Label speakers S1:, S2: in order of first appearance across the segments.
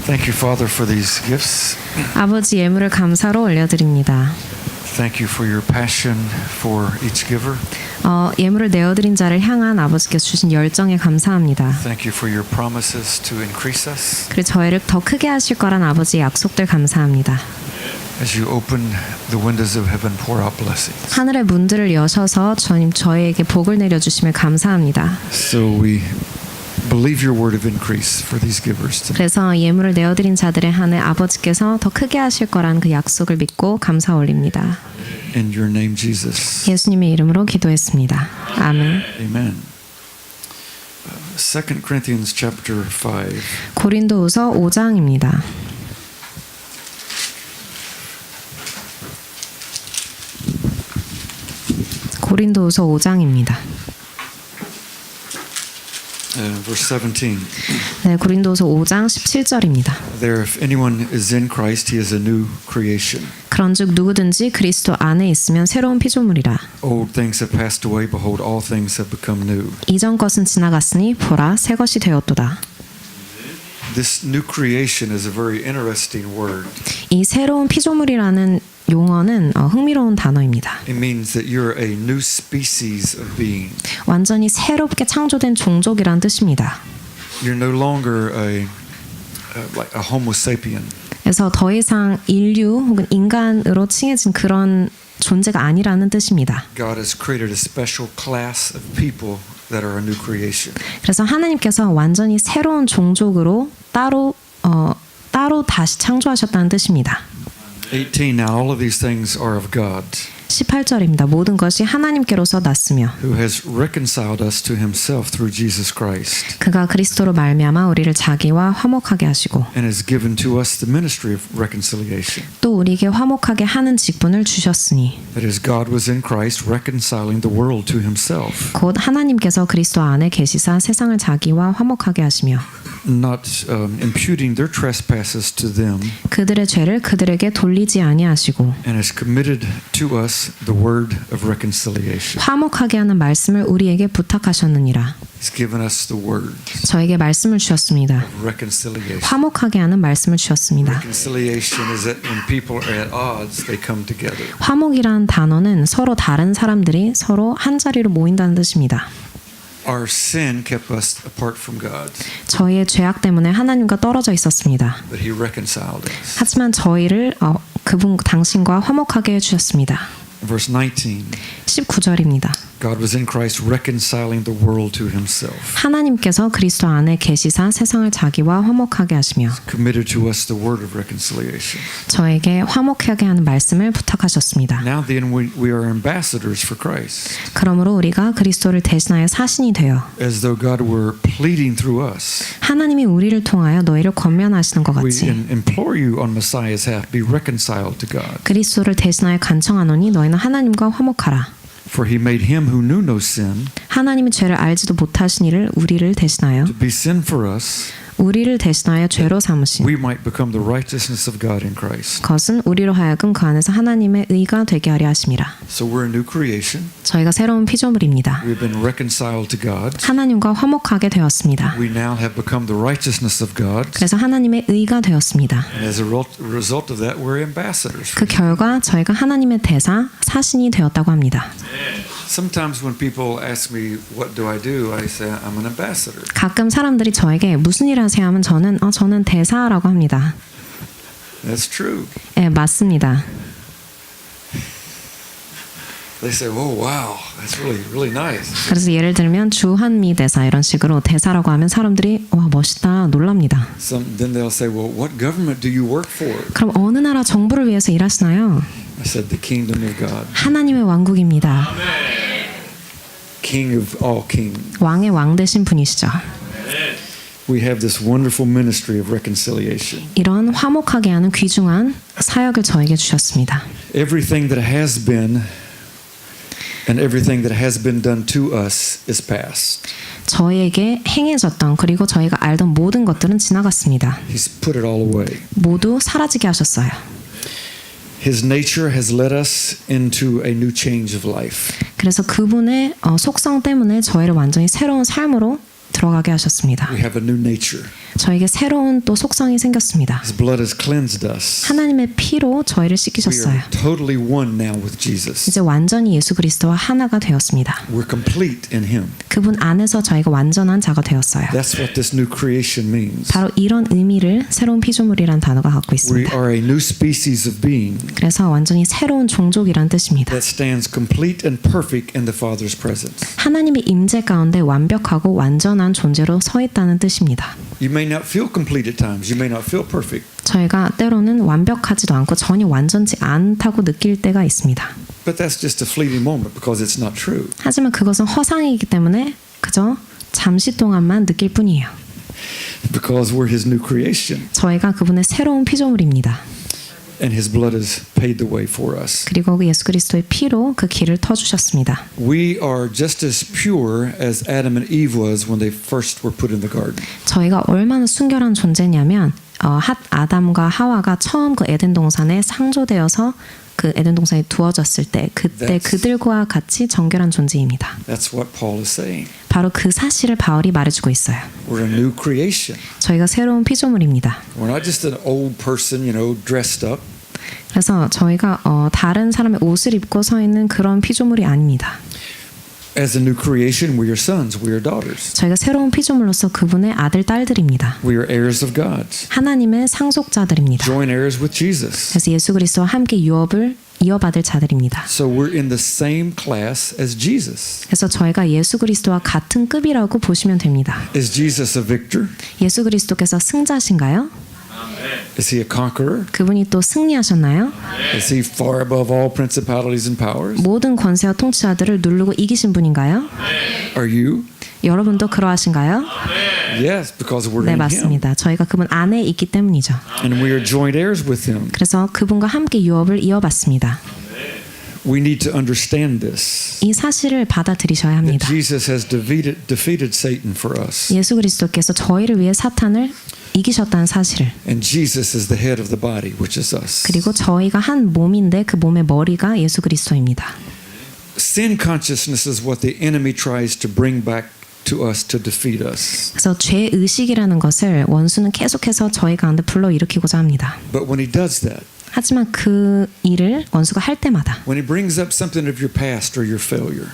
S1: Thank you, Father, for these gifts.
S2: 아버지 예물을 감사로 올려드립니다.
S1: Thank you for your passion for each giver.
S2: 예물을 내어드린 자를 향한 아버지께서 주신 열정에 감사합니다.
S1: Thank you for your promises to increase us.
S2: 그리고 저희를 더 크게 하실 거란 아버지의 약속들 감사합니다.
S1: As you open the windows of heaven, pour out blessings.
S2: 하늘의 문들을 여셔서 저희에게 복을 내려주심을 감사합니다.
S1: So we believe your word of increase for these givers today.
S2: 그래서 예물을 내어드린 자들에 한해 아버지께서 더 크게 하실 거라는 그 약속을 믿고 감사 올립니다.
S1: In your name, Jesus.
S2: 예수님의 이름으로 기도했습니다. 아멘.
S1: Amen. 2 Corinthians chapter 5.
S2: 고린도후서 5장입니다. 고린도후서 5장입니다.
S1: Verse 17.
S2: 네, 고린도후서 5장 17절입니다.
S1: There, if anyone is in Christ, he is a new creation.
S2: 그런즉 누구든지 그리스도 안에 있으면 새로운 피조물이라.
S1: Old things have passed away; behold, all things have become new.
S2: 이전 것은 지나갔으니 보라 새 것이 되었도다.
S1: This new creation is a very interesting word.
S2: 이 새로운 피조물이라는 용어는 흥미로운 단어입니다.
S1: It means that you're a new species of being.
S2: 완전히 새롭게 창조된 종족이란 뜻입니다.
S1: You're no longer like a Homo sapien.
S2: 그래서 더 이상 인류 혹은 인간으로 칭해진 그런 존재가 아니라는 뜻입니다.
S1: God has created a special class of people that are a new creation.
S2: 그래서 하나님께서 완전히 새로운 종족으로 따로 다시 창조하셨다는 뜻입니다.
S1: 18. Now all of these things are of God,
S2: 18절입니다. 모든 것이 하나님께로서 났으며
S1: who has reconciled us to himself through Jesus Christ,
S2: 그가 그리스도로 말미암아 우리를 자기와 화목하게 하시고
S1: and has given to us the ministry of reconciliation.
S2: 또 우리에게 화목하게 하는 직분을 주셨으니
S1: That is, God was in Christ reconciling the world to himself,
S2: 곧 하나님께서 그리스도 안에 계시사 세상을 자기와 화목하게 하시며
S1: not imputing their trespasses to them,
S2: 그들의 죄를 그들에게 돌리지 아니하시고
S1: and has committed to us the word of reconciliation.
S2: 화목하게 하는 말씀을 우리에게 부탁하셨느니라.
S1: He's given us the word
S2: 저에게 말씀을 주셨습니다.
S1: of reconciliation.
S2: 화목하게 하는 말씀을 주셨습니다.
S1: Reconciliation is that when people are at odds, they come together.
S2: 화목이란 단어는 서로 다른 사람들이 서로 한 자리로 모인다는 뜻입니다.
S1: Our sin kept us apart from God,
S2: 저희의 죄악 때문에 하나님과 떨어져 있었습니다.
S1: but He reconciled us.
S2: 하지만 저희를 당신과 화목하게 해주셨습니다.
S1: Verse 19.
S2: 19절입니다.
S1: God was in Christ reconciling the world to Himself,
S2: 하나님께서 그리스도 안에 계시사 세상을 자기와 화목하게 하시며
S1: committed to us the word of reconciliation.
S2: 저에게 화목하게 하는 말씀을 부탁하셨습니다.
S1: Now then, we are ambassadors for Christ,
S2: 그러므로 우리가 그리스도를 대신하여 사신이 되어
S1: as though God were pleading through us.
S2: 하나님이 우리를 통하여 너희를 권면하시는 것
S1: We
S2: 같이
S1: implore you on Messiah's behalf, be reconciled to God.
S2: 그리스도를 대신하여 간청하노니 너희는 하나님과 화목하라.
S1: For He made Him who knew no sin
S2: 하나님이 죄를 알지도 못하신 이를 우리를 대신하여
S1: to be sin for us,
S2: 우리를 대신하여 죄로 삼으신
S1: we might become the righteousness of God in Christ.
S2: 것은 우리로 하여금 그 안에서 하나님의 의가 되게 하려 하심이라.
S1: So we're a new creation.
S2: 저희가 새로운 피조물입니다.
S1: We've been reconciled to God.
S2: 하나님과 화목하게 되었습니다.
S1: We now have become the righteousness of God.
S2: 그래서 하나님의 의가 되었습니다.
S1: And as a result of that, we're ambassadors.
S2: 그 결과 저희가 하나님의 대사, 사신이 되었다고 합니다.
S1: Sometimes when people ask me what do, I say I'm an ambassador.
S2: 가끔 사람들이 저에게 무슨 일을 하세요 하면 저는 대사라고 합니다.
S1: That's true.
S2: 네, 맞습니다.
S1: They say, "Oh, wow, that's really nice."
S2: 그래서 예를 들면 주한미 대사 이런 식으로 대사라고 하면 사람들이 와 멋있다 놀랍니다.
S1: Then they'll say, "Well, what government do you work for?"
S2: 그럼 어느 나라 정부를 위해서 일하시나요?
S1: I said, "The kingdom of God,
S2: 하나님의 왕국입니다.
S1: King of all kings."
S2: 왕의 왕 되신 분이시죠.
S1: We have this wonderful ministry of reconciliation.
S2: 이런 화목하게 하는 귀중한 사역을 저에게 주셨습니다.
S1: Everything that has been and everything that has been done to us is past.
S2: 저희에게 행해졌던 그리고 저희가 알던 모든 것들은 지나갔습니다.
S1: He's put it all away.
S2: 모두 사라지게 하셨어요.
S1: His nature has led us into a new change of life.
S2: 그래서 그분의 속성 때문에 저희를 완전히 새로운 삶으로 들어가게 하셨습니다.
S1: We have a new nature.
S2: 저에게 새로운 또 속성이 생겼습니다.
S1: His blood has cleansed us.
S2: 하나님의 피로 저희를
S1: We
S2: 씻기셨어요.
S1: are totally one now with Jesus.
S2: 이제 완전히 예수 그리스도와 하나가 되었습니다.
S1: We're complete in Him.
S2: 그분 안에서 저희가 완전한 자가 되었어요.
S1: That's what this new creation means.
S2: 바로 이런 의미를 새로운 피조물이라는 단어가 갖고
S1: We
S2: 있습니다.
S1: are a new species of being
S2: 그래서 완전히 새로운 종족이란 뜻입니다.
S1: that stands complete and perfect in the Father's presence.
S2: 하나님의 임재 가운데 완벽하고 완전한 존재로 서 있다는 뜻입니다.
S1: You may not feel complete at times. You may not feel perfect.
S2: 저희가 때로는 완벽하지도 않고 전혀 완전치 않다고 느낄 때가 있습니다.
S1: But that's just a fleeting moment because it's not true.
S2: 하지만 그것은 허상이기 때문에 그저 잠시 동안만 느낄 뿐이에요.
S1: Because we're His new creation.
S2: 저희가 그분의 새로운 피조물입니다.
S1: And His blood has paid the way for us.
S2: 그리고 그 예수 그리스도의 피로 그 길을 터주셨습니다.
S1: We are just as pure as Adam and Eve was when they first were put in the garden.
S2: 저희가 얼마나 순결한 존재냐면 핫 아담과 하와가 처음 그 에덴 동산에 상조되어서 그 에덴 동산에 두어졌을 때 그때 그들과 같이 정결한 존재입니다.
S1: That's what Paul is saying.
S2: 바로 그 사실을 바울이 말해주고 있어요.
S1: We're a new creation.
S2: 저희가 새로운 피조물입니다.
S1: We're not just an old person, dressed up.
S2: 그래서 저희가 다른 사람의 옷을 입고 서 있는 그런 피조물이 아닙니다.
S1: As a new creation, we are sons, we are daughters.
S2: 저희가 새로운 피조물로서 그분의 아들 딸들입니다.
S1: We are heirs of God.
S2: 하나님의 상속자들입니다.
S1: Joint heirs with Jesus.
S2: 그래서 예수 그리스도와 함께 유업을 이어받을 자들입니다.
S1: So we're in the same class as Jesus.
S2: 그래서 저희가 예수 그리스도와 같은 급이라고 보시면 됩니다.
S1: Is Jesus a victor?
S2: 예수 그리스도께서 승자신가요?
S1: Is He a conqueror?
S2: 그분이 또 승리하셨나요?
S1: Is He far above all principalities and powers?
S2: 모든 권세와 통치자들을 누르고 이기신 분인가요?
S1: Are you?
S2: 여러분도 그러하신가요?
S1: Yes, because we're
S2: 네,
S1: in Him.
S2: 맞습니다. 저희가 그분 안에 있기 때문이죠.
S1: And we are joint heirs with Him.
S2: 그래서 그분과 함께 유업을 이어받습니다.
S1: We need to understand this.
S2: 이 사실을 받아들이셔야
S1: That
S2: 합니다.
S1: Jesus has defeated Satan for us.
S2: 예수 그리스도께서 저희를 위해 사탄을 이기셨다는 사실을,
S1: And Jesus is the head of the body, which is us.
S2: 그리고 저희가 한 몸인데 그 몸의 머리가 예수 그리스도입니다.
S1: Sin consciousness is what the enemy tries to bring back to us to defeat us.
S2: 그래서 죄 의식이라는 것을 원수는 계속해서 저희 가운데 불러일으키고자 합니다.
S1: But when he does that,
S2: 하지만 그 일을 원수가 할 때마다
S1: when he brings up something of your past or your failure,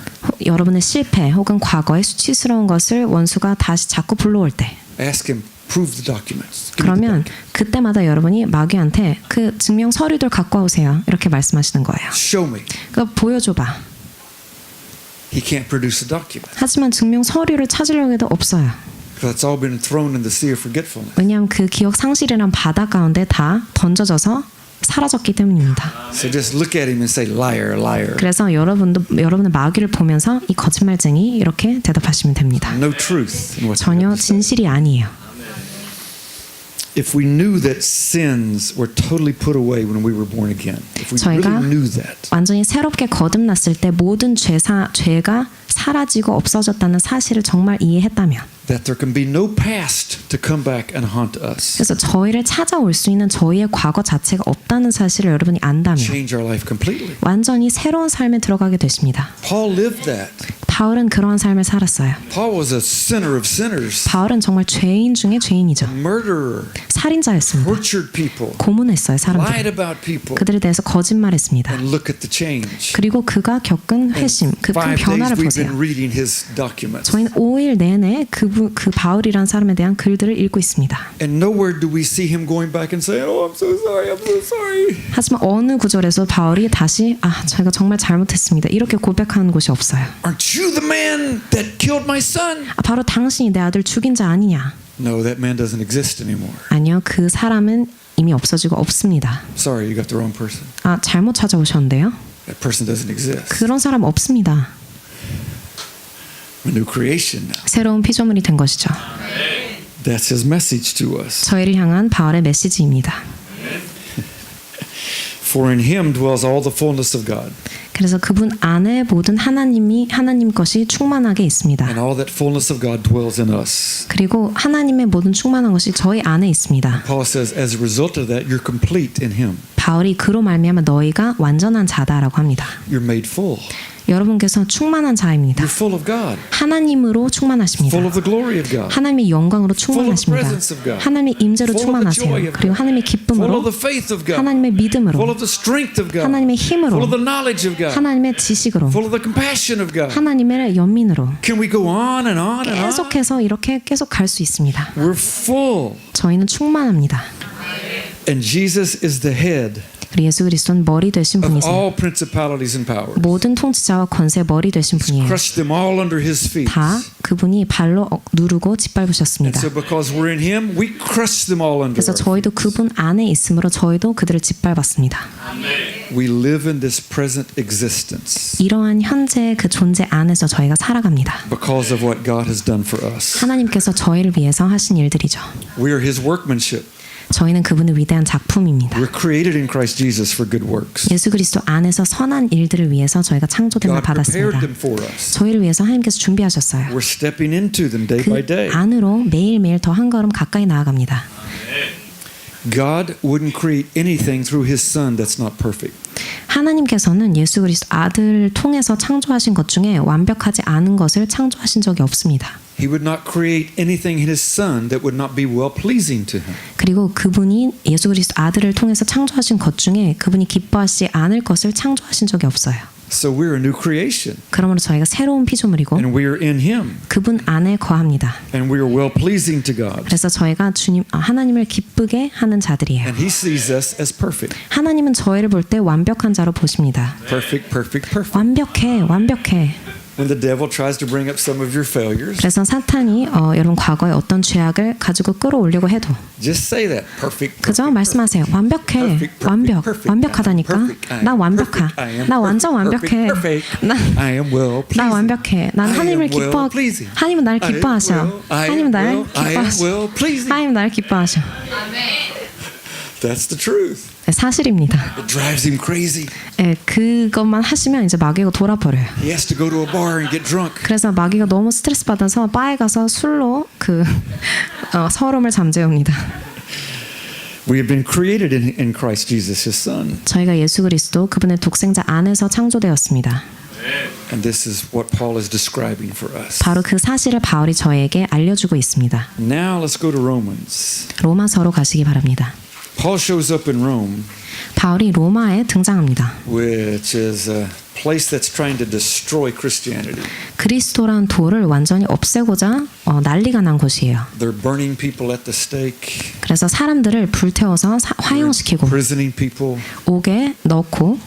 S2: 여러분의 실패 혹은 과거의 수치스러운 것을 원수가 다시 자꾸 불러올 때,
S1: ask him, prove the documents. Give me the
S2: 그러면
S1: document.
S2: 그때마다 여러분이 마귀한테 그 증명 서류들 갖고 오세요, 이렇게 말씀하시는 거예요.
S1: Show me.
S2: 그러니까 보여줘봐.
S1: He can't produce a document.
S2: 하지만 증명 서류를 찾으려고 해도 없어요.
S1: That's all been thrown in the sea of forgetfulness.
S2: 왜냐하면 그 기억 상실이란 바다 가운데 다 던져져서 사라졌기 때문입니다.
S1: So just look at him and say, liar, liar.
S2: 그래서 여러분의 마귀를 보면서 이 거짓말쟁이 이렇게 대답하시면 됩니다.
S1: No truth in what you
S2: 전혀
S1: have to say.
S2: 진실이 아니에요.
S1: If we knew that sins were totally put away when we were born again, if we
S2: 저희가
S1: really knew that,
S2: 완전히 새롭게 거듭났을 때 모든 죄가 사라지고 없어졌다는 사실을 정말 이해했다면,
S1: that there can be no past to come back and haunt us,
S2: 그래서 저희를 찾아올 수 있는 저희의 과거 자체가 없다는 사실을 여러분이 안다면
S1: change our life completely.
S2: 완전히 새로운 삶에 들어가게 되십니다.
S1: Paul lived that.
S2: 바울은 그러한 삶을 살았어요.
S1: Paul was a sinner of sinners,
S2: 바울은 정말 죄인 중에 죄인이죠.
S1: murderer,
S2: 살인자였습니다.
S1: tortured people,
S2: 고문했어요,
S1: lied
S2: 사람들.
S1: about people,
S2: 그들에 대해서 거짓말했습니다.
S1: and look at the change.
S2: 그리고 그가 겪은 회심, 그 큰
S1: 5 days
S2: 변화를
S1: we've
S2: 보세요.
S1: been reading his documents,
S2: 저희는 5일 내내 그 바울이라는 사람에 대한 글들을 읽고 있습니다.
S1: and nowhere do we see him going back and saying, "Oh, I'm so sorry, I'm so sorry."
S2: 하지만 어느 구절에서 바울이 다시 제가 정말 잘못했습니다, 이렇게 고백하는 곳이 없어요.
S1: Aren't you the man that killed my son?
S2: 바로 당신이 내 아들 죽인 자 아니냐?
S1: No, that man doesn't exist anymore.
S2: 아니요, 그 사람은 이미 없어지고 없습니다.
S1: Sorry, you got the wrong person.
S2: 잘못 찾아오셨는데요.
S1: That person doesn't exist.
S2: 그런 사람 없습니다.
S1: A new creation now.
S2: 새로운 피조물이 된 것이죠.
S1: That's his message to us.
S2: 저희를 향한 바울의 메시지입니다.
S1: For in him dwells all the fullness of God,
S2: 그래서 그분 안에 모든 하나님 것이 충만하게 있습니다.
S1: and all that fullness of God dwells in us.
S2: 그리고 하나님의 모든 충만한 것이 저희 안에 있습니다.
S1: Paul says, as a result of that, you're complete in him.
S2: 바울이 그로 말미암아 너희가 완전한 자다라고 합니다.
S1: You're made full.
S2: 여러분께서 충만한 자입니다.
S1: You're full of God,
S2: 하나님으로 충만하십니다.
S1: full of the glory of God,
S2: 하나님의 영광으로
S1: full of the
S2: 충만하십니다.
S1: presence of God,
S2: 하나님의 임재로
S1: full of the joy
S2: 충만하세요.
S1: of
S2: 그리고
S1: God,
S2: 하나님의
S1: full
S2: 기쁨으로,
S1: of the faith of God,
S2: 하나님의
S1: full
S2: 믿음으로,
S1: of the strength of God,
S2: 하나님의
S1: full of
S2: 힘으로,
S1: the knowledge of God,
S2: 하나님의 지식으로,
S1: full of the compassion of God.
S2: 하나님의 연민으로
S1: Can we go on and on and on?
S2: 계속해서 이렇게 계속 갈 수 있습니다.
S1: We're full.
S2: 저희는 충만합니다.
S1: And Jesus is the head
S2: 우리 예수 그리스도는 머리 되신
S1: of
S2: 분이세요.
S1: all principalities and powers.
S2: 모든 통치자와 권세 머리 되신 분이에요.
S1: Crushed them all under his feet.
S2: 다 그분이 발로 누르고
S1: And
S2: 짓밟으셨습니다.
S1: so because we're in him, we crush them all under
S2: 그래서
S1: our
S2: 저희도 그분 안에 있으므로 저희도 그들을 짓밟았습니다.
S1: feet. We live in this present existence
S2: 이러한 현재의 그 존재 안에서 저희가 살아갑니다.
S1: because of what God has done for us.
S2: 하나님께서 저희를 위해서 하신 일들이죠.
S1: We are his workmanship.
S2: 저희는 그분의 위대한 작품입니다.
S1: We're created in Christ Jesus for good works.
S2: 예수 그리스도 안에서 선한 일들을 위해서 저희가 창조됨을
S1: God prepared
S2: 받았습니다.
S1: them for us.
S2: 저희를 위해서 하나님께서 준비하셨어요.
S1: We're stepping into them day by
S2: 그
S1: day.
S2: 안으로 매일매일 더 한 걸음 가까이 나아갑니다.
S1: God wouldn't create anything through his son that's not perfect.
S2: 하나님께서는 예수 그리스도 아들을 통해서 창조하신 것 중에 완벽하지 않은 것을 창조하신 적이 없습니다.
S1: He would not create anything in his son that would not be well pleasing to him.
S2: 그리고 그분이 예수 그리스도 아들을 통해서 창조하신 것 중에 그분이 기뻐하시지 않을 것을 창조하신 적이 없어요.
S1: So we're a new creation
S2: 그러므로 저희가 새로운 피조물이고
S1: and we are in him
S2: 그분 안에 거합니다.
S1: and we are well pleasing to God.
S2: 그래서 저희가 하나님을 기쁘게 하는 자들이에요.
S1: And he sees us as perfect.
S2: 하나님은 저희를 볼 때 완벽한 자로 보십니다.
S1: Perfect, perfect, perfect.
S2: 완벽해, 완벽해.
S1: When the devil tries to bring up some of your failures,
S2: 그래서 사탄이 여러분 과거에 어떤 죄악을 가지고 끌어올리고 해도
S1: just say that. Perfect.
S2: 그저
S1: perfect,
S2: 말씀하세요. 완벽해,
S1: perfect,
S2: 완벽,
S1: perfect,
S2: 완벽하다니까.
S1: perfect, I am
S2: 나 완벽하.
S1: perfect, I am
S2: 나 완전
S1: perfect,
S2: 완벽해.
S1: perfect,
S2: 나
S1: I am well
S2: 나
S1: pleasing.
S2: 완벽해. 난
S1: I
S2: 하나님을
S1: am well
S2: 기뻐.
S1: pleasing.
S2: 하나님은 나를
S1: I am
S2: 기뻐하셔.
S1: well, I am
S2: 하나님은 나를
S1: well, I am
S2: 기뻐하셔.
S1: well pleasing.
S2: 하나님은 나를 기뻐하셔.
S1: That's the truth.
S2: 네, 사실입니다.
S1: It drives him crazy.
S2: 네, 그것만 하시면 이제 마귀가 돌아버려요.
S1: He has to go to a bar and get drunk.
S2: 그래서 마귀가 너무 스트레스 받아서 바에 가서 술로 그 서름을 잠재웁니다.
S1: We have been created in Christ Jesus, his son.
S2: 저희가 예수 그리스도 그분의 독생자 안에서 창조되었습니다.
S1: And this is what Paul is describing for us.
S2: 바로 그 사실을 바울이 저에게 알려주고 있습니다.
S1: Now let's go to Romans.
S2: 로마서로 가시기 바랍니다.
S1: Paul shows up in Rome,
S2: 바울이 로마에 등장합니다.
S1: which is a place that's trying to destroy Christianity.
S2: 그리스도란 돌을 완전히 없애고자 난리가 난 곳이에요.
S1: They're burning people at the stake,
S2: 그래서 사람들을 불태워서 화형시키고
S1: imprisoning people.
S2: 옥에 넣고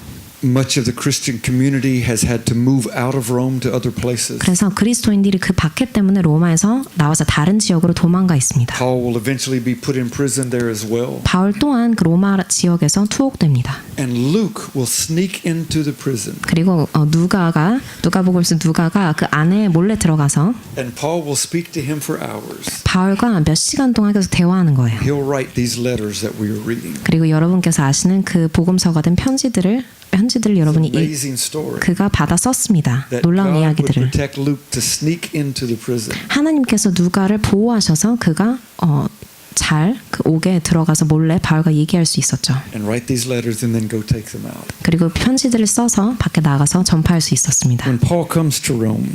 S1: Much of the Christian community has had to move out of Rome to other places.
S2: 그래서 그리스도인들이 그 박해 때문에 로마에서 나와서 다른 지역으로 도망가 있습니다.
S1: Paul will eventually be put in prison there as well.
S2: 바울 또한 그 로마 지역에서 투옥됩니다.
S1: And Luke will sneak into the prison.
S2: 그리고 누가가 그 안에 몰래 들어가서
S1: And Paul will speak to him for hours.
S2: 바울과 몇 시간 동안 계속 대화하는 거예요.
S1: He'll write these letters that we are reading.
S2: 그리고 여러분께서 아시는 그 복음서가 된 편지들을 여러분이
S1: Amazing story.
S2: 그가 받아 썼습니다.
S1: That
S2: 놀라운
S1: God would
S2: 이야기들을.
S1: protect Luke to sneak into the prison.
S2: 하나님께서 누가를 보호하셔서 그가 잘 그 옥에 들어가서 몰래 바울과 얘기할 수 있었죠.
S1: And write these letters and then go take them out.
S2: 그리고 편지들을 써서 밖에 나가서 전파할 수 있었습니다.
S1: When Paul comes to Rome,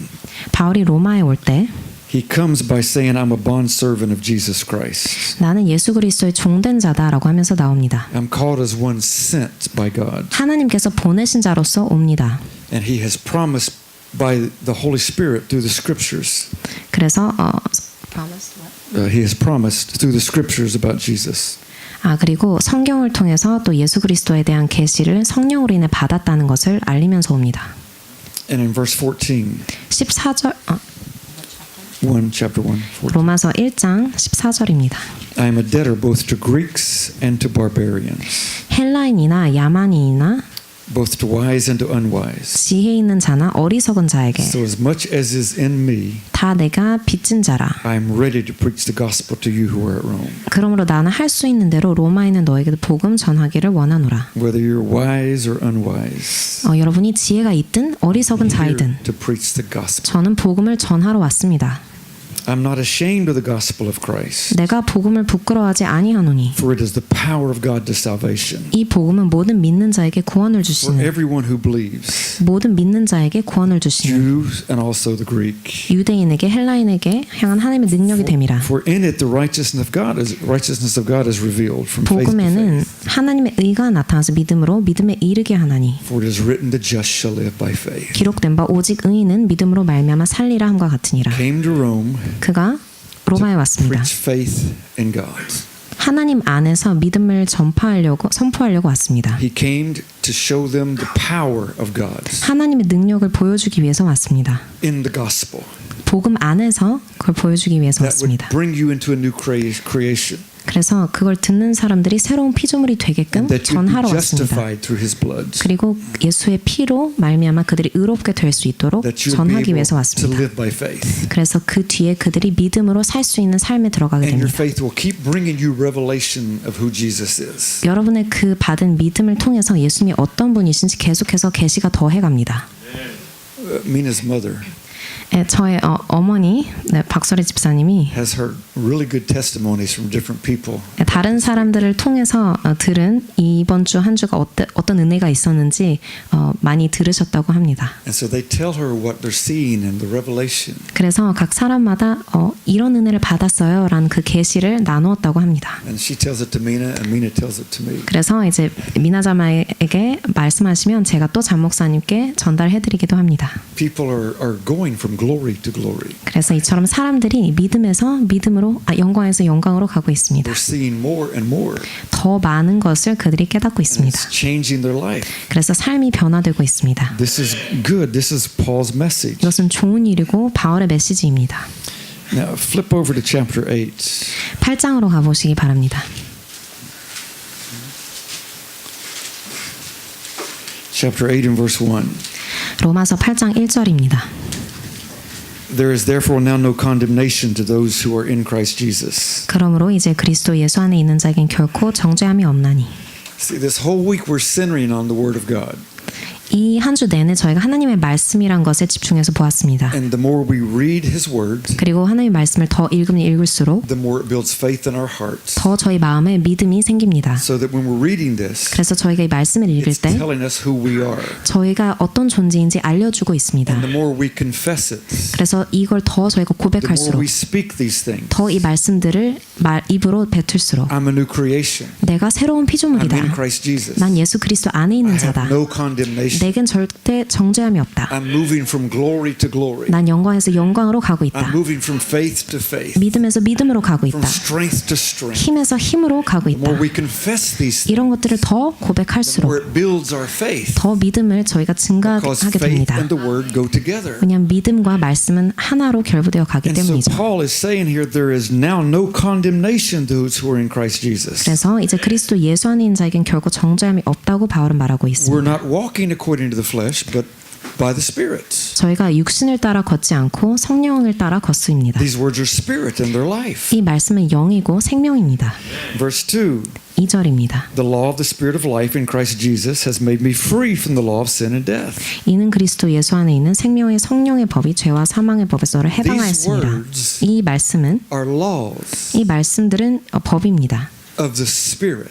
S2: 바울이 로마에 올 때
S1: he comes by saying, I'm a bondservant of Jesus Christ.
S2: 나는 예수 그리스도의 종된 자다라고 하면서 나옵니다.
S1: I'm called as one sent by God.
S2: 하나님께서 보내신 자로서 옵니다.
S1: And he has promised by the Holy Spirit through the scriptures.
S2: 그래서
S1: He has promised through the scriptures about Jesus.
S2: 그리고 성경을 통해서 또 예수 그리스도에 대한 계시를 성령으로 인해 받았다는 것을 알리면서 옵니다.
S1: And in verse 14,
S2: 14절
S1: chapter 1, 14.
S2: 로마서 1장 14절입니다.
S1: I am a debtor both to Greeks and to barbarians,
S2: 헬라인이나 야만인이나
S1: both to wise and to unwise.
S2: 지혜 있는 자나 어리석은 자에게
S1: So as much as is in me,
S2: 다 내가 빚진 자라.
S1: I am ready to preach the gospel to you who are at Rome.
S2: 그러므로 나는 할 수 있는 대로 로마에 있는 너에게도 복음 전하기를 원하노라.
S1: Whether you're wise or unwise,
S2: 여러분이 지혜가 있든 어리석은
S1: I'm here
S2: 자이든
S1: to preach the gospel.
S2: 저는 복음을 전하러 왔습니다.
S1: I'm not ashamed of the gospel of Christ,
S2: 내가 복음을 부끄러워하지 아니하노니
S1: for it is the power of God to salvation
S2: 이 복음은 모든 믿는 자에게 구원을
S1: for
S2: 주시는
S1: everyone who believes,
S2: 모든 믿는 자에게 구원을 주시는
S1: Jews and also the Greek.
S2: 유대인에게 헬라인에게 향한 하나님의 능력이 됨이라.
S1: For in it the righteousness of God is revealed from faith to
S2: 복음에는
S1: faith.
S2: 하나님의 의가 나타나서 믿음으로 믿음에 이르게 하나니
S1: For it is written, the just shall live by faith.
S2: 기록된 바 오직 의인은 믿음으로 말미암아 살리라 함과 같으니라.
S1: Came to Rome
S2: 그가 로마에 왔습니다.
S1: preach faith in God.
S2: 하나님 안에서 믿음을 선포하려고 왔습니다.
S1: He came to show them the power of God
S2: 하나님의 능력을 보여주기 위해서 왔습니다.
S1: in the gospel.
S2: 복음 안에서 그걸 보여주기 위해서
S1: That would
S2: 왔습니다.
S1: bring you into a new creation.
S2: 그래서 그걸 듣는 사람들이 새로운 피조물이 되게끔
S1: That you'd be
S2: 전하러 왔습니다.
S1: justified through His blood.
S2: 그리고 예수의 피로 말미암아 그들이 의롭게 될 수 있도록
S1: That you'd be
S2: 전하기 위해서
S1: able to
S2: 왔습니다.
S1: live by faith.
S2: 그래서 그 뒤에 그들이 믿음으로 살 수 있는 삶에 들어가게
S1: And your
S2: 됩니다.
S1: faith will keep bringing you revelation of who Jesus is.
S2: 여러분의 그 받은 믿음을 통해서 예수님이 어떤 분이신지 계속해서 계시가 더해갑니다.
S1: Mina's mother
S2: 저의 어머니 박설혜 집사님이
S1: has heard really good testimonies from different people.
S2: 다른 사람들을 통해서 들은 이번 주 한 주가 어떤 은혜가 있었는지 많이 들으셨다고 합니다.
S1: And so they tell her what they're seeing in the revelation.
S2: 그래서 각 사람마다 이런 은혜를 받았어요라는 그 계시를 나누었다고 합니다.
S1: And she tells it to Mina and Mina tells it to me.
S2: 그래서 이제 미나자마에게 말씀하시면 제가 또 장 목사님께 전달해드리기도 합니다.
S1: People are going from glory to glory.
S2: 그래서 이처럼 사람들이 믿음에서 믿음으로 영광에서 영광으로 가고 있습니다.
S1: They're seeing more and more.
S2: 더 많은 것을 그들이 깨닫고
S1: And
S2: 있습니다.
S1: it's changing their life.
S2: 그래서 삶이 변화되고 있습니다.
S1: This is good. This is Paul's message.
S2: 이것은 좋은 일이고 바울의 메시지입니다.
S1: Now flip over to chapter 8.
S2: 8장으로 가보시기 바랍니다.
S1: Chapter 8 and verse 1.
S2: 로마서 8장 1절입니다.
S1: There is therefore now no condemnation to those who are in Christ Jesus.
S2: 그러므로 이제 그리스도 예수 안에 있는 자에겐 결코 정죄함이 없나니.
S1: See, this whole week we're centering on the Word of God.
S2: 이 한 주 내내 저희가 하나님의 말씀이란 것에 집중해서 보았습니다.
S1: And the more we read His Word,
S2: 그리고 하나님의 말씀을 더 읽으면 읽을수록
S1: the more it builds faith in our hearts.
S2: 더 저희 마음에 믿음이 생깁니다.
S1: So that when we're reading this,
S2: 그래서 저희가 이 말씀을 읽을
S1: it's
S2: 때
S1: telling us who we are.
S2: 저희가 어떤 존재인지 알려주고 있습니다.
S1: And the more we confess it,
S2: 그래서 이걸 더 저희가
S1: the more
S2: 고백할수록
S1: we speak these things.
S2: 더 이 말씀들을 입으로 뱉을수록
S1: I'm a new creation.
S2: 내가 새로운
S1: I'm in
S2: 피조물이다.
S1: Christ Jesus.
S2: 난 예수 그리스도 안에
S1: I
S2: 있는
S1: have
S2: 자다.
S1: no condemnation.
S2: 내겐 절대 정죄함이 없다.
S1: I'm moving from glory to glory.
S2: 난 영광에서 영광으로 가고
S1: I'm
S2: 있다.
S1: moving from faith to faith.
S2: 믿음에서 믿음으로 가고
S1: From
S2: 있다.
S1: strength to strength.
S2: 힘에서 힘으로 가고
S1: The
S2: 있다.
S1: more we confess these things,
S2: 이런 것들을 더
S1: the more
S2: 고백할수록
S1: it builds our faith.
S2: 더 믿음을 저희가
S1: Because
S2: 증가하게
S1: faith
S2: 됩니다.
S1: and the Word go together.
S2: 왜냐하면 믿음과 말씀은 하나로 결부되어 가기
S1: And so
S2: 때문이죠.
S1: Paul is saying here there is now no condemnation to those who are in Christ Jesus.
S2: 그래서 이제 그리스도 예수 안에 있는 자에겐 결코 정죄함이 없다고 바울은 말하고
S1: We're
S2: 있습니다.
S1: not walking according to the flesh, but by the Spirit.
S2: 저희가 육신을 따라 걷지 않고 성령을 따라 걷습니다.
S1: These words are spirit and they're life.
S2: 이 말씀은 영이고 생명입니다.
S1: Verse 2.
S2: 2절입니다.
S1: The law of the Spirit of life in Christ Jesus has made me free from the law of sin and death.
S2: 이는 그리스도 예수 안에 있는 생명의 성령의 법이 죄와 사망의 법에서 저를
S1: These
S2: 해방하였습니다.
S1: words
S2: 이 말씀은
S1: are laws
S2: 이 말씀들은 법입니다.
S1: of the Spirit.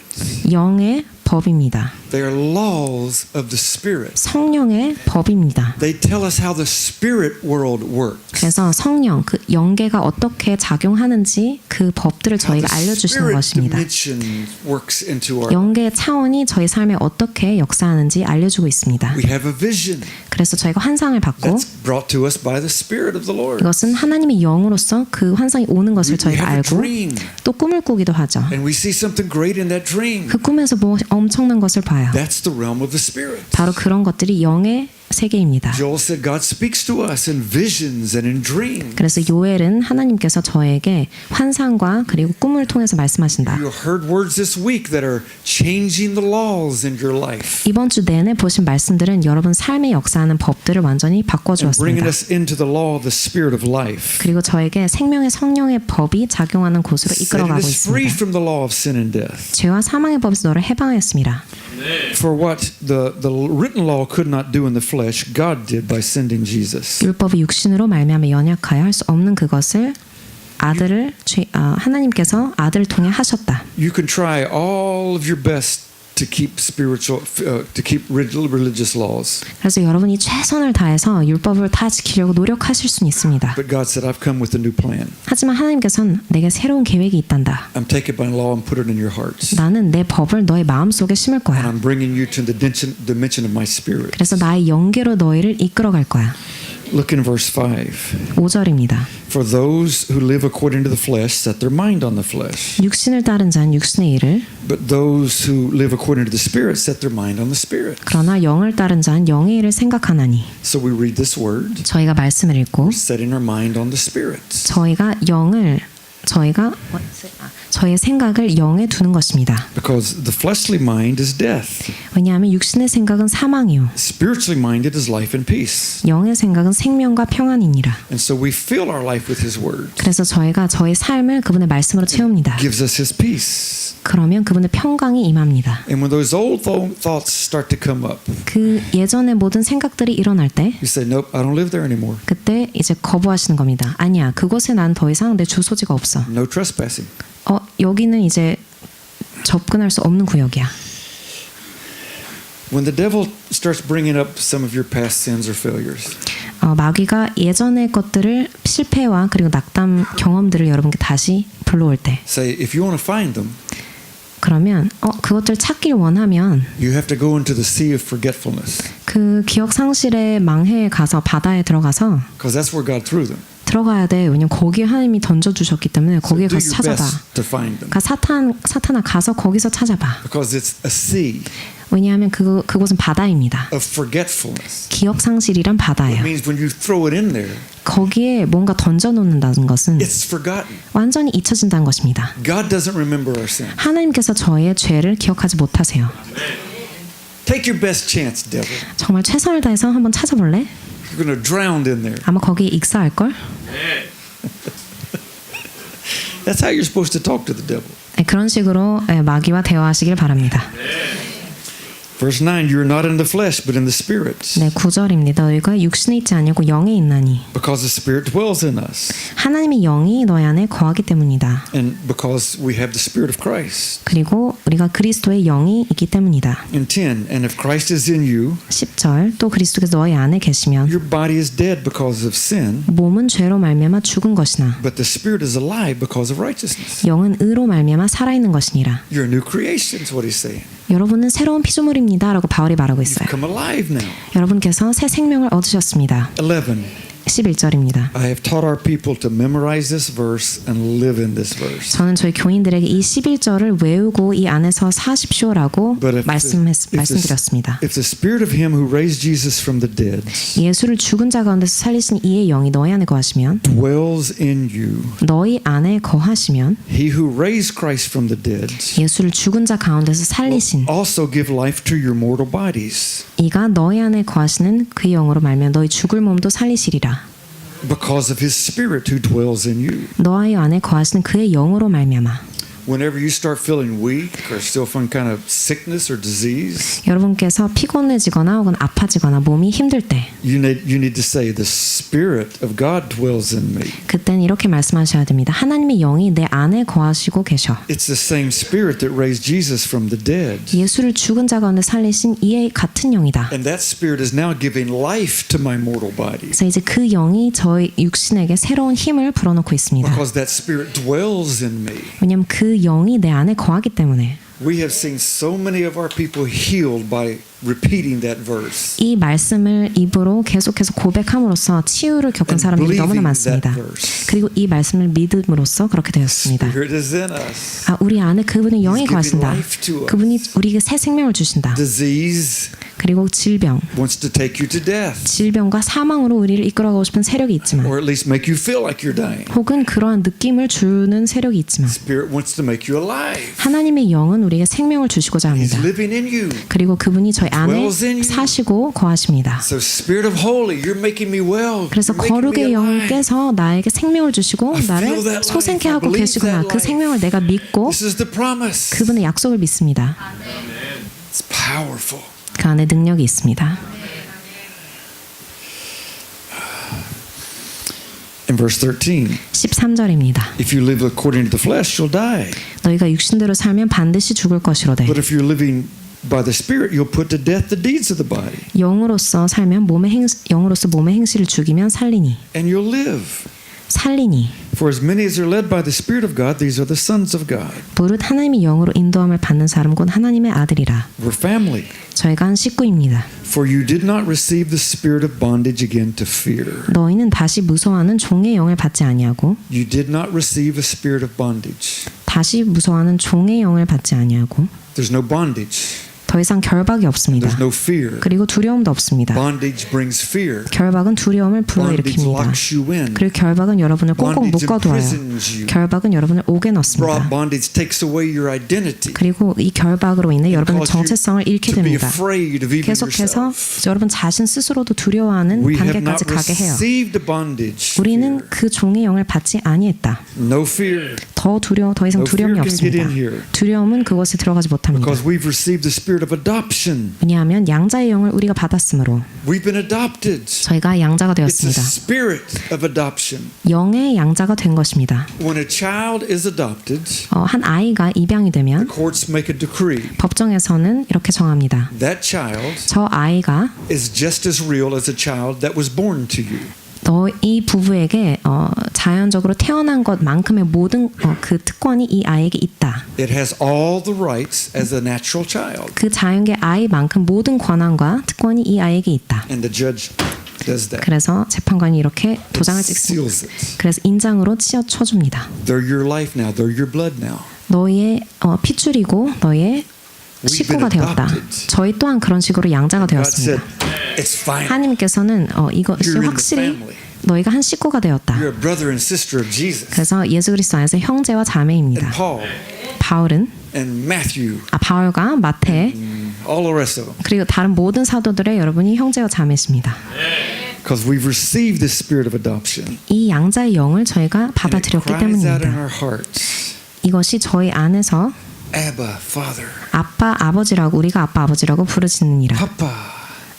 S2: 영의 법입니다.
S1: They are laws of the Spirit.
S2: 성령의 법입니다.
S1: They tell us how the spirit world works.
S2: 그래서 성령, 그 영계가 어떻게 작용하는지 그 법들을
S1: How
S2: 저희가
S1: the
S2: 알려주시는
S1: spirit
S2: 것입니다.
S1: dimension works into our.
S2: 영계의 차원이 저희 삶에 어떻게 역사하는지 알려주고 있습니다.
S1: We have a vision
S2: 그래서 저희가 환상을 받고
S1: that's brought to us by the Spirit of the Lord.
S2: 이것은 하나님의 영으로서 그 환상이 오는 것을
S1: We
S2: 저희가
S1: have a
S2: 알고
S1: dream,
S2: 또 꿈을 꾸기도 하죠.
S1: and we see something great in that dream.
S2: 그 꿈에서 뭐 엄청난 것을 봐요.
S1: That's the realm of the Spirit.
S2: 바로 그런 것들이 영의 세계입니다.
S1: Joel said God speaks to us in visions and in dreams.
S2: 그래서 요엘은 하나님께서 저에게 환상과 그리고 꿈을 통해서 말씀하신다.
S1: You heard words this week that are changing the laws in your life
S2: 이번 주 내내 보신 말씀들은 여러분 삶에 역사하는 법들을 완전히
S1: and bringing
S2: 바꿔주었습니다.
S1: us into the law of the Spirit of life.
S2: 그리고 저에게 생명의 성령의 법이 작용하는 곳으로
S1: Setting
S2: 이끌어가고
S1: us free
S2: 있습니다.
S1: from the law of sin and death.
S2: 죄와 사망의 법에서 너를 해방하였습니다.
S1: For what the written law could not do in the flesh, God did by sending Jesus.
S2: 율법이 육신으로 말미암아 연약하여 할 수 없는 그것을 하나님께서 아들을 통해 하셨다.
S1: You can try all of your best to keep to keep religious laws.
S2: 그래서 여러분이 최선을 다해서 율법을 다 지키려고 노력하실 수는 있습니다.
S1: But God said, I've come with a new plan.
S2: 하지만 하나님께서는 내게 새로운 계획이 있단다.
S1: I'm taking my law and put it in your hearts.
S2: 나는 내 법을 너의 마음속에 심을
S1: And
S2: 거야.
S1: I'm bringing you to the dimension of my spirit.
S2: 그래서 나의 영계로 너희를 이끌어갈 거야.
S1: Look in verse 5.
S2: 5절입니다.
S1: For those who live according to the flesh set their mind on the flesh.
S2: 육신을 따른 자는 육신의 일을,
S1: But those who live according to the spirit set their mind on the spirit.
S2: 그러나 영을 따른 자는 영의 일을 생각하나니.
S1: So we read this word,
S2: 저희가 말씀을 읽고
S1: setting our mind on the spirit.
S2: 저희의 생각을 영에 두는 것입니다.
S1: Because the fleshly mind is death.
S2: 왜냐하면 육신의 생각은 사망이요,
S1: Spiritually minded is life and peace.
S2: 영의 생각은 생명과 평안이니라.
S1: And so we fill our life with His word.
S2: 그래서 저희가 저희 삶을 그분의 말씀으로 채웁니다.
S1: Gives us His peace.
S2: 그러면 그분의 평강이 임합니다.
S1: And when those old thoughts start to come up,
S2: 그 예전의 모든 생각들이 일어날 때
S1: you say, nope, I don't live there anymore.
S2: 그때 이제 거부하시는 겁니다. 아니야, 그곳에 난 더 이상 내 주소지가 없어.
S1: No trespassing.
S2: 여기는 이제 접근할 수 없는 구역이야.
S1: When the devil starts bringing up some of your past sins or failures,
S2: 마귀가 예전의 것들을, 실패와 그리고 낙담 경험들을 여러분께 다시 불러올 때,
S1: say, if you want to find them,
S2: 그러면 그것들 찾길 원하면
S1: you have to go into the sea of forgetfulness.
S2: 그 기억 상실의 망해에 가서, 바다에 들어가서
S1: Because that's where God threw them.
S2: 들어가야 돼. 왜냐면 거기에 하나님이 던져주셨기 때문에 거기에
S1: So do
S2: 가서
S1: your
S2: 찾아봐.
S1: best to find them.
S2: 그러니까 사탄아 가서 거기서 찾아봐.
S1: Because it's a sea
S2: 왜냐하면 그곳은 바다입니다.
S1: of forgetfulness.
S2: 기억 상실이란
S1: It
S2: 바다예요.
S1: means when you throw it in there,
S2: 거기에 뭔가 던져놓는다는 것은
S1: it's forgotten.
S2: 완전히 잊혀진다는 것입니다.
S1: God doesn't remember our sin.
S2: 하나님께서 저의 죄를 기억하지 못하세요.
S1: Take your best chance, devil.
S2: 정말 최선을 다해서 한번 찾아볼래?
S1: You're going to drown in there.
S2: 아마 거기에 익사할걸?
S1: That's how you're supposed to talk to the devil.
S2: 그런 식으로 마귀와 대화하시길 바랍니다.
S1: Verse 9, you are not in the flesh, but in the Spirit.
S2: 네, 9절입니다. 너희가 육신에 있지 아니고 영에 있나니.
S1: Because the Spirit dwells in us.
S2: 하나님의 영이 너희 안에 거하기 때문이다.
S1: And because we have the Spirit of Christ.
S2: 그리고 우리가 그리스도의 영이 있기 때문이다.
S1: In 10, and if Christ is in you,
S2: 10절, 또 그리스도께서 너희 안에 계시면
S1: your body is dead because of sin,
S2: 몸은 죄로 말미암아 죽은 것이나
S1: but the Spirit is alive because of righteousness.
S2: 영은 의로 말미암아 살아있는 것이니라.
S1: You're a new creation, is what he's saying.
S2: 여러분은 새로운 피조물입니다 라고 바울이 말하고
S1: You've
S2: 있어요.
S1: come alive now.
S2: 여러분께서 새 생명을 얻으셨습니다.
S1: 11.
S2: 11절입니다.
S1: I have taught our people to memorize this verse and live in this verse.
S2: 저는 저희 교인들에게 이 11절을 외우고 이 안에서 사십시오라고
S1: But
S2: 말씀드렸습니다.
S1: if the Spirit of Him who raised Jesus from the dead
S2: 예수를 죽은 자 가운데서 살리신 이의 영이 너희 안에 거하시면,
S1: dwells in you,
S2: 너희 안에 거하시면
S1: He who raised Christ from the dead
S2: 예수를 죽은 자 가운데서 살리신
S1: also give life to your mortal bodies.
S2: 이가 너희 안에 거하시는 그 영으로 말면 너희 죽을 몸도 살리시리라.
S1: Because of His Spirit who dwells in you.
S2: 너희 안에 거하시는 그의 영으로 말미암아.
S1: Whenever you start feeling weak or still from kind of sickness or disease,
S2: 여러분께서 피곤해지거나 혹은 아파지거나 몸이 힘들 때,
S1: you need to say, the Spirit of God dwells in me.
S2: 그때는 이렇게 말씀하셔야 됩니다. 하나님의 영이 내 안에 거하시고 계셔.
S1: It's the same Spirit that raised Jesus from the dead.
S2: 예수를 죽은 자 가운데 살리신 이의 같은 영이다.
S1: And that Spirit is now giving life to my mortal body.
S2: 그래서 이제 그 영이 저희 육신에게 새로운 힘을 불어넣고 있습니다.
S1: Because that Spirit dwells in me.
S2: 왜냐하면 그 영이 내 안에 거하기 때문에.
S1: We have seen so many of our people healed by repeating that verse.
S2: 이 말씀을 입으로 계속해서 고백함으로써 치유를 겪은
S1: And
S2: 사람들이 너무나
S1: believing
S2: 많습니다.
S1: that verse.
S2: 그리고 이 말씀을 믿음으로써 그렇게 되었습니다.
S1: Spirit is in us.
S2: 우리 안에 그분의 영이
S1: He's giving
S2: 거하신다.
S1: life to us.
S2: 그분이 우리에게 새 생명을 주신다.
S1: Disease
S2: 그리고 질병,
S1: wants to take you to death,
S2: 질병과 사망으로 우리를 이끌어가고 싶은 세력이 있지만,
S1: or at least make you feel like you're dying.
S2: 혹은 그러한 느낌을 주는 세력이 있지만,
S1: Spirit wants to make you alive.
S2: 하나님의 영은 우리에게 생명을 주시고자
S1: He's
S2: 합니다.
S1: living in you.
S2: 그리고 그분이 저희 안에
S1: dwells in you.
S2: 사시고 거하십니다.
S1: So Spirit of Holy, you're making me well.
S2: 그래서
S1: You're making me
S2: 거룩의
S1: alive.
S2: 영께서 나에게 생명을 주시고
S1: I feel
S2: 나를
S1: that
S2: 소생케
S1: life. I
S2: 하고
S1: believe
S2: 계시구나.
S1: that
S2: 그
S1: life.
S2: 생명을 내가 믿고
S1: This is the promise.
S2: 그분의 약속을 믿습니다.
S1: It's powerful.
S2: 그 안에 능력이 있습니다.
S1: In And verse 13.
S2: 13절입니다.
S1: If you live according to the flesh, you'll die.
S2: 너희가 육신대로 살면 반드시 죽을 것이로되
S1: But if you're living by the Spirit, you'll put to death the deeds of the body.
S2: 영으로서 살면 영으로서 몸의 행실을 죽이면 살리니
S1: And you'll live.
S2: 살리니
S1: For as many as are led by the Spirit of God, these are the sons of God.
S2: 무릇 하나님이 영으로 인도함을 받는 사람 곧 하나님의 아들이라.
S1: We're family.
S2: 저희가 한 식구입니다.
S1: For you did not receive the spirit of bondage again to fear.
S2: 너희는 다시 무서워하는 종의 영을 받지 아니하고
S1: You did not receive a spirit of bondage.
S2: 다시 무서워하는 종의 영을 받지 아니하고
S1: There's no bondage.
S2: 더 이상 결박이 없습니다.
S1: There's no fear.
S2: 그리고 두려움도 없습니다.
S1: Bondage brings fear.
S2: 결박은 두려움을
S1: Bondage
S2: 불러일으킵니다.
S1: locks you in.
S2: 그리고 결박은 여러분을 꽁꽁
S1: Bondage
S2: 묶어두어요.
S1: imprisons you.
S2: 결박은 여러분을 옥에 넣습니다.
S1: Bondage takes away your identity.
S2: 그리고 이 결박으로 인해 여러분의
S1: Cause you
S2: 정체성을 잃게
S1: to be
S2: 됩니다.
S1: afraid of even
S2: 계속해서
S1: yourself.
S2: 여러분 자신 스스로도 두려워하는
S1: We have not
S2: 단계까지 가게 해요.
S1: received bondage.
S2: 우리는 그 종의 영을 받지 아니했다.
S1: No fear.
S2: 더 이상
S1: No
S2: 두려움이
S1: fear can get
S2: 없습니다.
S1: in here.
S2: 두려움은 그것에 들어가지 못합니다.
S1: Because we've received the spirit of adoption.
S2: 왜냐하면 양자의 영을 우리가 받았으므로
S1: We've been adopted.
S2: 저희가 양자가
S1: It's a
S2: 되었습니다.
S1: spirit of adoption.
S2: 영의 양자가 된 것입니다.
S1: When a child is adopted,
S2: 한 아이가 입양이 되면
S1: courts make a decree.
S2: 법정에서는 이렇게 정합니다.
S1: That child
S2: 저 아이가
S1: is just as real as a child that was born to you.
S2: 이 부부에게 자연적으로 태어난 것만큼의 모든 그 특권이 이 아이에게 있다.
S1: It has all the rights as a natural child.
S2: 그 자연계 아이만큼 모든 권한과 특권이 이 아이에게 있다.
S1: And the judge does that.
S2: 그래서 재판관이 이렇게 도장을
S1: It
S2: 찍습니다.
S1: seals it.
S2: 그래서 인장으로 쳐줍니다.
S1: They're your life now. They're your blood now.
S2: 너희의 핏줄이고 너희의
S1: We've
S2: 식구가
S1: been
S2: 되었다.
S1: adopted.
S2: 저희 또한 그런 식으로 양자가
S1: God said,
S2: 되었습니다.
S1: it's fine.
S2: 하나님께서는 이것이
S1: You're in the
S2: 확실히
S1: family.
S2: 너희가 한 식구가 되었다.
S1: You're a brother and sister of Jesus.
S2: 그래서 예수 그리스도 안에서 형제와
S1: And
S2: 자매입니다.
S1: Paul
S2: 바울은
S1: and Matthew,
S2: 바울과 마태
S1: all the rest of them.
S2: 그리고 다른 모든 사도들의 여러분이 형제와 자매십니다.
S1: Because we've received the spirit of adoption.
S2: 이 양자의 영을 저희가
S1: And it
S2: 받아들였기
S1: cries out in
S2: 때문입니다.
S1: our hearts,
S2: 이것이 저희 안에서
S1: Abba, Father,
S2: 아빠 아버지라고 우리가 아빠 아버지라고 부르짖느니라.
S1: Papa,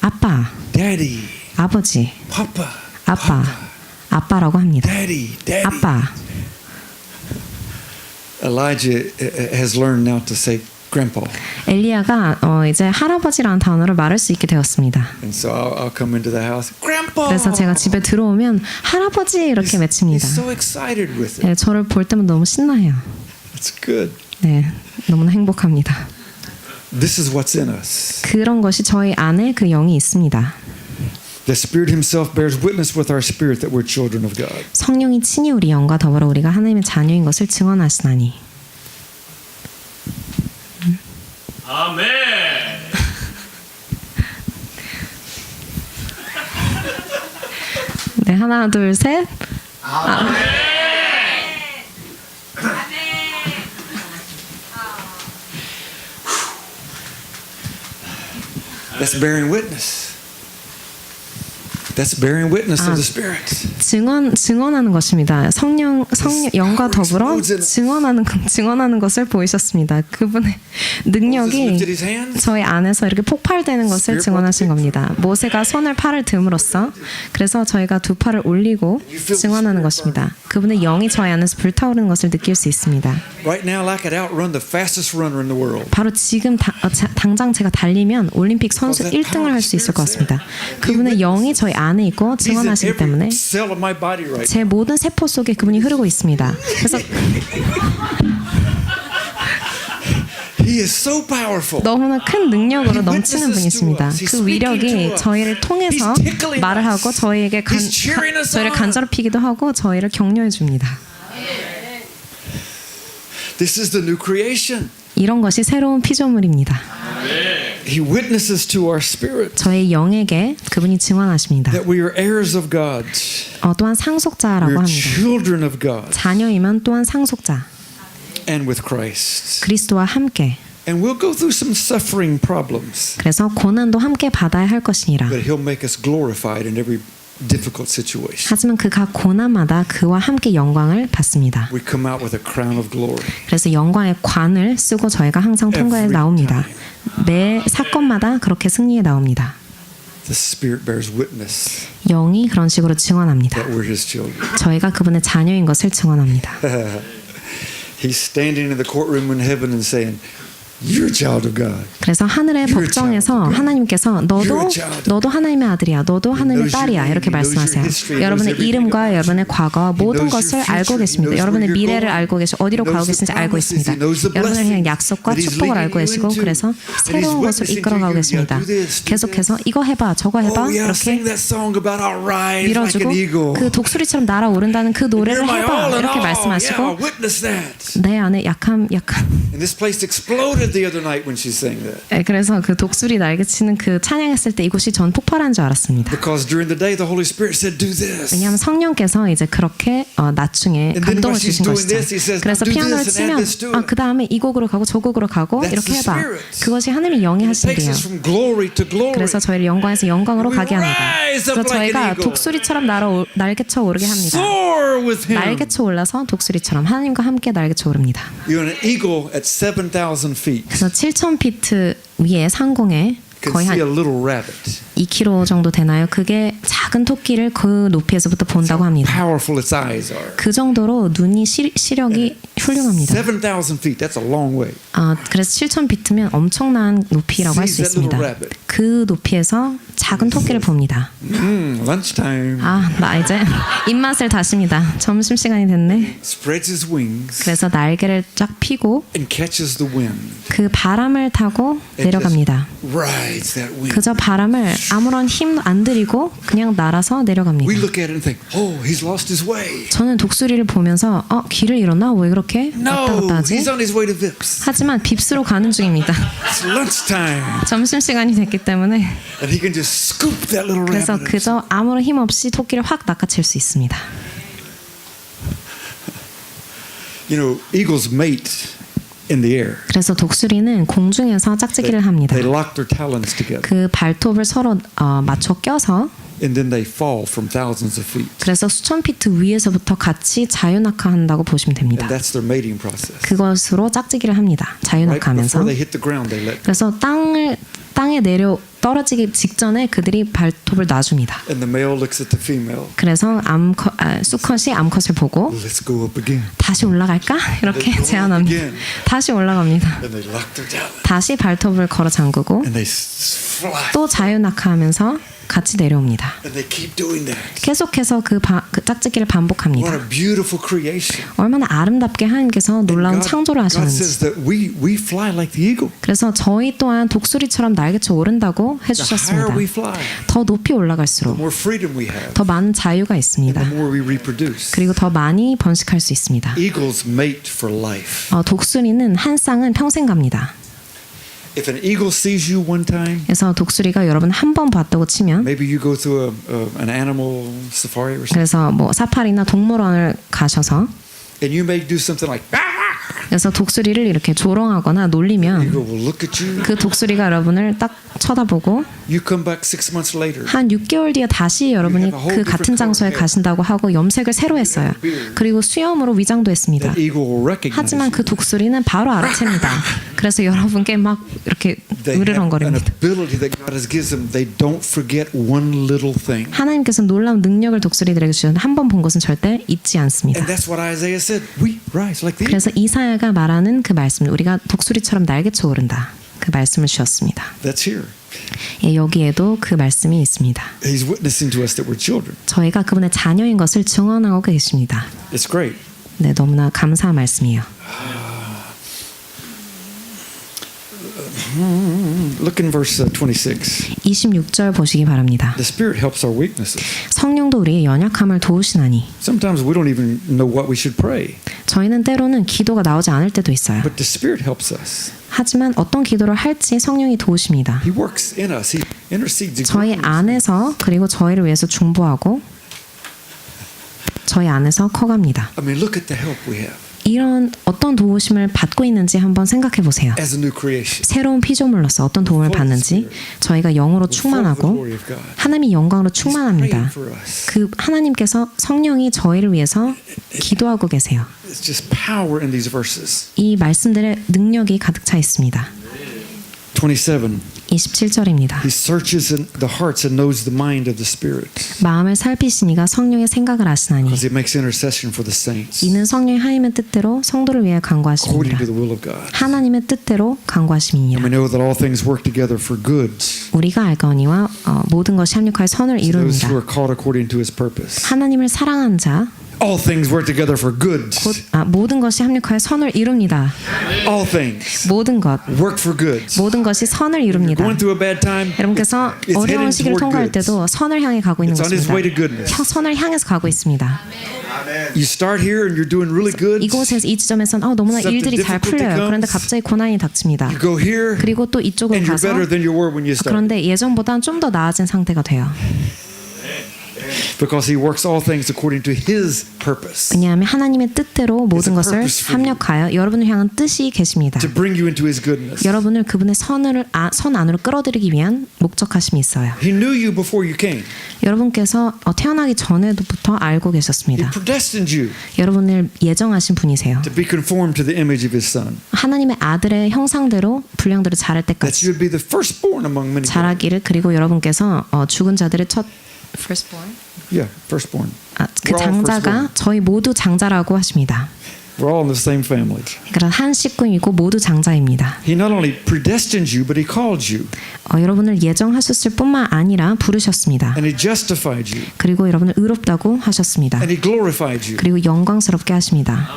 S2: 아빠
S1: Daddy,
S2: 아버지
S1: Papa,
S2: 아빠 아빠라고 합니다.
S1: Daddy, Daddy.
S2: 아빠.
S1: Elijah has learned now to say Grandpa.
S2: 엘리야가 이제 할아버지라는 단어를 말할 수 있게 되었습니다.
S1: And so I'll come into the house, Grandpa.
S2: 그래서 제가 집에 들어오면 할아버지 이렇게
S1: He's
S2: 외칩니다.
S1: so excited with it.
S2: 네, 저를 볼 때면 너무 신나해요.
S1: It's good.
S2: 네, 너무나 행복합니다.
S1: This is what's in us.
S2: 그런 것이 저희 안에 그 영이 있습니다.
S1: The Spirit Himself bears witness with our spirit that we're children of God.
S2: 성령이 친히 우리 영과 더불어 우리가 하나님의 자녀인 것을 증언하시나니.
S3: 아멘.
S2: 네, 하나, 둘, 셋.
S1: That's bearing witness. That's bearing witness of the Spirit.
S2: 증언하는 것입니다. 성령 영과 더불어 증언하는 것을 보이셨습니다. 그분의 능력이 저희 안에서 이렇게 폭발되는 것을 증언하신 겁니다. 모세가 손을 팔을 듦으로써 그래서 저희가 두 팔을 올리고 증언하는 것입니다. 그분의 영이 저희 안에서 불타오르는 것을 느낄 수 있습니다.
S1: Right now, I could outrun the fastest runner in the world.
S2: 바로 지금 당장 제가 달리면 올림픽 선수 1등을 할 수 있을 것 같습니다. 그분의 영이 저희 안에 있고
S1: He's in
S2: 증언하시기
S1: every
S2: 때문에
S1: cell of my body right now.
S2: 제 모든 세포 속에 그분이 흐르고 있습니다. 그래서
S1: He is so powerful.
S2: 너무나 큰 능력으로 넘치는 분이십니다. 그 위력이 저희를 통해서 말을 하고 저희를 간지럽히기도 하고 저희를 격려해 줍니다.
S1: This is the new creation.
S2: 이런 것이 새로운 피조물입니다.
S1: He witnesses to our spirit
S2: 저희 영에게 그분이 증언하십니다.
S1: that we are heirs of God.
S2: 또한
S1: We
S2: 상속자라고
S1: are
S2: 합니다.
S1: children of God
S2: 자녀이면 또한 상속자.
S1: and with Christ.
S2: 그리스도와 함께.
S1: And we'll go through some suffering problems.
S2: 그래서 고난도 함께 받아야 할 것이니라.
S1: But He'll make us glorified in every difficult situation.
S2: 하지만 그 각 고난마다 그와 함께 영광을 받습니다.
S1: We come out with a crown of glory.
S2: 그래서 영광의 관을 쓰고 저희가 항상 통과해
S1: Every
S2: 나옵니다.
S1: time.
S2: 매 사건마다 그렇게 승리해 나옵니다.
S1: The Spirit bears witness
S2: 영이 그런 식으로 증언합니다.
S1: that we're His children.
S2: 저희가 그분의 자녀인 것을 증언합니다.
S1: He's standing in the courtroom in heaven and saying, "You're a child of God."
S2: 그래서 하늘의
S1: You're a
S2: 법정에서
S1: child of God.
S2: 하나님께서
S1: You're a child.
S2: 너도 하나님의 아들이야. 너도 하나님의
S1: knows your
S2: 딸이야.
S1: name.
S2: 이렇게
S1: He knows your
S2: 말씀하세요.
S1: history. He
S2: 여러분의
S1: knows everything
S2: 이름과
S1: about you.
S2: 여러분의 과거와
S1: He
S2: 모든
S1: knows your
S2: 것을
S1: future.
S2: 알고
S1: He
S2: 계십니다.
S1: knows
S2: 여러분의
S1: where you're
S2: 미래를
S1: going.
S2: 알고 계시고 어디로
S1: He knows
S2: 가고
S1: the
S2: 계신지 알고
S1: promises.
S2: 있습니다.
S1: He knows the
S2: 여러분을 향한
S1: blessings
S2: 약속과
S1: that He's
S2: 축복을
S1: leading
S2: 알고
S1: you
S2: 계시고
S1: into.
S2: 그래서
S1: And He's
S2: 새로운 것을
S1: witnessing to
S2: 이끌어가고
S1: you.
S2: 계십니다.
S1: Yeah, do this, do
S2: 계속해서
S1: this.
S2: 이거 해봐 저거 해봐
S1: Oh yeah,
S2: 이렇게
S1: sing that song about I'll rise like
S2: 밀어주고
S1: an eagle.
S2: 그 독수리처럼 날아오른다는 그 노래를
S1: You're my
S2: 해봐
S1: all in
S2: 이렇게
S1: all.
S2: 말씀하시고
S1: Yeah, witness that.
S2: 내 안에 약한
S1: And this place exploded the other night when she sang that.
S2: 네, 그래서 그 독수리 날개치는 그 찬양했을 때 이곳이 전 폭발한 줄 알았습니다.
S1: Because during the day the Holy Spirit said, "Do this."
S2: 왜냐하면 성령께서 이제 그렇게 낮중에
S1: And then
S2: 감동을
S1: while she's
S2: 주신
S1: doing
S2: 것이죠.
S1: this, he says,
S2: 그래서
S1: "Now do
S2: 피아노를
S1: this and add
S2: 치면
S1: this to it."
S2: 그 다음에 이 곡으로 가고 저 곡으로 가고
S1: That's
S2: 이렇게
S1: the
S2: 해봐.
S1: Spirit.
S2: 그것이 하나님이 영이
S1: It takes
S2: 하신대요.
S1: us from glory to glory.
S2: 그래서 저희를 영광에서 영광으로
S1: We
S2: 가게 합니다.
S1: rise up
S2: 그래서
S1: like an
S2: 저희가
S1: eagle.
S2: 독수리처럼 날개쳐 오르게 합니다.
S1: Soar with Him.
S2: 날개쳐 올라서 독수리처럼 하나님과 함께 날개쳐 오릅니다.
S1: You're an eagle at 7,000 feet.
S2: 그래서 7,000피트 위에 상공에
S1: Can
S2: 거의
S1: see
S2: 한
S1: a little rabbit.
S2: 2km 정도 되나요? 그게 작은 토끼를 그 높이에서부터 본다고 합니다.
S1: Powerful its eyes are.
S2: 그 정도로 눈이 시력이 훌륭합니다.
S1: 7,000 feet. That's a long way.
S2: 그래서 7,000피트면 엄청난 높이라고 할 수
S1: Sees that little
S2: 있습니다.
S1: rabbit.
S2: 그 높이에서 작은 토끼를 봅니다.
S1: Lunchtime.
S2: 나 이제 입맛을 다십니다. 점심 시간이 됐네.
S1: Spreads his wings
S2: 그래서 날개를 쫙 펴고
S1: and catches the wind.
S2: 그 바람을 타고
S1: And
S2: 내려갑니다.
S1: just rides that wind.
S2: 그저 바람을 아무런 힘 안 들이고 그냥 날아서 내려갑니다.
S1: We look at it and think, "Oh, he's lost his way."
S2: 저는 독수리를 보면서 길을 잃었나? 왜 그렇게 왔다
S1: No,
S2: 갔다 하지?
S1: he's on his way to Vips.
S2: 하지만 빕스로 가는 중입니다.
S1: It's lunchtime,
S2: 점심 시간이 됐기 때문에
S1: and he can just scoop that little
S2: 그래서
S1: rabbit.
S2: 그저 아무런 힘 없이 토끼를 확 낚아챌 수 있습니다.
S1: You know, eagles mate in the air.
S2: 그래서 독수리는 공중에서 짝짓기를 합니다.
S1: They lock their talons together,
S2: 그 발톱을 서로 맞춰 껴서
S1: and then they fall from thousands of feet.
S2: 그래서 수천 피트 위에서부터 같이 자유낙하한다고 보시면 됩니다.
S1: And that's their mating process.
S2: 그것으로 짝짓기를 합니다.
S1: Right
S2: 자유낙하하면서.
S1: before they hit the ground, they let go.
S2: 그래서 땅에 떨어지기 직전에 그들이 발톱을 놔줍니다.
S1: And the male looks at the female.
S2: 그래서 수컷이 암컷을 보고
S1: Let's go up again.
S2: 다시 올라갈까? 이렇게 제안합니다. 다시 올라갑니다.
S1: And they lock their talons.
S2: 다시 발톱을 걸어 잠그고
S1: And they fly.
S2: 또 자유낙하하면서 같이 내려옵니다.
S1: And they keep doing that.
S2: 계속해서 그 짝짓기를 반복합니다.
S1: What a beautiful creation.
S2: 얼마나 아름답게 하나님께서 놀라운
S1: And
S2: 창조를
S1: God
S2: 하셨는지.
S1: says that we fly like the eagle.
S2: 그래서 저희 또한 독수리처럼 날개쳐 오른다고
S1: The higher
S2: 해주셨습니다.
S1: we fly,
S2: 더 높이
S1: the
S2: 올라갈수록
S1: more freedom we have,
S2: 더 많은 자유가
S1: and
S2: 있습니다.
S1: the more we reproduce.
S2: 그리고 더 많이 번식할 수 있습니다.
S1: Eagles mate for life.
S2: 독수리는 한 쌍은 평생 갑니다.
S1: If an eagle sees you one time,
S2: 그래서 독수리가 여러분 한 번 봤다고 치면
S1: maybe you go through an animal safari or something,
S2: 그래서 뭐 사파리나 동물원을 가셔서
S1: and you may do something like,
S2: 그래서 독수리를 이렇게 조롱하거나 놀리면
S1: eagle will look at you.
S2: 그 독수리가 여러분을 딱 쳐다보고
S1: You come back 6 months later.
S2: 한 6개월 뒤에 다시 여러분이 그 같은 장소에 가신다고 하고 염색을 새로 했어요. 그리고 수염으로 위장도 했습니다.
S1: That eagle will recognize
S2: 하지만 그
S1: you.
S2: 독수리는 바로 알아챕니다. 그래서 여러분께 막 이렇게
S1: They have an
S2: 으르렁거립니다.
S1: ability that God has given them. They don't forget one little thing.
S2: 하나님께서 놀라운 능력을 독수리들에게 주셨는데 한 번 본 것은 절대 잊지 않습니다.
S1: And that's what Isaiah said. We rise like the eagle.
S2: 그래서 이사야가 말하는 그 말씀, 우리가 독수리처럼 날개쳐 오른다. 그 말씀을 주셨습니다.
S1: That's here.
S2: 여기에도 그 말씀이 있습니다.
S1: He's witnessing to us that we're children.
S2: 저희가 그분의 자녀인 것을 증언하고 계십니다.
S1: It's great.
S2: 네, 너무나 감사한 말씀이에요.
S1: Look in verse 26.
S2: 26절 보시기 바랍니다.
S1: The Spirit helps our weaknesses.
S2: 성령도 우리의 연약함을 도우시나니
S1: Sometimes we don't even know what we should pray,
S2: 저희는 때로는 기도가 나오지 않을 때도 있어요.
S1: but the Spirit helps us.
S2: 하지만 어떤 기도를 할지 성령이 도우십니다.
S1: He works in us. He intercedes.
S2: 저희 안에서 그리고 저희를 위해서 중보하고 저희 안에서 커갑니다.
S1: I mean, look at the help we have
S2: 이런 어떤 도우심을 받고 있는지 한번 생각해 보세요.
S1: as a new creation.
S2: 새로운 피조물로서 어떤 도움을 받는지 저희가 영으로 충만하고 하나님의 영광으로 충만합니다. 그 하나님께서 성령이 저희를 위해서 기도하고 계세요.
S1: It's just power in these verses.
S2: 이 말씀들의 능력이 가득 차 있습니다.
S1: 27.
S2: 27절입니다.
S1: He searches the hearts and knows the mind of the Spirit.
S2: 마음을 살피시니가 성령의 생각을 아시나니
S1: Because he makes intercession for the saints
S2: 이는 성령의 하나님의 뜻대로 성도를 위해
S1: according
S2: 간구하십니다.
S1: to the will of God.
S2: 하나님의 뜻대로 간구하심이니라.
S1: And we know that all things work together for good
S2: 우리가 알거니와 모든 것이 합력하여 선을
S1: to those
S2: 이룹니다.
S1: who are called according to his purpose.
S2: 하나님을 사랑한 자
S1: All things work together for good.
S2: 모든 것이 합력하여 선을 이룹니다.
S1: All things
S2: 모든 것
S1: work for good.
S2: 모든 것이 선을 이룹니다.
S1: Going through a bad time,
S2: 여러분께서
S1: it's
S2: 어려운
S1: heading
S2: 시기를
S1: toward
S2: 통과할
S1: good.
S2: 때도 선을 향해 가고 있는
S1: It's on its way to
S2: 것입니다.
S1: goodness.
S2: 선을 향해서 가고 있습니다.
S1: You start here and you're doing really good.
S2: 이곳에서 이 지점에서는 너무나
S1: Something
S2: 일들이 잘
S1: difficult
S2: 풀려요.
S1: comes.
S2: 그런데 갑자기 고난이 닥칩니다.
S1: You go here
S2: 그리고 또 이쪽으로
S1: and you're
S2: 가서
S1: better than you were when you started.
S2: 그런데 예전보다는 좀 더 나아진 상태가 돼요.
S1: Because he works all things according to his purpose.
S2: 왜냐하면 하나님의 뜻대로 모든
S1: a
S2: 것을
S1: purpose for you.
S2: 합력하여 여러분을 향한 뜻이 계십니다.
S1: To bring you into his goodness.
S2: 여러분을 그분의 선 안으로 끌어들이기 위한 목적하심이 있어요.
S1: He knew you before you came.
S2: 여러분께서 태어나기 전에도부터 알고
S1: He
S2: 계셨습니다.
S1: predestined you
S2: 여러분을 예정하신 분이세요.
S1: to be conformed to the image of his son.
S2: 하나님의 아들의 형상대로 분량대로 자랄
S1: That
S2: 때까지
S1: you would be the firstborn among many.
S2: 자라기를 그리고 여러분께서 죽은 자들의 첫 firstborn
S1: Yeah, firstborn.
S2: 그
S1: We're all
S2: 장자가
S1: firstborn.
S2: 저희 모두 장자라고 하십니다.
S1: We're all in the same family.
S2: 그래서 한 식구이고 모두 장자입니다.
S1: He not only predestined you, but he called you.
S2: 여러분을 예정하셨을 뿐만 아니라 부르셨습니다.
S1: And he justified you.
S2: 그리고 여러분을 의롭다고 하셨습니다.
S1: And he glorified you.
S2: 그리고 영광스럽게 하십니다.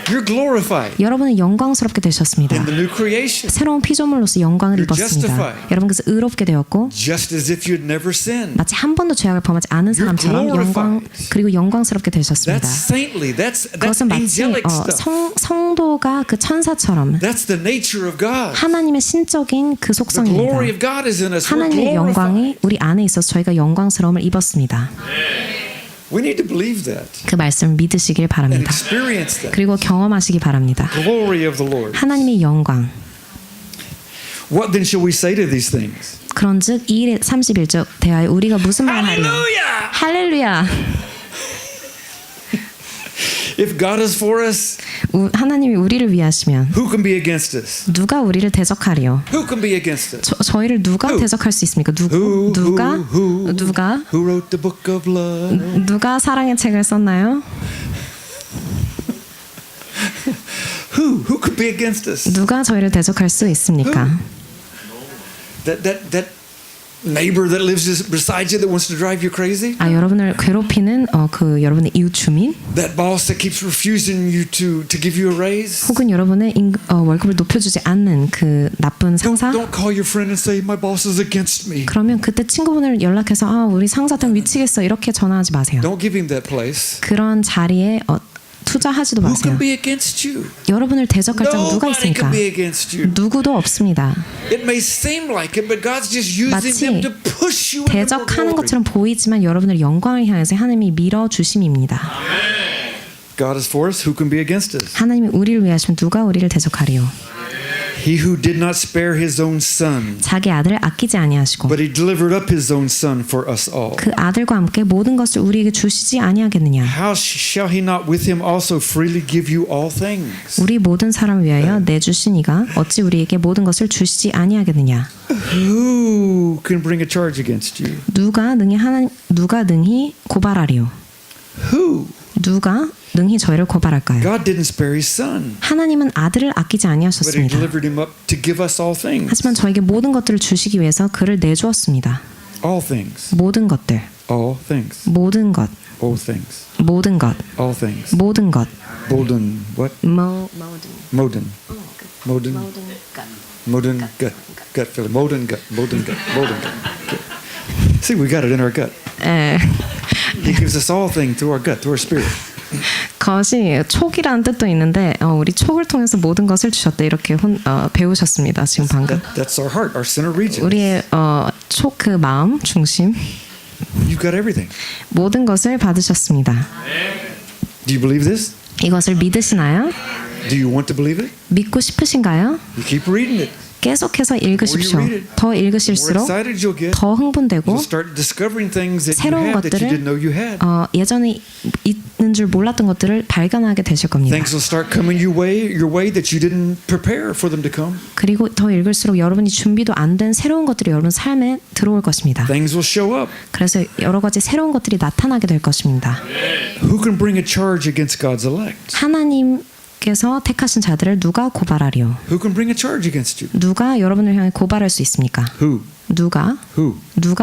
S1: You're glorified
S2: 여러분은 영광스럽게 되셨습니다.
S1: in the new creation.
S2: 새로운 피조물로서 영광을
S1: You're
S2: 입었습니다.
S1: justified.
S2: 여러분께서 의롭게 되었고
S1: Just as if you'd never sinned.
S2: 마치 한 번도 죄악을 범하지 않은 사람처럼 영광 그리고 영광스럽게 되셨습니다.
S1: That's saintly. That's
S2: 그것은 마치
S1: angelic stuff.
S2: 성도가 그 천사처럼
S1: That's the nature of God.
S2: 하나님의 신적인 그
S1: The
S2: 속성입니다.
S1: glory of God is in us. We're
S2: 하나님의
S1: glorified.
S2: 영광이 우리 안에 있어서 저희가 영광스러움을 입었습니다.
S1: We need to believe that
S2: 그 말씀을 믿으시길
S1: and
S2: 바랍니다.
S1: experience that.
S2: 그리고 경험하시기 바랍니다.
S1: Glory of the Lord.
S2: 하나님의 영광.
S1: What then shall we say to these things?
S2: 그런즉 이 일에 31절 대하여 우리가 무슨 말을 하리요? 할렐루야.
S1: If God is for us,
S2: 하나님이 우리를 위하시면
S1: who can be against us?
S2: 누가 우리를 대적하리요?
S1: Who can be against us?
S2: 저희를 누가
S1: Who?
S2: 대적할 수 있습니까? 누가
S1: Who wrote the book of love?
S2: 누가 사랑의 책을 썼나요?
S1: Who could be against us?
S2: 누가 저희를 대적할 수 있습니까?
S1: That neighbor that lives beside you that wants to drive you crazy?
S2: 여러분을 괴롭히는 그 여러분의 이웃 주민
S1: That boss that keeps refusing you to give you a raise?
S2: 혹은 여러분의 월급을 높여주지 않는 그 나쁜 상사
S1: Don't call your friend and say my boss is against me.
S2: 그러면 그때 친구분을 연락해서 우리 상사 때문에 미치겠어 이렇게 전화하지 마세요.
S1: Don't give him that place.
S2: 그런 자리에 투자하지도
S1: Who
S2: 마세요.
S1: can be against you?
S2: 여러분을 대적할 자는 누가
S1: Nobody
S2: 있습니까?
S1: can be against you.
S2: 누구도 없습니다.
S1: It may seem like it, but God's just using
S2: 마치
S1: them to push you into more
S2: 대적하는
S1: glory.
S2: 것처럼 보이지만 여러분을 영광을 향해서 하나님이 밀어주심입니다.
S1: God is for us. Who can be against us?
S2: 하나님이 우리를 위하시면 누가 우리를 대적하리요?
S1: He who did not spare his own son,
S2: 자기 아들을 아끼지 아니하시고
S1: but he delivered up his own son for us all.
S2: 그 아들과 함께 모든 것을 우리에게 주시지 아니하겠느냐?
S1: How shall he not with him also freely give you all things?
S2: 우리 모든 사람을 위하여 내주시니가 어찌 우리에게 모든 것을 주시지 아니하겠느냐?
S1: Who can bring a charge against you?
S2: 누가 능히 고발하리요?
S1: Who?
S2: 누가 능히 저희를 고발할까요?
S1: God didn't spare his son,
S2: 하나님은 아들을 아끼지
S1: but he
S2: 아니하셨습니다.
S1: delivered him up to give us all things.
S2: 하지만 저에게 모든 것들을 주시기 위해서 그를 내주었습니다.
S1: All things.
S2: 모든 것들,
S1: All things.
S2: 모든 것,
S1: All things.
S2: 모든 것,
S1: All things.
S2: 모든 것.
S1: Bolden. What? Modin. Modin. Modin gut. Gut feeling. Modin gut. Modin gut. Modin gut. See, we got it in our gut.
S2: 에,
S1: He gives us all things through our gut, through our spirit.
S2: 것이 촉이라는 뜻도 있는데 우리 촉을 통해서 모든 것을 주셨다 이렇게 배우셨습니다. 지금 방금
S1: That's our heart, our center region.
S2: 우리의 촉 그 마음 중심
S1: You got everything.
S2: 모든 것을 받으셨습니다.
S1: Do you believe this?
S2: 이것을 믿으시나요?
S1: Do you want to believe it?
S2: 믿고 싶으신가요?
S1: You keep reading it.
S2: 계속해서 읽으십시오.
S1: The more you read it,
S2: 더
S1: The more
S2: 읽으실수록
S1: excited you'll get.
S2: 더 흥분되고
S1: You'll start discovering things that you
S2: 새로운
S1: have that you
S2: 것들을
S1: didn't know you had.
S2: 예전에 있는 줄 몰랐던 것들을 발견하게 되실 겁니다.
S1: Things will start coming your way that you didn't prepare for them to come.
S2: 그리고 더 읽을수록 여러분이 준비도 안 된 새로운 것들이 여러분 삶에 들어올 것입니다.
S1: Things will show up.
S2: 그래서 여러 가지 새로운 것들이 나타나게 될 것입니다.
S1: Who can bring a charge against God's elect?
S2: 하나님께서 택하신 자들을 누가 고발하리요?
S1: Who can bring a charge against you?
S2: 누가 여러분을 향해 고발할 수 있습니까?
S1: Who?
S2: 누가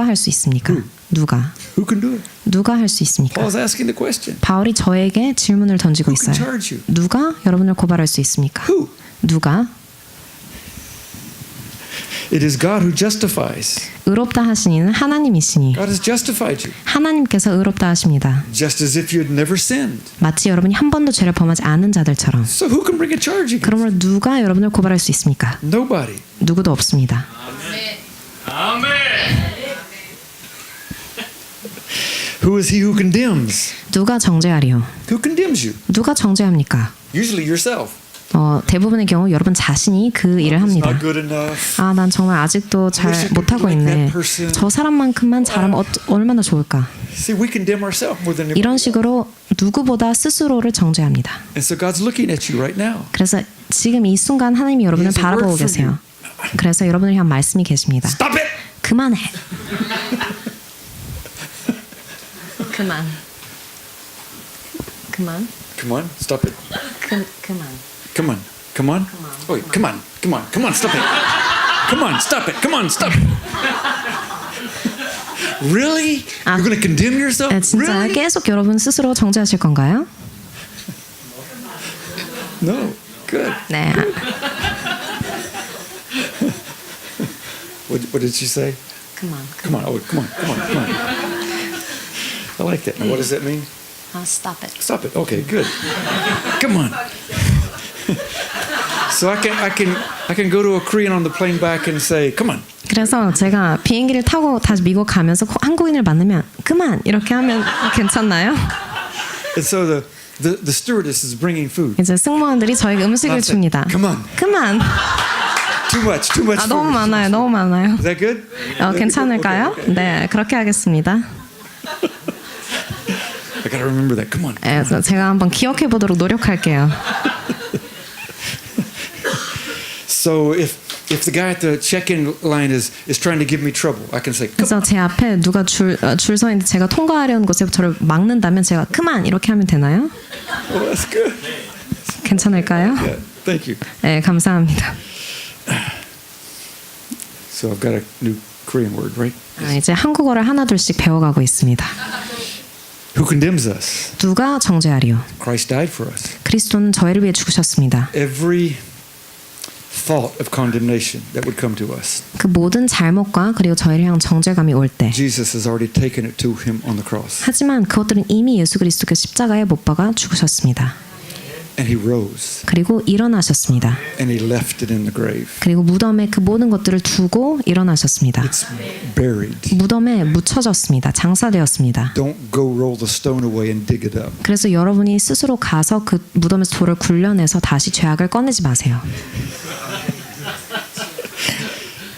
S2: 할 수 있습니까?
S1: Who?
S2: 누가
S1: can do it?
S2: 누가 할 수 있습니까?
S1: Paul's asking the question.
S2: 바울이 저에게 질문을 던지고
S1: Who can
S2: 있어요.
S1: charge you?
S2: 누가 여러분을 고발할 수 있습니까?
S1: Who?
S2: 누가?
S1: It is God who justifies.
S2: 의롭다 하신 이는 하나님이시니
S1: God has justified you.
S2: 하나님께서 의롭다 하십니다.
S1: Just as if you had never sinned.
S2: 마치 여러분이 한 번도 죄를 범하지 않은 자들처럼.
S1: So who can bring a charge against you?
S2: 그러므로 누가 여러분을 고발할 수 있습니까?
S1: Nobody.
S2: 누구도 없습니다.
S3: 아멘.
S1: Who is he who condemns?
S2: 누가 정죄하리요?
S1: Who condemns you?
S2: 누가 정죄합니까?
S1: Usually yourself.
S2: 대부분의 경우 여러분 자신이 그 일을 합니다.
S1: Not good enough.
S2: 아, 난 정말 아직도 잘 못하고 있네. 저 사람만큼만 잘하면 얼마나 좋을까.
S1: See, we condemn ourselves more than
S2: 이런 식으로 누구보다 스스로를 정죄합니다.
S1: And so God's looking at you right now.
S2: 그래서 지금 이 순간 하나님이 여러분을
S1: He has a
S2: 바라보고
S1: word for
S2: 계세요. 그래서 여러분을 향한 말씀이 계십니다.
S1: Stop it.
S2: 그만해. 그만.
S1: Come on, stop it.
S2: 그만.
S1: Come on. Oh, come on, stop it. Come on, stop it. Come on, stop it. Really? You're going to condemn yourself?
S2: 진짜
S1: Really?
S2: 계속 여러분 스스로 정죄하실 건가요?
S1: No. Good.
S2: 네.
S1: What did she say?
S2: 그만.
S1: Come on. Oh, come on. I like that. Now, what does that mean?
S2: Stop it.
S1: Stop it. Okay, good. Come on. So I can go to a Korean on the plane back and say, "Come on."
S2: 그래서 제가 비행기를 타고 다시 미국 가면서 한국인을 만나면 그만 이렇게 하면 괜찮나요?
S1: And so the stewardess is bringing food.
S2: 이제 승무원들이 저에게 음식을 줍니다.
S1: Come on.
S2: 그만.
S1: Too much food.
S2: 너무 많아요.
S1: Is that good?
S2: 괜찮을까요?
S1: Okay.
S2: 네, 그렇게 하겠습니다.
S1: I gotta remember that. Come on.
S2: 그래서 제가 한번 기억해 보도록 노력할게요.
S1: So if the guy at the check-in line is trying to give me trouble, I can say, "Come
S2: 그래서 제 앞에 누가 줄 서 있는데 제가 통과하려는 곳에 저를 막는다면 제가 그만 이렇게 하면 되나요?
S1: on." Oh, that's good.
S2: 괜찮을까요?
S1: Yeah, thank you.
S2: 네, 감사합니다.
S1: So I've got a new Korean word, right?
S2: 이제 한국어를 하나둘씩 배워가고 있습니다.
S1: Who condemns us?
S2: 누가 정죄하리요?
S1: Christ died for us.
S2: 그리스도는 저희를 위해 죽으셨습니다.
S1: Every thought of condemnation that would come to us,
S2: 그 모든 잘못과 그리고 저희를 향한 정죄감이 올 때
S1: Jesus has already taken it to him on the cross.
S2: 하지만 그것들은 이미 예수 그리스도께서 십자가에 못 박아 죽으셨습니다.
S1: And he rose.
S2: 그리고 일어나셨습니다.
S1: And he left it in the grave.
S2: 그리고 무덤에 그 모든 것들을 두고 일어나셨습니다.
S1: It's buried.
S2: 무덤에 묻혀졌습니다. 장사되었습니다.
S1: Don't go roll the stone away and dig it up.
S2: 그래서 여러분이 스스로 가서 그 무덤에서 돌을 굴려내서 다시 죄악을 꺼내지 마세요.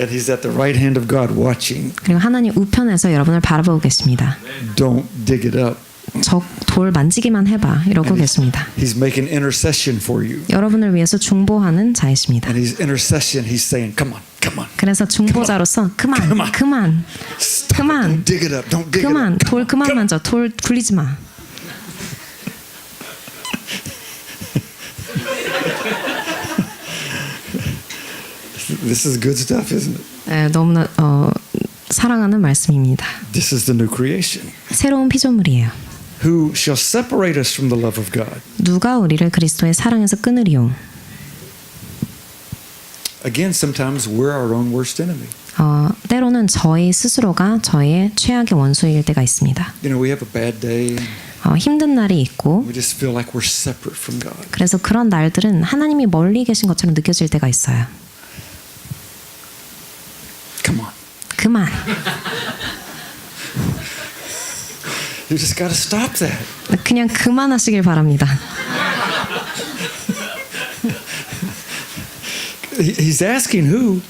S1: And he's at the right hand of God watching.
S2: 그리고 하나님 우편에서 여러분을 바라보고 계십니다.
S1: Don't dig it up.
S2: 저 돌 만지기만 해봐 이러고 계십니다.
S1: He's making intercession for you.
S2: 여러분을 위해서 중보하는 자이십니다.
S1: And his intercession, he's saying, "Come on."
S2: 그래서 중보자로서 그만.
S1: Stop
S2: 그만.
S1: it. Don't dig it up. Don't dig
S2: 그만.
S1: it up.
S2: 돌 그만 만져. 돌 굴리지 마.
S1: This is good stuff, isn't it?
S2: 네, 너무나 사랑하는 말씀입니다.
S1: This is the new creation.
S2: 새로운 피조물이에요.
S1: Who shall separate us from the love of God?
S2: 누가 우리를 그리스도의 사랑에서 끊으리요?
S1: Again, sometimes we're our own worst enemy.
S2: 때로는 저희 스스로가 저희의 최악의 원수일 때가 있습니다.
S1: You know, we have a bad day.
S2: 힘든 날이 있고
S1: We just feel like we're separate from God.
S2: 그래서 그런 날들은 하나님이 멀리 계신 것처럼 느껴질 때가 있어요.
S1: Come on.
S2: 그만.
S1: You just got to stop that.
S2: 그냥 그만하시길 바랍니다.
S1: He's asking who?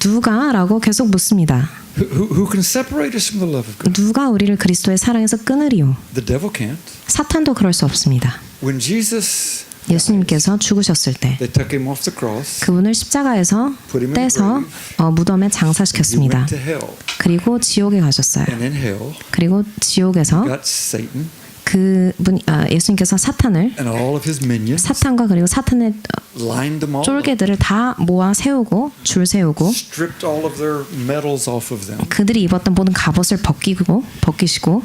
S2: 누가라고 계속 묻습니다.
S1: Who can separate us from the love of God?
S2: 누가 우리를 그리스도의 사랑에서 끊으리요?
S1: The devil can't.
S2: 사탄도 그럴 수 없습니다.
S1: When Jesus,
S2: 예수님께서 죽으셨을 때
S1: they took him off the cross.
S2: 그분을 십자가에서 떼서 무덤에
S1: He
S2: 장사시켰습니다.
S1: went to hell,
S2: 그리고 지옥에 가셨어요.
S1: and in hell,
S2: 그리고 지옥에서
S1: got Satan
S2: 예수님께서 사탄을
S1: and all of his minions,
S2: 사탄과 그리고 사탄의
S1: lined them all up,
S2: 쫄개들을 다 모아 세우고 줄 세우고
S1: stripped all of their medals off of them,
S2: 그들이 입었던 모든 갑옷을 벗기시고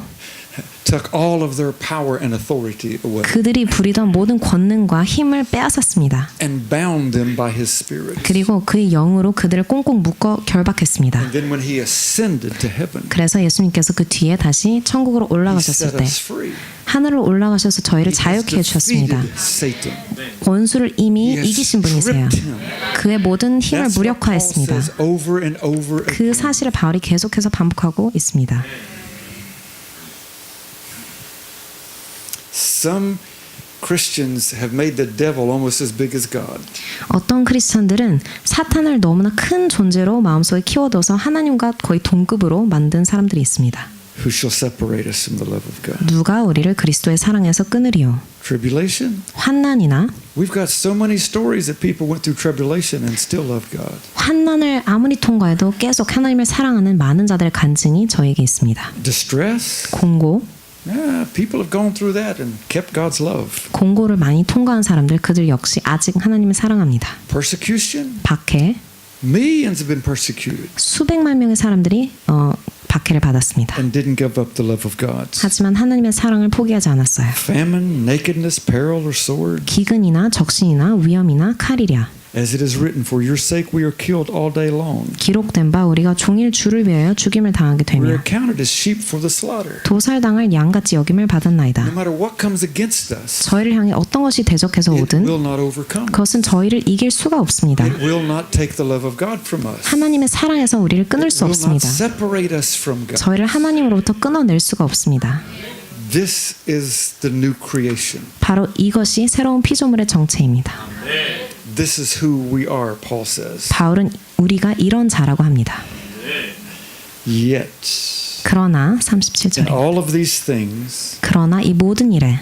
S1: took all of their power and authority away,
S2: 그들이 부리던 모든 권능과 힘을 빼앗았습니다.
S1: and bound them by his spirit.
S2: 그리고 그의 영으로 그들을 꽁꽁 묶어 결박했습니다.
S1: And then when he ascended to heaven,
S2: 그래서 예수님께서 그 뒤에 다시 천국으로
S1: he
S2: 올라가셨을
S1: set
S2: 때
S1: us free.
S2: 하늘로 올라가셔서 저희를
S1: He has
S2: 자유케 해주셨습니다.
S1: defeated Satan.
S2: 원수를 이미
S1: He has
S2: 이기신 분이세요.
S1: stripped him.
S2: 그의 모든 힘을
S1: That's what Paul
S2: 무력화했습니다.
S1: says over and over
S2: 그
S1: again.
S2: 사실을 바울이 계속해서 반복하고 있습니다.
S1: Some Christians have made the devil almost as big as God.
S2: 어떤 크리스천들은 사탄을 너무나 큰 존재로 마음속에 키워둬서 하나님과 거의 동급으로 만든 사람들이 있습니다.
S1: Who shall separate us from the love of God?
S2: 누가 우리를 그리스도의 사랑에서 끊으리요?
S1: Tribulation?
S2: 환난이나
S1: We've got so many stories that people went through tribulation and still love God.
S2: 환난을 아무리 통과해도 계속 하나님을 사랑하는 많은 자들의 간증이 저에게 있습니다.
S1: Distress?
S2: 공고,
S1: People have gone through that and kept God's love.
S2: 공고를 많이 통과한 사람들 그들 역시 아직 하나님을 사랑합니다.
S1: Persecution?
S2: 박해,
S1: Millions have been persecuted
S2: 수백만 명의 사람들이 박해를 받았습니다.
S1: and didn't give up the love of God.
S2: 하지만 하나님의 사랑을 포기하지 않았어요.
S1: Famine, nakedness, peril, or sword?
S2: 기근이나 적신이나 위험이나 칼이랴.
S1: As it is written, for your sake we are killed all day long.
S2: 기록된 바 우리가 종일 주를 위하여 죽임을 당하게
S1: We are
S2: 되며
S1: counted as sheep for the slaughter.
S2: 도살당할 양같이 여김을
S1: No
S2: 받았나이다.
S1: matter what comes against us,
S2: 저희를 향해 어떤 것이 대적해서
S1: it
S2: 오든
S1: will not overcome.
S2: 그것은 저희를 이길 수가 없습니다.
S1: It will not take the love of God from us.
S2: 하나님의 사랑에서 우리를 끊을
S1: It
S2: 수
S1: will not
S2: 없습니다.
S1: separate us from God.
S2: 저희를 하나님으로부터 끊어낼 수가 없습니다.
S1: This is the new creation.
S2: 바로 이것이 새로운 피조물의 정체입니다.
S1: This is who we are, Paul says.
S2: 바울은 우리가 이런 자라고 합니다.
S1: Yet,
S2: 그러나
S1: in
S2: 37절에
S1: all of these things,
S2: 그러나 이 모든 일에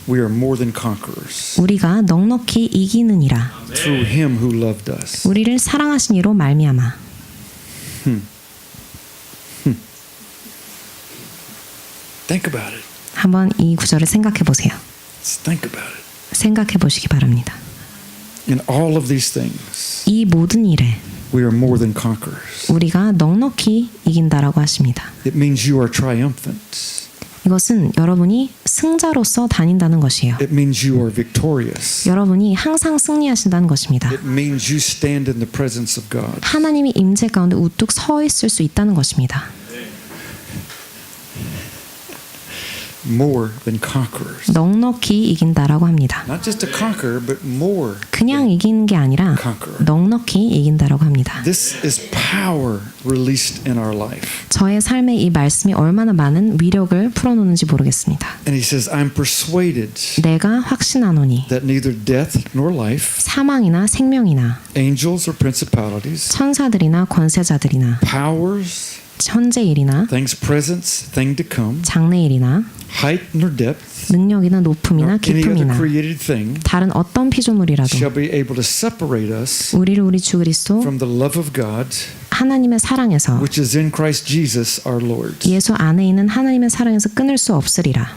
S1: we are more than conquerors
S2: 우리가 넉넉히 이기느니라.
S1: through Him who loved us.
S2: 우리를 사랑하신 이로 말미암아.
S1: Think about it.
S2: 한번 이 구절을 생각해 보세요.
S1: Let's think about it.
S2: 생각해 보시기 바랍니다.
S1: In all of these things,
S2: 이 모든 일에
S1: we are more than conquerors.
S2: 우리가 넉넉히 이긴다라고 하십니다.
S1: It means you are triumphant.
S2: 이것은 여러분이 승자로서 다닌다는 것이에요.
S1: It means you are victorious.
S2: 여러분이 항상 승리하신다는 것입니다.
S1: It means you stand in the presence of God.
S2: 하나님이 임재 가운데 우뚝 서 있을 수 있다는 것입니다.
S1: More than conquerors.
S2: 넉넉히 이긴다라고 합니다.
S1: Not just to conquer, but more.
S2: 그냥 이기는 게 아니라
S1: Conqueror.
S2: 넉넉히 이긴다라고 합니다.
S1: This is power released in our life.
S2: 저의 삶에 이 말씀이 얼마나 많은 위력을 풀어놓는지 모르겠습니다.
S1: And he says, I'm persuaded
S2: 내가 확신하노니
S1: that neither death nor life,
S2: 사망이나 생명이나
S1: angels or principalities,
S2: 천사들이나 권세자들이나
S1: powers,
S2: 현재일이나
S1: things present, thing to come,
S2: 장래일이나
S1: height nor depth,
S2: 능력이나 높음이나
S1: nor any other
S2: 깊음이나
S1: created thing
S2: 다른 어떤 피조물이라도
S1: shall be able to separate us
S2: 우리를 우리 주 그리스도
S1: from the love of God,
S2: 하나님의 사랑에서
S1: which is in Christ Jesus our Lord.
S2: 예수 안에 있는 하나님의 사랑에서 끊을 수 없으리라.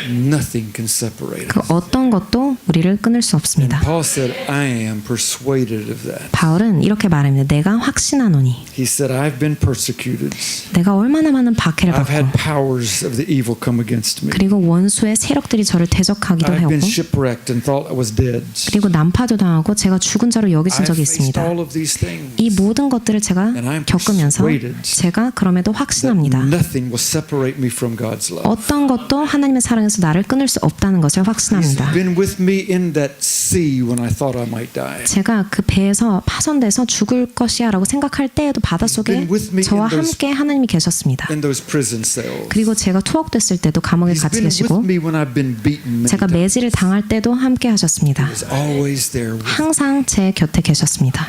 S1: Nothing can separate
S2: 그
S1: us.
S2: 어떤 것도 우리를 끊을 수 없습니다.
S1: Paul said, I am persuaded of that.
S2: 바울은 이렇게 말합니다. 내가 확신하노니
S1: He said, I've been persecuted.
S2: 내가 얼마나 많은 박해를
S1: I've had
S2: 받고
S1: powers of the evil come against me.
S2: 그리고 원수의 세력들이 저를 대적하기도
S1: I've
S2: 하고
S1: been shipwrecked and thought I was dead.
S2: 그리고 난파도 당하고 제가 죽은 자로 여겨진
S1: I've
S2: 적이
S1: faced
S2: 있습니다.
S1: all of these things.
S2: 이 모든 것들을 제가
S1: And I'm
S2: 겪으면서
S1: persuaded
S2: 제가 그럼에도
S1: that
S2: 확신합니다.
S1: nothing will separate me from God's love.
S2: 어떤 것도 하나님의 사랑에서 주님께서 나를 끊을 수 없다는 것을
S1: He's
S2: 확신합니다.
S1: been with me in that sea when I thought I might die.
S2: 제가 그 배에서 파손돼서 죽을 것이야라고 생각할 때에도 바닷속에
S1: He's been with me
S2: 저와
S1: in those-
S2: 함께 하나님이 계셨습니다.
S1: In those prison cells.
S2: 그리고 제가 투옥됐을 때도 감옥에
S1: He's
S2: 같이
S1: been
S2: 계시고
S1: with me when I've been beaten many
S2: 제가
S1: times.
S2: 매질을 당할 때도 함께 하셨습니다.
S1: He's always there with me.
S2: 항상 제 곁에 계셨습니다.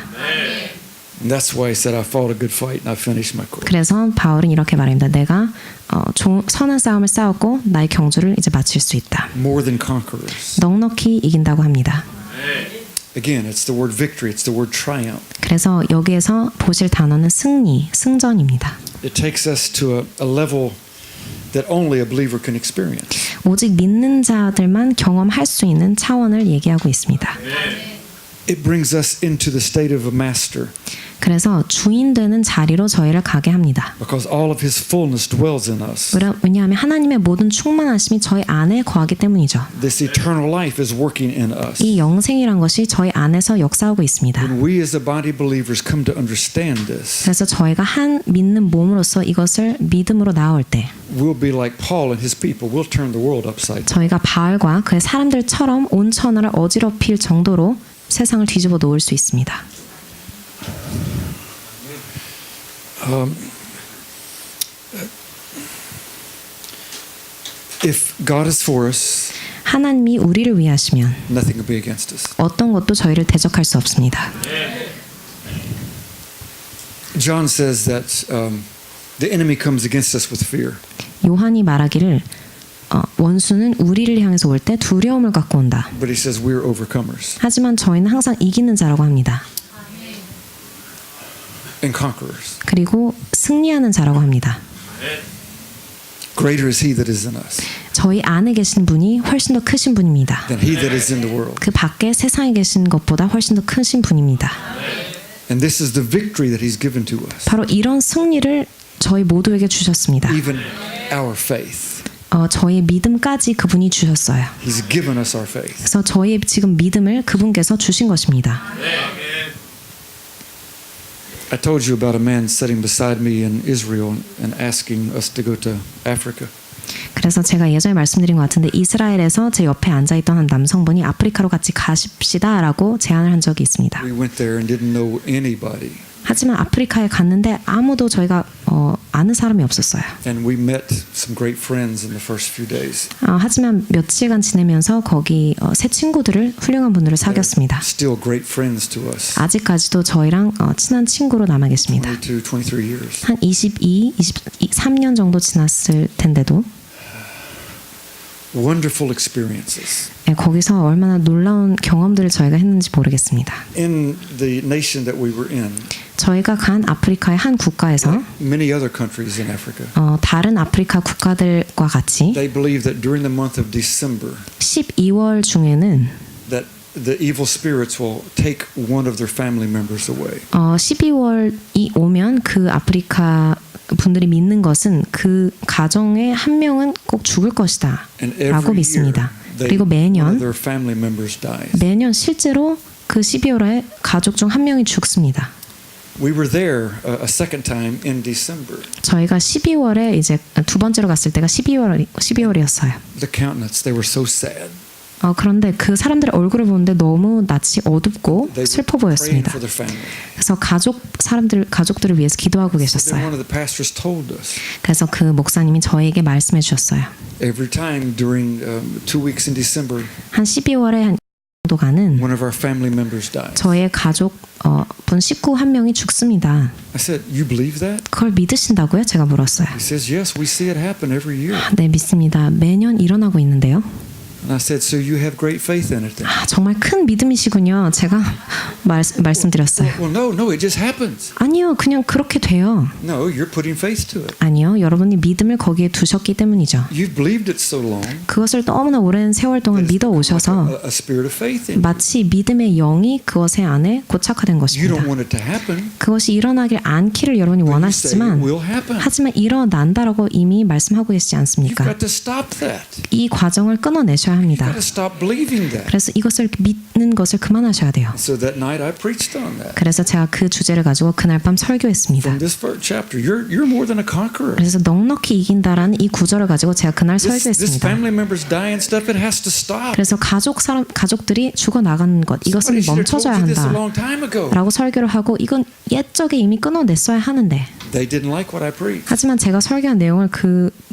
S1: And that's why he said I fought a good fight and I finished my course.
S2: 그래서 바울은 이렇게 말합니다. 내가 선한 싸움을 싸웠고 나의 경주를 이제 마칠 수 있다.
S1: More than conquerors.
S2: 넉넉히 이긴다고 합니다.
S1: Again, it's the word victory. It's the word triumph.
S2: 그래서 여기에서 보실 단어는 승리, 승전입니다.
S1: It takes us to a level that only a believer can experience.
S2: 오직 믿는 자들만 경험할 수 있는 차원을 얘기하고 있습니다.
S1: It brings us into the state of a master
S2: 그래서 주인 되는 자리로 저희를 가게 합니다.
S1: because all of his fullness dwells in us.
S2: 왜냐하면 하나님의 모든 충만하심이 저희 안에 거하기 때문이죠.
S1: This eternal life is working in us.
S2: 이 영생이란 것이 저희 안에서 역사하고 있습니다.
S1: When we as a body believers come to understand this,
S2: 그래서 저희가 한 믿는 몸으로서 이것을 믿음으로 나올 때
S1: we'll be like Paul and his people. We'll turn the world upside down.
S2: 저희가 바울과 그의 사람들처럼 온 천하를 어지럽힐 정도로 세상을 뒤집어 놓을 수 있습니다.
S1: If God is for us,
S2: 하나님이 우리를 위하시면
S1: nothing can be against us.
S2: 어떤 것도 저희를 대적할 수 없습니다.
S1: John says that the enemy comes against us with fear.
S2: 요한이 말하기를 원수는 우리를 향해서 올 때 두려움을 갖고 온다.
S1: But he says we're overcomers
S2: 하지만 저희는 항상 이기는 자라고 합니다.
S1: and conquerors.
S2: 그리고 승리하는 자라고 합니다.
S1: Greater is he that is in us
S2: 저희 안에 계신 분이 훨씬 더 크신 분입니다.
S1: than he that is in the world.
S2: 그 밖에 세상에 계신 것보다 훨씬 더 크신 분입니다.
S1: And this is the victory that he's given to us.
S2: 바로 이런 승리를 저희 모두에게 주셨습니다.
S1: Even our faith.
S2: 저희의 믿음까지 그분이 주셨어요.
S1: He's given us our faith.
S2: 그래서 저희의 지금 믿음을 그분께서 주신 것입니다.
S1: I told you about a man sitting beside me in Israel and asking us to go to Africa.
S2: 그래서 제가 예전에 말씀드린 것 같은데 이스라엘에서 제 옆에 앉아있던 한 남성분이 아프리카로 같이 가십시다라고 제안을 한 적이 있습니다.
S1: We went there and didn't know anybody.
S2: 하지만 아프리카에 갔는데 아무도 저희가 아는 사람이 없었어요.
S1: And we met some great friends in the first few days.
S2: 하지만 며칠간 지내면서 거기 새 친구들을 훌륭한 분들을 사귀었습니다.
S1: Still great friends to us.
S2: 아직까지도 저희랑 친한 친구로 남아 계십니다.
S1: 22, 23 years.
S2: 한 23년 정도 지났을 텐데도
S1: Wonderful experiences.
S2: 거기서 얼마나 놀라운 경험들을 저희가 했는지 모르겠습니다.
S1: In the nation that we were in,
S2: 저희가 간 아프리카의 한 국가에서
S1: many other countries in Africa,
S2: 다른 아프리카 국가들과 같이
S1: they believe that during the month of December,
S2: 12월 중에는
S1: that the evil spirits will take one of their family members away.
S2: 12월이 오면 그 아프리카 분들이 믿는 것은 그 가정의 한 명은 꼭 죽을 것이다
S1: And
S2: 라고
S1: every
S2: 믿습니다.
S1: year,
S2: 그리고
S1: one of
S2: 매년
S1: their family members dies.
S2: 실제로 그 12월에 가족 중 한 명이 죽습니다.
S1: We were there a second time in December.
S2: 저희가 12월에 이제 두 번째로 갔을 때가 12월이었어요.
S1: The countenance, they were so sad.
S2: 그런데 그 사람들의 얼굴을 보는데 너무 낯이 어둡고
S1: They
S2: 슬퍼
S1: were praying
S2: 보였습니다.
S1: for their family.
S2: 그래서 가족들을 위해서 기도하고
S1: Then
S2: 계셨어요.
S1: one of the pastors told us,
S2: 그래서 그 목사님이 저에게 말씀해 주셨어요.
S1: every time during 2 weeks in December,
S2: 한 12월에 한 정도 가는
S1: one of our family members dies.
S2: 저의 가족 분 식구 한 명이 죽습니다.
S1: I said, you believe that?
S2: 그걸 믿으신다고요? 제가 물었어요.
S1: He says, yes, we see it happen every year.
S2: 네, 믿습니다. 매년 일어나고 있는데요.
S1: And I said, so you have great faith in it then?
S2: 정말 큰 믿음이시군요. 제가 말씀드렸어요.
S1: Well, no, it just happens.
S2: 아니요, 그냥 그렇게 돼요.
S1: No, you're putting faith to it.
S2: 아니요, 여러분이 믿음을 거기에 두셨기 때문이죠.
S1: You've believed it so long.
S2: 그것을 너무나 오랜 세월 동안 믿어 오셔서
S1: A spirit of faith in you.
S2: 마치 믿음의 영이 그것의 안에 고착화된
S1: You
S2: 것입니다.
S1: don't want it to happen.
S2: 그것이 일어나길 않기를 여러분이
S1: But you say it
S2: 원하시지만
S1: will happen.
S2: 하지만 일어난다라고 이미 말씀하고 계시지
S1: You've
S2: 않습니까?
S1: got to stop that.
S2: 이 과정을 끊어내셔야 믿으셔야 합니다.
S1: Got to stop believing that.
S2: 그래서 이것을 믿는 것을 그만하셔야 돼요.
S1: So that night I preached on that.
S2: 그래서 제가 그 주제를 가지고 그날 밤 설교했습니다.
S1: From this first chapter, you're more than a conqueror.
S2: 그래서 넉넉히 이긴다라는 이 구절을 가지고 제가 그날
S1: This
S2: 설교했습니다.
S1: family members die and stuff. It has to stop.
S2: 그래서 가족들이 죽어 나가는 것 이것은
S1: Somebody should have
S2: 멈춰져야
S1: told you this a
S2: 한다.
S1: long time ago.
S2: 라고 설교를 하고 이건 옛적에 이미 끊어냈어야 하는데
S1: They didn't like what I preached
S2: 하지만 제가 설교한 내용을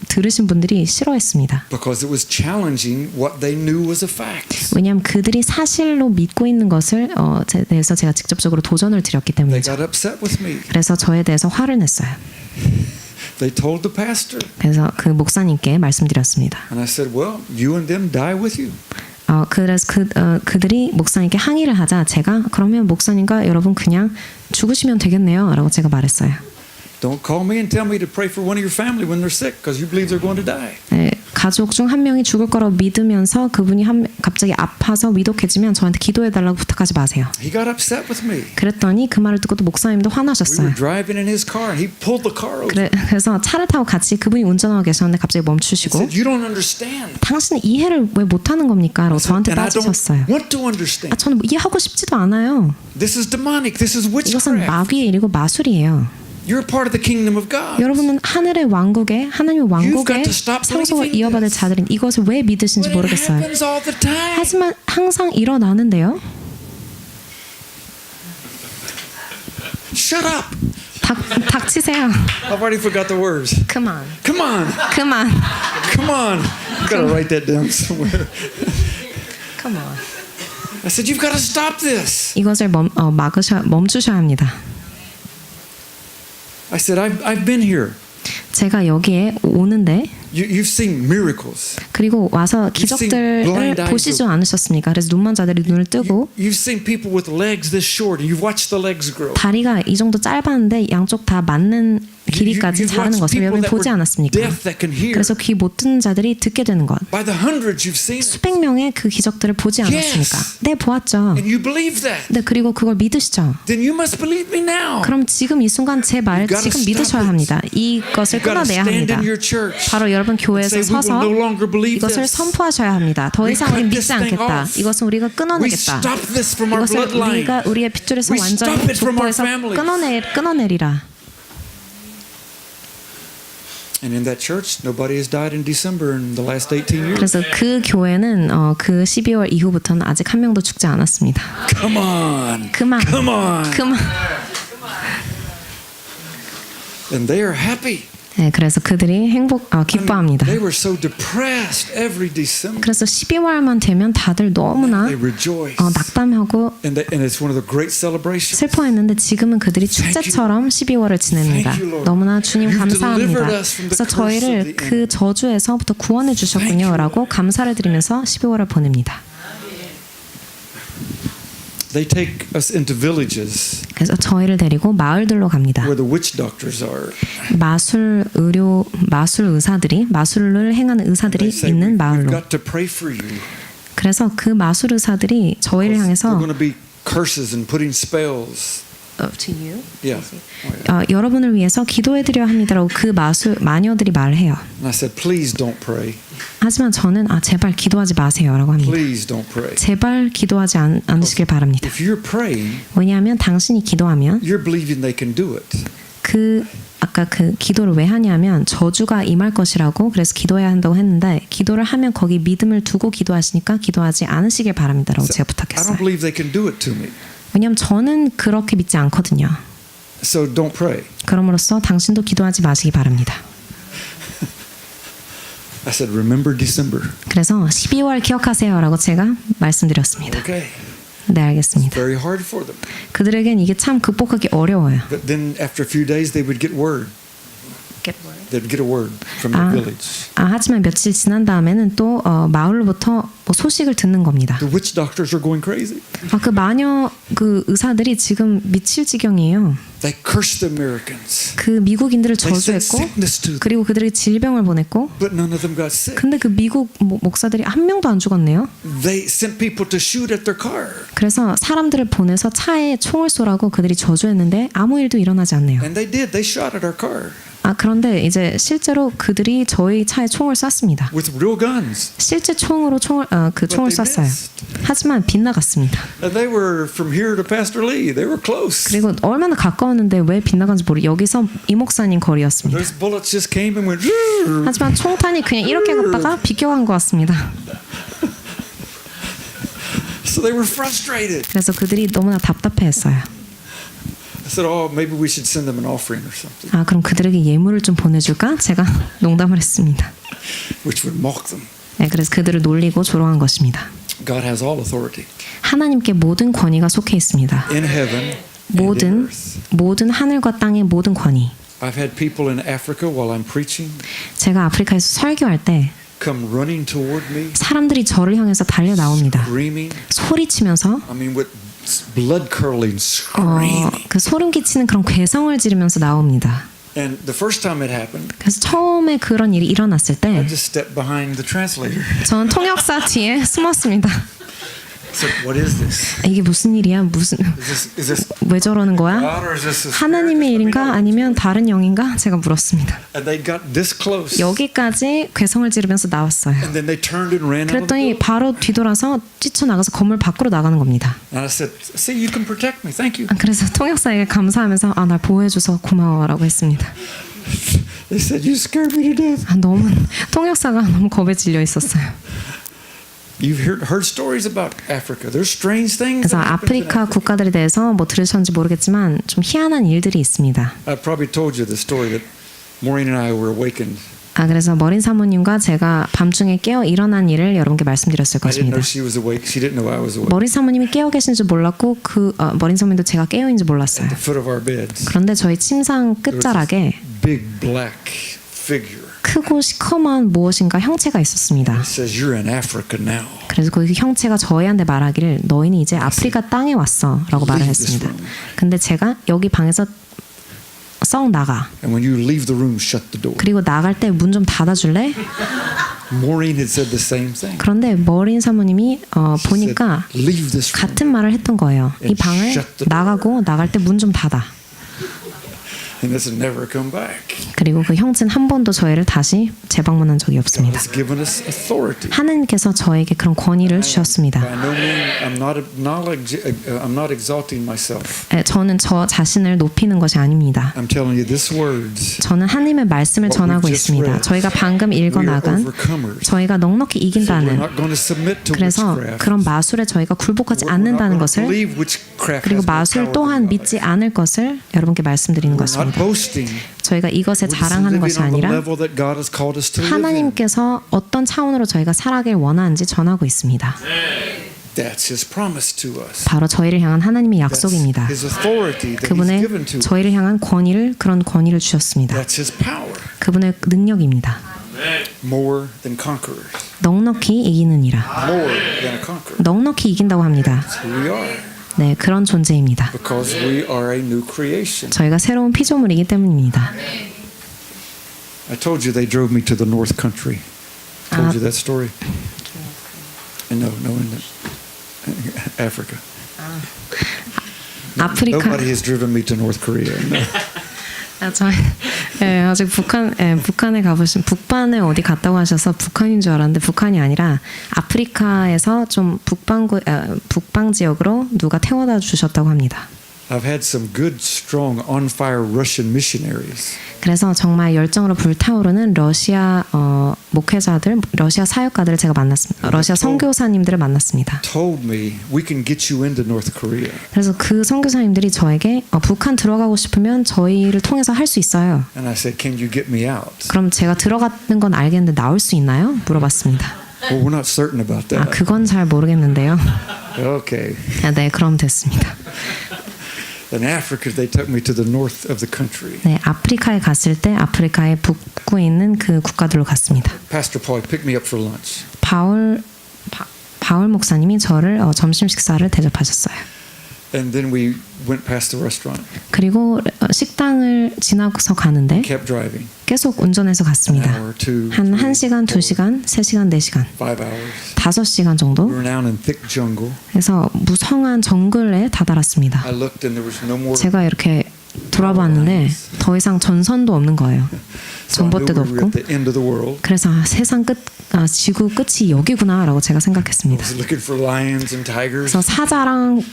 S2: 들으신 분들이 싫어했습니다.
S1: because it was challenging what they knew was a fact.
S2: 왜냐하면 그들이 사실로 믿고 있는 것을 대해서 제가 직접적으로 도전을 드렸기
S1: They
S2: 때문이죠.
S1: got upset with me.
S2: 그래서 저에 대해서 화를 냈어요.
S1: They told the pastor,
S2: 그래서 그 목사님께 말씀드렸습니다.
S1: and I said, "Well, you and them die with you."
S2: 그래서 그들이 목사님께 항의를 하자 제가 그러면 목사님과 여러분 그냥 죽으시면 되겠네요 라고 제가 말했어요.
S1: Don't call me and tell me to pray for one of your family when they're sick because you believe they're going to die.
S2: 네, 가족 중 한 명이 죽을 거라고 믿으면서 그분이 갑자기 아파서 위독해지면 저한테 기도해달라고 부탁하지 마세요.
S1: He got upset with me.
S2: 그랬더니 그 말을 듣고 또 목사님도
S1: We
S2: 화나셨어요.
S1: were driving in his car and he pulled the car over.
S2: 그래서 차를 타고 같이 그분이 운전하고 계셨는데 갑자기
S1: He
S2: 멈추시고
S1: said, "You don't understand."
S2: 당신은 이해를 왜 못하는 겁니까? 라고 저한테
S1: And I don't
S2: 따지셨어요.
S1: want to understand.
S2: 저는 이해하고 싶지도 않아요.
S1: This is demonic. This is
S2: 이것은
S1: witchcraft.
S2: 마귀의 일이고 마술이에요.
S1: You're part of the kingdom of God.
S2: 여러분은 하늘의 왕국에 하나님의 왕국의 상속을 이어받을 자들인 이것을 왜 믿으신지
S1: But it
S2: 모르겠어요.
S1: happens all the time.
S2: 하지만 항상 일어나는데요.
S1: Shut up.
S2: 닥치세요.
S1: I've already forgot the words.
S2: 그만.
S1: Come on.
S2: 그만.
S1: Come on. I've got to write that down somewhere.
S2: Come on.
S1: I said, you've got to stop this.
S2: 이것을 멈추셔야 합니다.
S1: I said, I've been here.
S2: 제가 여기에 오는데
S1: You've seen miracles.
S2: 그리고 와서
S1: seen
S2: 기적들을
S1: blind eyes
S2: 보시지 않으셨습니까? 그래서 눈먼 자들이 눈을 뜨고
S1: You've seen people with legs this short and you've watched the legs grow.
S2: 다리가 이 정도 짧았는데 양쪽 다 맞는 길이까지
S1: You've
S2: 자라는
S1: watched
S2: 것을
S1: people
S2: 여러분이
S1: that
S2: 보지
S1: were
S2: 않았습니까?
S1: deaf that can hear.
S2: 그래서 귀 못 듣는 자들이 듣게 되는 것.
S1: By the hundreds you've seen it.
S2: 수백 명의 그 기적들을 보지 않았습니까?
S1: Yes.
S2: 네, 보았죠.
S1: And you believe that.
S2: 네, 그리고 그걸 믿으시죠.
S1: Then you must believe me now.
S2: 그럼 지금 이 순간 제 말을
S1: You've gotta
S2: 지금
S1: stop
S2: 믿으셔야
S1: it.
S2: 합니다. 이것을
S1: You've got to
S2: 끊어내야
S1: stand
S2: 합니다.
S1: in your church.
S2: 바로 여러분
S1: and
S2: 교회에서
S1: say, we will
S2: 서서
S1: no longer believe
S2: 이것을
S1: this.
S2: 선포하셔야 합니다. 더
S1: We
S2: 이상
S1: cut
S2: 믿지
S1: this thing
S2: 않겠다.
S1: off.
S2: 이것은 우리가
S1: We
S2: 끊어내겠다.
S1: stop this from our
S2: 이것을
S1: bloodline.
S2: 우리가 우리의 핏줄에서
S1: We
S2: 완전히
S1: stop it from our
S2: 족보에서
S1: families.
S2: 끊어내리라.
S1: And in that church, nobody has died in December in the last 18 years.
S2: 그래서 그 교회는 그 12월 이후부터는 아직 한 명도 죽지 않았습니다.
S1: Come on.
S2: 그만.
S1: Come on.
S2: 그만.
S1: And they are happy.
S2: 네, 그래서 그들이 기뻐합니다.
S1: They were so depressed every December.
S2: 그래서 12월만 되면 다들 너무나
S1: They rejoice.
S2: 낙담하고
S1: And it's one of the great celebrations.
S2: 슬퍼했는데 지금은 그들이 축제처럼 12월을 지냅니다.
S1: Thank you, Lord.
S2: 너무나 주님
S1: You've
S2: 감사합니다.
S1: delivered us from the
S2: 그래서
S1: curse of
S2: 저희를
S1: the
S2: 그
S1: enemy.
S2: 저주에서부터 구원해 주셨군요 라고 감사를 드리면서 12월을 보냅니다.
S1: They take us into villages
S2: 그래서 저희를 데리고 마을들로 갑니다.
S1: where the witch doctors are.
S2: 마술 의사들이 마술을 행하는 의사들이
S1: They say,
S2: 있는
S1: we've
S2: 마을로.
S1: got to pray for you.
S2: 그래서 그 마술 의사들이 저희를
S1: They're
S2: 향해서
S1: going to be curses and putting spells.
S2: to you?
S1: Yeah.
S2: 여러분을 위해서 기도해드려야 합니다라고 그 마녀들이 말해요.
S1: And I said, please don't pray.
S2: 하지만 저는 제발 기도하지 마세요라고 합니다.
S1: Please don't pray.
S2: 제발 기도하지 않으시길 바랍니다.
S1: If you're praying,
S2: 왜냐하면 당신이 기도하면
S1: you're believing they can do it.
S2: 아까 그 기도를 왜 하냐면 저주가 임할 것이라고 그래서 기도해야 한다고 했는데 기도를 하면 거기 믿음을 두고 기도하시니까 기도하지 않으시길 바랍니다라고 제가
S1: I don't
S2: 부탁했어요.
S1: believe they can do it to me.
S2: 왜냐하면 저는 그렇게 믿지 않거든요.
S1: So don't pray.
S2: 그럼으로써 당신도 기도하지 마시기 바랍니다.
S1: I said, remember December.
S2: 그래서 12월 기억하세요라고 제가 말씀드렸습니다.
S1: Okay.
S2: 네, 알겠습니다.
S1: Very hard for them.
S2: 그들에겐 이게 참 극복하기 어려워요.
S1: But then after a few days, they would get word. They'd get a word from the village.
S2: 하지만 며칠 지난 다음에는 또 마을로부터 소식을 듣는 겁니다.
S1: The witch doctors are going crazy.
S2: 그 마녀 그 의사들이 지금 미칠 지경이에요.
S1: They cursed the Americans.
S2: 그 미국인들을
S1: They sent
S2: 저주했고
S1: sickness to them.
S2: 그리고 그들이 질병을 보냈고
S1: But none of them got sick.
S2: 근데 그 미국 목사들이 한 명도 안 죽었네요.
S1: They sent people to shoot at their car.
S2: 그래서 사람들을 보내서 차에 총을 쏘라고 그들이 저주했는데 아무 일도 일어나지 않네요.
S1: And they did. They shot at our car.
S2: 그런데 이제 실제로 그들이 저희 차에 총을 쐈습니다.
S1: with real guns.
S2: 실제 총으로 총을
S1: they
S2: 쐈어요.
S1: missed.
S2: 하지만 빗나갔습니다.
S1: And they were from here to Pastor Lee. They were close.
S2: 그리고 얼마나 가까웠는데 왜 빗나간지 여기서 이 목사님 거리였습니다.
S1: Those bullets just came and went.
S2: 하지만 총탄이 그냥 이렇게 갔다가 비껴간 것 같습니다.
S1: So they were frustrated.
S2: 그래서 그들이 너무나 답답해했어요.
S1: I said, "Oh, maybe we should send them an offering or something,
S2: 그럼 그들에게 예물을 좀 보내줄까? 제가 농담을 했습니다.
S1: which would mock them."
S2: 네, 그래서 그들을 놀리고 조롱한 것입니다.
S1: God has all authority
S2: 하나님께 모든 권위가 속해 있습니다.
S1: in heaven and in earth.
S2: 모든 하늘과 땅의 모든 권위.
S1: I've had people in Africa while I'm preaching
S2: 제가 아프리카에서 설교할 때
S1: come running toward me,
S2: 사람들이 저를 향해서 달려 나옵니다.
S1: screaming.
S2: 소리치면서
S1: I mean, with blood curdling screaming.
S2: 그 소름 끼치는 그런 괴성을 지르면서 나옵니다.
S1: And the first time it happened,
S2: 그래서 처음에 그런 일이 일어났을
S1: I
S2: 때
S1: just stepped behind the translator.
S2: 저는 통역사 뒤에 숨었습니다.
S1: I said, "What is this?
S2: 이게 무슨 일이야?
S1: Is this
S2: 왜 저러는 거야?
S1: God or is this a spirit?"
S2: 하나님의 일인가 아니면 다른 영인가? 제가 물었습니다.
S1: And they got this close.
S2: 여기까지 괴성을 지르면서 나왔어요.
S1: And then they turned and ran out of the
S2: 그랬더니
S1: building.
S2: 바로 뒤돌아서 뛰쳐나가서 건물 밖으로 나가는 겁니다.
S1: And I said, "See, you can protect me. Thank you."
S2: 그래서 통역사에게 감사하면서 날 보호해줘서 고마워라고 했습니다.
S1: They said, "You scared me to death."
S2: 너무 통역사가 너무 겁에 질려 있었어요.
S1: You've heard stories about Africa. There's strange things.
S2: 그래서
S1: that happen in
S2: 아프리카
S1: Africa.
S2: 국가들에 대해서 뭐 들으셨는지 모르겠지만 좀 희한한 일들이 있습니다.
S1: I probably told you the story that Maureen and I were awakened.
S2: 그래서 머린 사모님과 제가 밤중에 깨어 일어난 일을 여러분께 말씀드렸을
S1: I didn't
S2: 것입니다.
S1: know she was awake. She didn't know I was awake.
S2: 머린 사모님이 깨어 계신 줄 몰랐고 머린 사모님도 제가 깨어 있는지 몰랐어요.
S1: At the foot of our beds,
S2: 그런데 저희 침상 끝자락에
S1: big black figure.
S2: 크고 시커먼 무엇인가 형체가 있었습니다.
S1: It says, "You're in Africa now."
S2: 그래서 그 형체가 저희한테 말하기를 너희는 이제 아프리카 땅에 왔어 라고 말을 했습니다. 근데 제가 여기 방에서 썩 나가.
S1: And when you leave the room, shut the door.
S2: 그리고 나갈 때 문 좀 닫아줄래?
S1: Maureen had said the same thing.
S2: 그런데 머린 사모님이 보니까
S1: Said, "Leave this room."
S2: 같은 말을 했던 거예요. 이 방을 나가고 나갈 때 문 좀 닫아.
S1: And this has never come back.
S2: 그리고 그 형제는 한 번도 저희를 다시 재방문한 적이
S1: God
S2: 없습니다.
S1: has given us authority.
S2: 하나님께서 저에게 그런 권위를 주셨습니다.
S1: By no means, I'm not exalting myself.
S2: 저는 저 자신을 높이는 것이 아닙니다.
S1: I'm telling you, this words.
S2: 저는 하나님의 말씀을 전하고 있습니다. 저희가 방금
S1: We are
S2: 읽어나간
S1: overcomers.
S2: 저희가 넉넉히
S1: So we're
S2: 이긴다는
S1: not going to submit to
S2: 그래서
S1: witchcraft.
S2: 그런 마술에 저희가 굴복하지
S1: We're not
S2: 않는다는
S1: going to
S2: 것을
S1: believe witchcraft
S2: 그리고
S1: has more
S2: 마술
S1: power
S2: 또한
S1: than God.
S2: 믿지 않을 것을 여러분께 말씀드리는
S1: We're not
S2: 것입니다.
S1: boasting.
S2: 저희가 이것에
S1: We're just
S2: 자랑하는 것이
S1: living on the
S2: 아니라
S1: level that God has called us to live in.
S2: 하나님께서 어떤 차원으로 저희가 살아가길 원하는지 전하고 있습니다.
S1: That's His promise to us.
S2: 바로 저희를 향한 하나님의
S1: That's
S2: 약속입니다.
S1: His authority that He's
S2: 그분의
S1: given to us.
S2: 저희를 향한 그런 권위를 주셨습니다.
S1: That's His power.
S2: 그분의 능력입니다.
S1: More than conquerors.
S2: 넉넉히 이기느니라.
S1: More than a conqueror.
S2: 넉넉히 이긴다고 합니다.
S1: That's who we are.
S2: 네, 그런 존재입니다.
S1: Because we are a new creation.
S2: 저희가 새로운 피조물이기 때문입니다.
S1: I told you they drove me to the North Country. Told you that story? No, in Africa.
S2: 아프리카.
S1: Nobody has driven me to North Korea. No.
S2: 아직 북한에 가보신 북반에 어디 갔다고 하셔서 북한인 줄 알았는데 북한이 아니라 아프리카에서 좀 북방 지역으로 누가 태워다 주셨다고 합니다.
S1: I've had some good, strong, on fire Russian missionaries.
S2: 그래서 정말 열정으로 불타오르는 러시아 목회자들, 러시아 사역가들을 제가 만났습니다. 러시아 선교사님들을 만났습니다.
S1: Told me we can get you into North Korea.
S2: 그래서 그 선교사님들이 저에게 북한 들어가고 싶으면 저희를 통해서 할 수 있어요.
S1: And I said, "Can you get me out?"
S2: 그럼 제가 들어가는 건 알겠는데 나올 수 있나요? 물어봤습니다.
S1: Well, we're not certain about that.
S2: 그건 잘 모르겠는데요.
S1: Okay.
S2: 네, 그럼 됐습니다.
S1: In Africa, they took me to the north of the country.
S2: 네, 아프리카에 갔을 때 아프리카의 북부에 있는 그 국가들로 갔습니다.
S1: Pastor Paul picked me up for lunch.
S2: 바울 목사님이 저를 점심 식사를 대접하셨어요.
S1: And then we went past the restaurant.
S2: 그리고 식당을 지나서 가는데
S1: Kept driving.
S2: 계속 운전해서
S1: An
S2: 갔습니다.
S1: hour, two,
S2: 한
S1: three,
S2: 1시간, 2시간, 3시간, 4시간,
S1: 5 hours.
S2: 5시간 정도.
S1: We were now in thick jungle.
S2: 그래서 무성한 정글에 다다랐습니다.
S1: I looked and there was no more
S2: 제가 이렇게 돌아봤는데 더 이상 전선도 없는 거예요. 전봇대도
S1: we were
S2: 없고.
S1: at the end of the world.
S2: 그래서 세상 끝, 지구 끝이 여기구나라고 제가
S1: I
S2: 생각했습니다.
S1: was looking for lions and tigers.
S2: 그래서 사자랑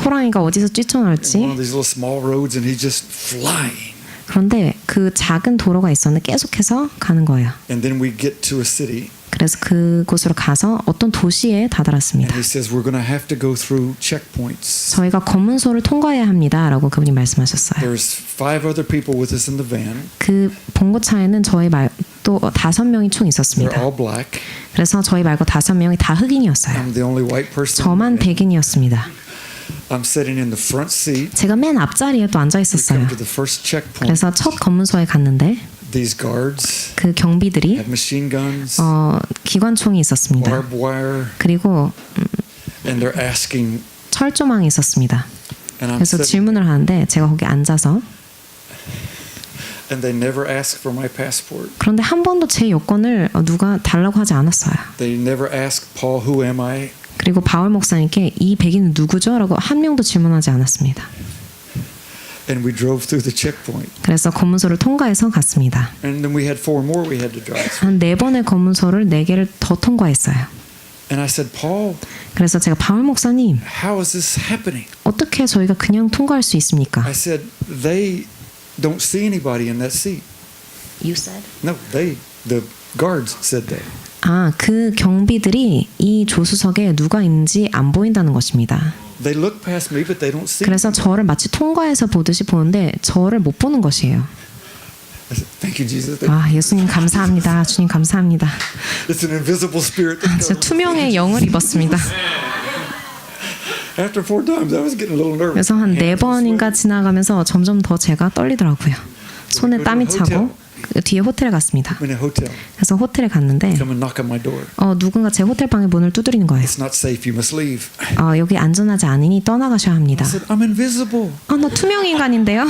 S2: 호랑이가 어디서
S1: One
S2: 뛰쳐나올지.
S1: of these little small roads, and he's just flying.
S2: 그런데 그 작은 도로가 있었는데 계속해서 가는 거예요.
S1: And then we get to a city,
S2: 그래서 그곳으로 가서 어떤 도시에
S1: and
S2: 다다랐습니다.
S1: he says we're going to have to go through checkpoints.
S2: 저희가 검문소를 통과해야 합니다라고 그분이 말씀하셨어요.
S1: There's 5 other people with us in the van.
S2: 그 봉고차에는 저희 말또 5명이 총
S1: They're
S2: 있었습니다.
S1: all black.
S2: 그래서 저희 말고 5명이 다 흑인이었어요.
S1: I'm the only white person.
S2: 저만 백인이었습니다.
S1: I'm sitting in the front seat.
S2: 제가 맨 앞자리에 또 앉아
S1: We
S2: 있었어요.
S1: come to the first checkpoint.
S2: 그래서 첫 검문소에 갔는데
S1: These guards
S2: 그 경비들이
S1: have machine guns,
S2: 기관총이 있었습니다.
S1: barbed wire,
S2: 그리고
S1: and they're asking.
S2: 철조망이 있었습니다.
S1: And I'm
S2: 그래서
S1: sitting,
S2: 질문을 하는데 제가 거기 앉아서
S1: and they never ask for my passport.
S2: 그런데 한 번도 제 여권을 누가 달라고 하지 않았어요.
S1: They never ask Paul, who am I?
S2: 그리고 바울 목사님께 이 백인은 누구죠? 라고 한 명도 질문하지 않았습니다.
S1: And we drove through the checkpoint.
S2: 그래서 검문소를 통과해서 갔습니다.
S1: And then we had 4 more we had to drive.
S2: 한 4번의 검문소를 4개를 더 통과했어요.
S1: And I said, Paul,
S2: 그래서 제가 바울 목사님
S1: how is this happening?
S2: 어떻게 저희가 그냥 통과할 수 있습니까?
S1: I said, they don't see anybody in that seat.
S2: You said?
S1: No, the guards said that.
S2: 그 경비들이 이 조수석에 누가 있는지 안 보인다는 것입니다.
S1: They look past me, but they don't see.
S2: 그래서 저를 마치 통과해서 보듯이 보는데 저를 못 보는 것이에요.
S1: I said, thank you, Jesus. Thank you.
S2: 예수님 감사합니다. 주님 감사합니다.
S1: It's an invisible spirit that
S2: 진짜
S1: comes.
S2: 투명의 영을 입었습니다.
S1: After 4 times, I was getting a little nervous.
S2: 그래서 한 4번인가 지나가면서 점점 더 제가 떨리더라고요. 손에 땀이 차고 그 뒤에 호텔에 갔습니다.
S1: I'm in a hotel.
S2: 그래서 호텔에 갔는데
S1: Come and knock on my door.
S2: 누군가 제 호텔 방의 문을 두드리는 거예요.
S1: It's not safe. You must leave.
S2: 여기 안전하지 않으니 떠나가셔야 합니다.
S1: I said, I'm invisible.
S2: 나 투명 인간인데요.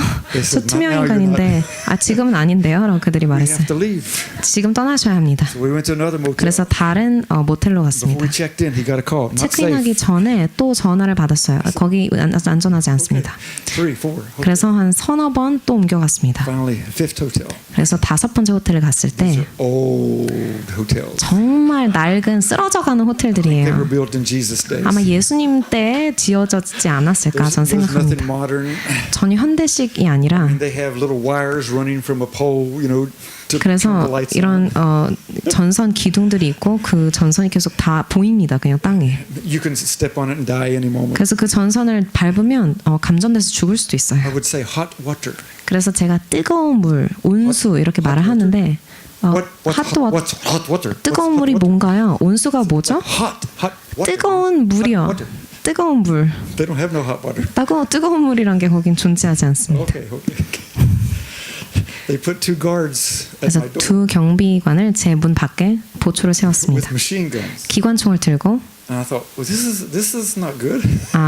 S2: 저 투명 인간인데 지금은 아닌데요. 라고 그들이
S1: We
S2: 말했어요.
S1: have to leave.
S2: 지금 떠나셔야 합니다.
S1: So we went to another motel.
S2: 그래서 다른 모텔로
S1: Before
S2: 갔습니다.
S1: we checked in, he got a call. Not
S2: 체크인하기
S1: safe.
S2: 전에 또 전화를 받았어요. 거기 안전하지 않습니다.
S1: 3, 4. Okay.
S2: 그래서 한 3-4번 또 옮겨갔습니다.
S1: Finally, 5th hotel.
S2: 그래서 5번째 호텔에 갔을 때
S1: Old hotels.
S2: 정말 낡은 쓰러져가는
S1: They
S2: 호텔들이에요.
S1: were built in Jesus' days.
S2: 아마 예수님 때 지어졌지 않았을까 전
S1: There's nothing
S2: 생각합니다.
S1: modern.
S2: 전혀 현대식이 아니라
S1: And they have little wires running from a pole, you know, to turn the
S2: 그래서
S1: lights
S2: 이런
S1: on.
S2: 전선 기둥들이 있고 그 전선이 계속 다 보입니다. 그냥 땅에.
S1: You can step on it and die any moment.
S2: 그래서 그 전선을 밟으면 감전돼서 죽을 수도
S1: I
S2: 있어요.
S1: would say hot water.
S2: 그래서 제가 뜨거운 물, 온수 이렇게 말을 하는데
S1: What's hot water?
S2: 뜨거운
S1: What's
S2: 물이
S1: hot water?
S2: 뭔가요? 온수가 뭐죠?
S1: Hot water.
S2: 뜨거운 물이요.
S1: Hot water.
S2: 뜨거운 물.
S1: They don't have no hot water.
S2: 뜨거운 물이란 게 거긴 존재하지 않습니다.
S1: Okay. They put 2 guards at
S2: 그래서
S1: my door
S2: 2 경비관을 제 문 밖에 보초를
S1: with
S2: 세웠습니다.
S1: machine guns.
S2: 기관총을 들고
S1: And I thought, well, this is not good.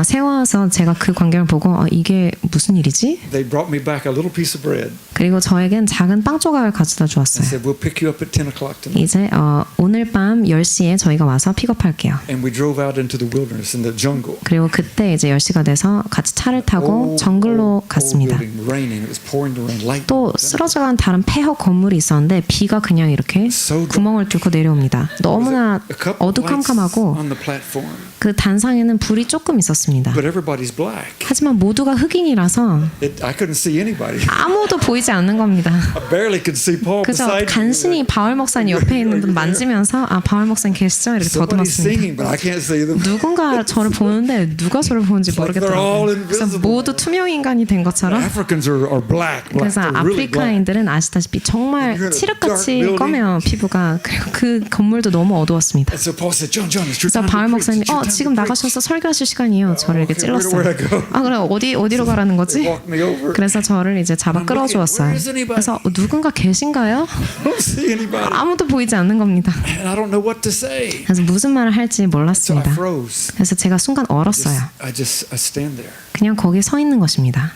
S2: 세워서 제가 그 광경을 보고 이게 무슨 일이지?
S1: They brought me back a little piece of bread
S2: 그리고 저에겐 작은 빵 조각을 가져다
S1: and
S2: 주었어요.
S1: said, we'll pick you up at 10 o'clock tonight.
S2: 이제 오늘 밤 10시에 저희가 와서 픽업할게요.
S1: And we drove out into the wilderness, in the jungle.
S2: 그리고 그때 이제 10시가 돼서 같이 차를 타고 정글로 갔습니다.
S1: building, raining. It was pouring the rain. Light.
S2: 또 쓰러져간 다른 폐허 건물이 있었는데 비가 그냥 이렇게 구멍을 뚫고 내려옵니다. 너무나
S1: A couple of lights
S2: 어두컴컴하고
S1: on the platform,
S2: 그 단상에는 불이 조금 있었습니다.
S1: but everybody's black.
S2: 하지만 모두가 흑인이라서
S1: I couldn't see anybody.
S2: 아무도 보이지 않는 겁니다.
S1: I barely could see Paul
S2: 그저
S1: beside me.
S2: 간신히 바울 목사님 옆에 있는 분 만지면서 바울 목사님 계시죠? 이렇게
S1: Somebody's
S2: 더듬었습니다.
S1: singing, but I can't see them.
S2: 누군가 저를 보는데 누가 저를 보는지
S1: It's like they're all
S2: 모르겠더라고요. 그래서
S1: invisible.
S2: 모두 투명 인간이 된 것처럼
S1: Africans are black.
S2: 그래서
S1: They're really black.
S2: 아프리카인들은 아시다시피 정말
S1: You're in a
S2: 칠흑같이
S1: dark building.
S2: 검해요 피부가. 그리고 그 건물도 너무 어두웠습니다.
S1: And so Paul said, John, it's your
S2: 그래서
S1: time to
S2: 바울
S1: preach.
S2: 목사님
S1: It's your time
S2: 지금
S1: to
S2: 나가셔서 설교하실 시간이에요. 저를 이렇게
S1: Okay,
S2: 찔렀어요.
S1: where do I go?
S2: 그래 어디로 가라는 거지?
S1: They walked me over.
S2: 그래서 저를 이제 잡아
S1: I'm looking,
S2: 끌어주었어요.
S1: where is anybody?
S2: 그래서 누군가 계신가요?
S1: I don't see anybody.
S2: 아무도 보이지 않는 겁니다.
S1: And I don't know what to say.
S2: 그래서 무슨 말을 할지
S1: So I
S2: 몰랐습니다.
S1: froze.
S2: 그래서 제가 순간 얼었어요.
S1: I stand there.
S2: 그냥 거기 서 있는 것입니다.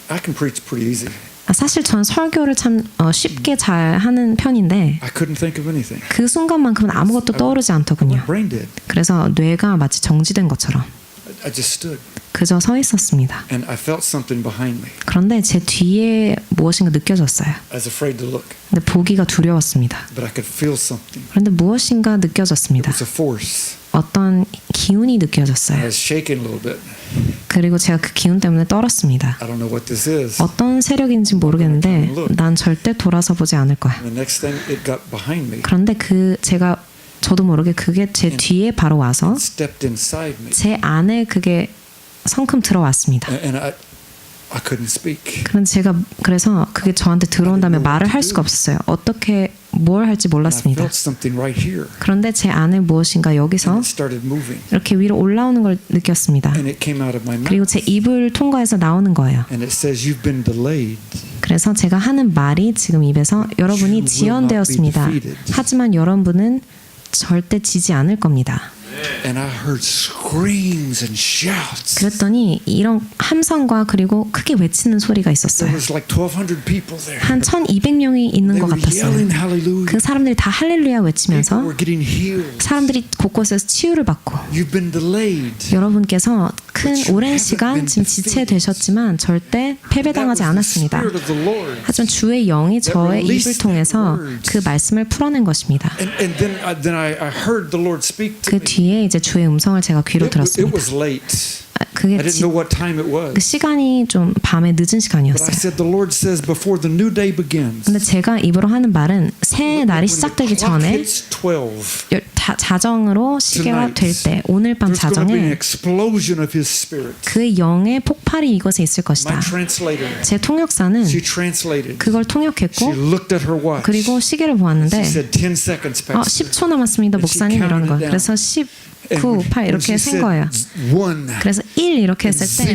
S1: I can preach pretty easy.
S2: 사실 전 설교를 참 쉽게 잘 하는 편인데
S1: I couldn't think of anything.
S2: 그 순간만큼은 아무것도 떠오르지
S1: I
S2: 않더군요.
S1: went brain dead.
S2: 그래서 뇌가 마치 정지된 것처럼
S1: I just stood.
S2: 그저 서 있었습니다.
S1: And I felt something behind me.
S2: 그런데 제 뒤에 무엇인가 느껴졌어요.
S1: I was afraid to look,
S2: 근데 보기가 두려웠습니다.
S1: but I could feel something.
S2: 그런데 무엇인가
S1: It
S2: 느껴졌습니다.
S1: was a force.
S2: 어떤 기운이
S1: I
S2: 느껴졌어요.
S1: was shaking a little bit.
S2: 그리고 제가 그 기운 때문에 떨었습니다.
S1: I don't know what this is.
S2: 어떤 세력인지 모르겠는데 난 절대 돌아서 보지 않을 거야.
S1: The next thing, it got behind me.
S2: 그런데 제가 저도 모르게 그게 제 뒤에 바로 와서
S1: It stepped inside me.
S2: 제 안에 그게 성큼 들어왔습니다.
S1: And I couldn't speak.
S2: 그래서 그게 저한테 들어온 다음에 말을 할 수가 없었어요. 어떻게 뭘 할지
S1: And I
S2: 몰랐습니다.
S1: felt something right here.
S2: 그런데 제 안에 무엇인가 여기서
S1: And it started moving.
S2: 이렇게 위로 올라오는 걸 느꼈습니다.
S1: And it came out of my
S2: 그리고
S1: mouth.
S2: 제 입을 통과해서 나오는 거예요.
S1: And it says, you've been delayed.
S2: 그래서 제가 하는 말이 지금 입에서 여러분이 지연되었습니다. 하지만 여러분은 절대 지지 않을 겁니다.
S1: And I heard screams and shouts.
S2: 그랬더니 이런 함성과 그리고 크게 외치는 소리가
S1: There
S2: 있었어요.
S1: was like 1,200 people there.
S2: 한 1200명이 있는
S1: They
S2: 것
S1: were
S2: 같았어요.
S1: yelling hallelujah.
S2: 그 사람들이 다 할렐루야
S1: People
S2: 외치면서
S1: were getting healed.
S2: 사람들이 곳곳에서 치유를 받고
S1: You've been delayed.
S2: 여러분께서 큰 오랜 시간 지금 지체되셨지만 절대 패배당하지
S1: That was the
S2: 않았습니다.
S1: Spirit of the Lord.
S2: 하지만 주의 영이 저의 입을 통해서 그 말씀을 풀어낸 것입니다.
S1: And then I heard the Lord speak to
S2: 그
S1: me.
S2: 뒤에 이제 주의 음성을 제가 귀로
S1: It
S2: 들었습니다.
S1: was late. I
S2: 그게
S1: didn't know what time it was.
S2: 그 시간이 좀 밤에 늦은
S1: But I
S2: 시간이었어요.
S1: said, the Lord says, before the new day begins,
S2: 근데 제가 입으로 하는 말은 새
S1: when
S2: 날이
S1: the
S2: 시작되기
S1: clock
S2: 전에
S1: hits 12,
S2: 자정으로 시계가 될 때 오늘 밤
S1: there's going to be an
S2: 자정에
S1: explosion of His Spirit.
S2: 그 영의 폭발이 이곳에 있을
S1: My
S2: 것이다.
S1: translator,
S2: 제 통역사는
S1: she translated.
S2: 그걸
S1: She
S2: 통역했고
S1: looked at her watch.
S2: 그리고 시계를
S1: She
S2: 보았는데
S1: said 10 seconds past.
S2: 10초 남았습니다, 목사님 이러는 거예요. 그래서 10, 9, 8 이렇게 센 거예요. 그래서 1 이렇게 했을 때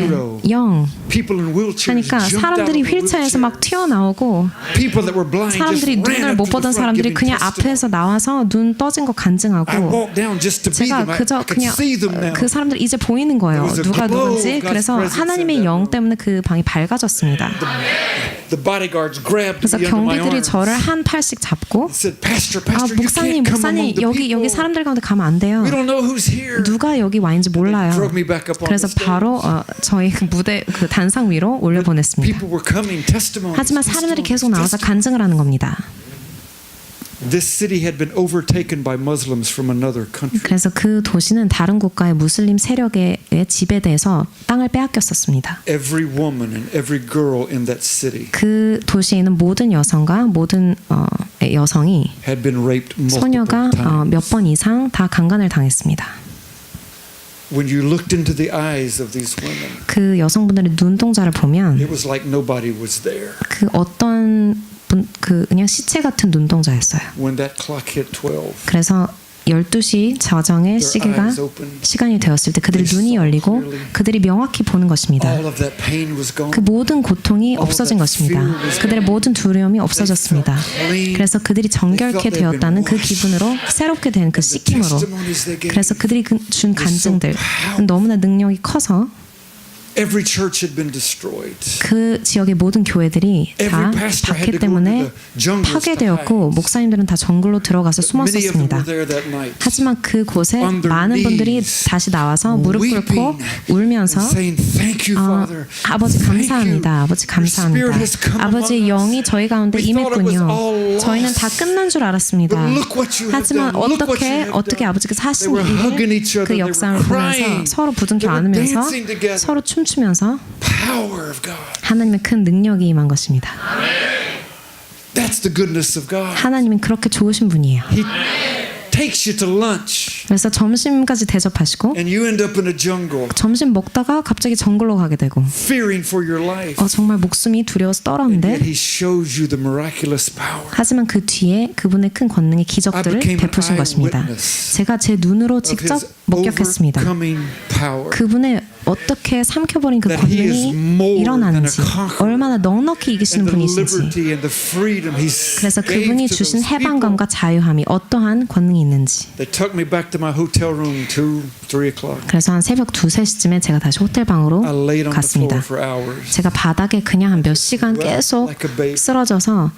S2: 0
S1: People in wheelchairs
S2: 하니까
S1: jumped out
S2: 사람들이
S1: of the
S2: 휠체어에서 막
S1: wheelchairs.
S2: 튀어나오고
S1: People that were blind just
S2: 사람들이
S1: ran
S2: 눈을
S1: up
S2: 못
S1: to the
S2: 보던
S1: front
S2: 사람들이
S1: giving
S2: 그냥
S1: testimony.
S2: 앞에서 나와서 눈 떠진 거
S1: I
S2: 간증하고
S1: walked down just to be
S2: 제가
S1: them. I
S2: 그저
S1: could
S2: 그냥
S1: see them now.
S2: 그 사람들 이제 보이는 거예요.
S1: There was a
S2: 누가
S1: glow of
S2: 누군지.
S1: God's
S2: 그래서
S1: presence in
S2: 하나님의
S1: that
S2: 영
S1: room.
S2: 때문에 그 방이 밝아졌습니다.
S1: The bodyguards grabbed
S2: 그래서
S1: me under my
S2: 경비들이
S1: arms.
S2: 저를 한 팔씩 잡고
S1: Said, Pastor, Pastor, you
S2: 목사님,
S1: can't come among
S2: 목사님
S1: the
S2: 여기
S1: people.
S2: 사람들 가운데 가면 안 돼요.
S1: We don't know who's here.
S2: 누가 여기 와 있는지 몰라요.
S1: Drug me back up on
S2: 그래서
S1: the stage.
S2: 바로 저희 그 무대 그 단상 위로 올려보냈습니다.
S1: People were coming, testimonies.
S2: 하지만 사람들이 계속 나와서
S1: testimonies.
S2: 간증을 하는 겁니다.
S1: This city had been overtaken by Muslims from another country.
S2: 그래서 그 도시는 다른 국가의 무슬림 세력에 지배돼서 땅을 빼앗겼었습니다.
S1: Every woman and every girl in that city
S2: 그 도시에 있는 모든 여성과 모든 여성이
S1: had been raped multiple
S2: 소녀가
S1: times.
S2: 몇 번 이상 다 강간을 당했습니다.
S1: When you looked into the eyes of these women,
S2: 그 여성분들의 눈동자를 보면
S1: it was like nobody was there.
S2: 그 어떤 그냥 시체 같은 눈동자였어요.
S1: When that clock hit 12,
S2: 그래서 12시 자정의
S1: their
S2: 시계가
S1: eyes opened.
S2: 시간이 되었을 때 그들의 눈이 열리고 그들이 명확히 보는 것입니다.
S1: All of that pain was gone.
S2: 그 모든 고통이 없어진 것입니다. 그들의 모든 두려움이 없어졌습니다. 그래서 그들이 정결케 되었다는 그 기분으로 새롭게 된 그 씻김으로 그래서 그들이 준 간증들 너무나 능력이 커서
S1: Every church had been destroyed.
S2: 그 지역의 모든 교회들이 다 박해 때문에 파괴되었고 목사님들은 다 정글로 들어가서
S1: Many of them
S2: 숨었었습니다.
S1: were there that night.
S2: 하지만 그곳에
S1: On their
S2: 많은 분들이
S1: knees,
S2: 다시 나와서 무릎 꿇고
S1: weeping
S2: 울면서
S1: and saying, "Thank you, Father.
S2: 아버지
S1: Thank
S2: 감사합니다.
S1: you.
S2: 아버지
S1: Your Spirit
S2: 감사합니다.
S1: has come
S2: 아버지
S1: among us.
S2: 영이 저희 가운데
S1: We thought it was
S2: 임했군요.
S1: all
S2: 저희는 다
S1: lost.
S2: 끝난 줄 알았습니다.
S1: But look what you have
S2: 하지만
S1: done. Look what you have
S2: 어떻게
S1: done.
S2: 아버지께서 하신
S1: They were hugging each
S2: 일을
S1: other.
S2: 그
S1: They
S2: 역사를
S1: were
S2: 보면서
S1: crying.
S2: 서로 부둥켜
S1: They were
S2: 안으면서
S1: dancing together.
S2: 서로 춤추면서
S1: Power of God.
S2: 하나님의 큰 능력이 임한 것입니다.
S1: That's the goodness of God.
S2: 하나님은 그렇게 좋으신 분이에요.
S1: He takes you to lunch,
S2: 그래서 점심까지 대접하시고
S1: and you end up in a jungle,
S2: 점심 먹다가 갑자기 정글로 가게 되고
S1: fearing for your life.
S2: 정말 목숨이 두려워서
S1: And
S2: 떨었는데
S1: yet He shows you the miraculous power.
S2: 하지만 그 뒤에 그분의 큰 권능의
S1: I
S2: 기적들을
S1: became an
S2: 베푸신 것입니다.
S1: eyewitness
S2: 제가 제 눈으로
S1: of
S2: 직접
S1: His
S2: 목격했습니다.
S1: overcoming power.
S2: 그분의 어떻게 삼켜버린 그
S1: That He is
S2: 권능이
S1: more
S2: 일어나는지
S1: than a conqueror.
S2: 얼마나 넉넉히 이기시는
S1: And the
S2: 분이신지
S1: liberty and the freedom He's
S2: 그래서
S1: gave
S2: 그분이
S1: to
S2: 주신
S1: those people.
S2: 해방감과 자유함이 어떠한 권능이 있는지
S1: They took me back to my hotel room 2, 3 o'clock.
S2: 그래서 한 새벽 2, 3시쯤에 제가 다시 호텔 방으로
S1: I laid on the floor
S2: 갔습니다.
S1: for hours.
S2: 제가 바닥에 그냥 한 몇 시간 계속
S1: Like a baby.
S2: 쓰러져서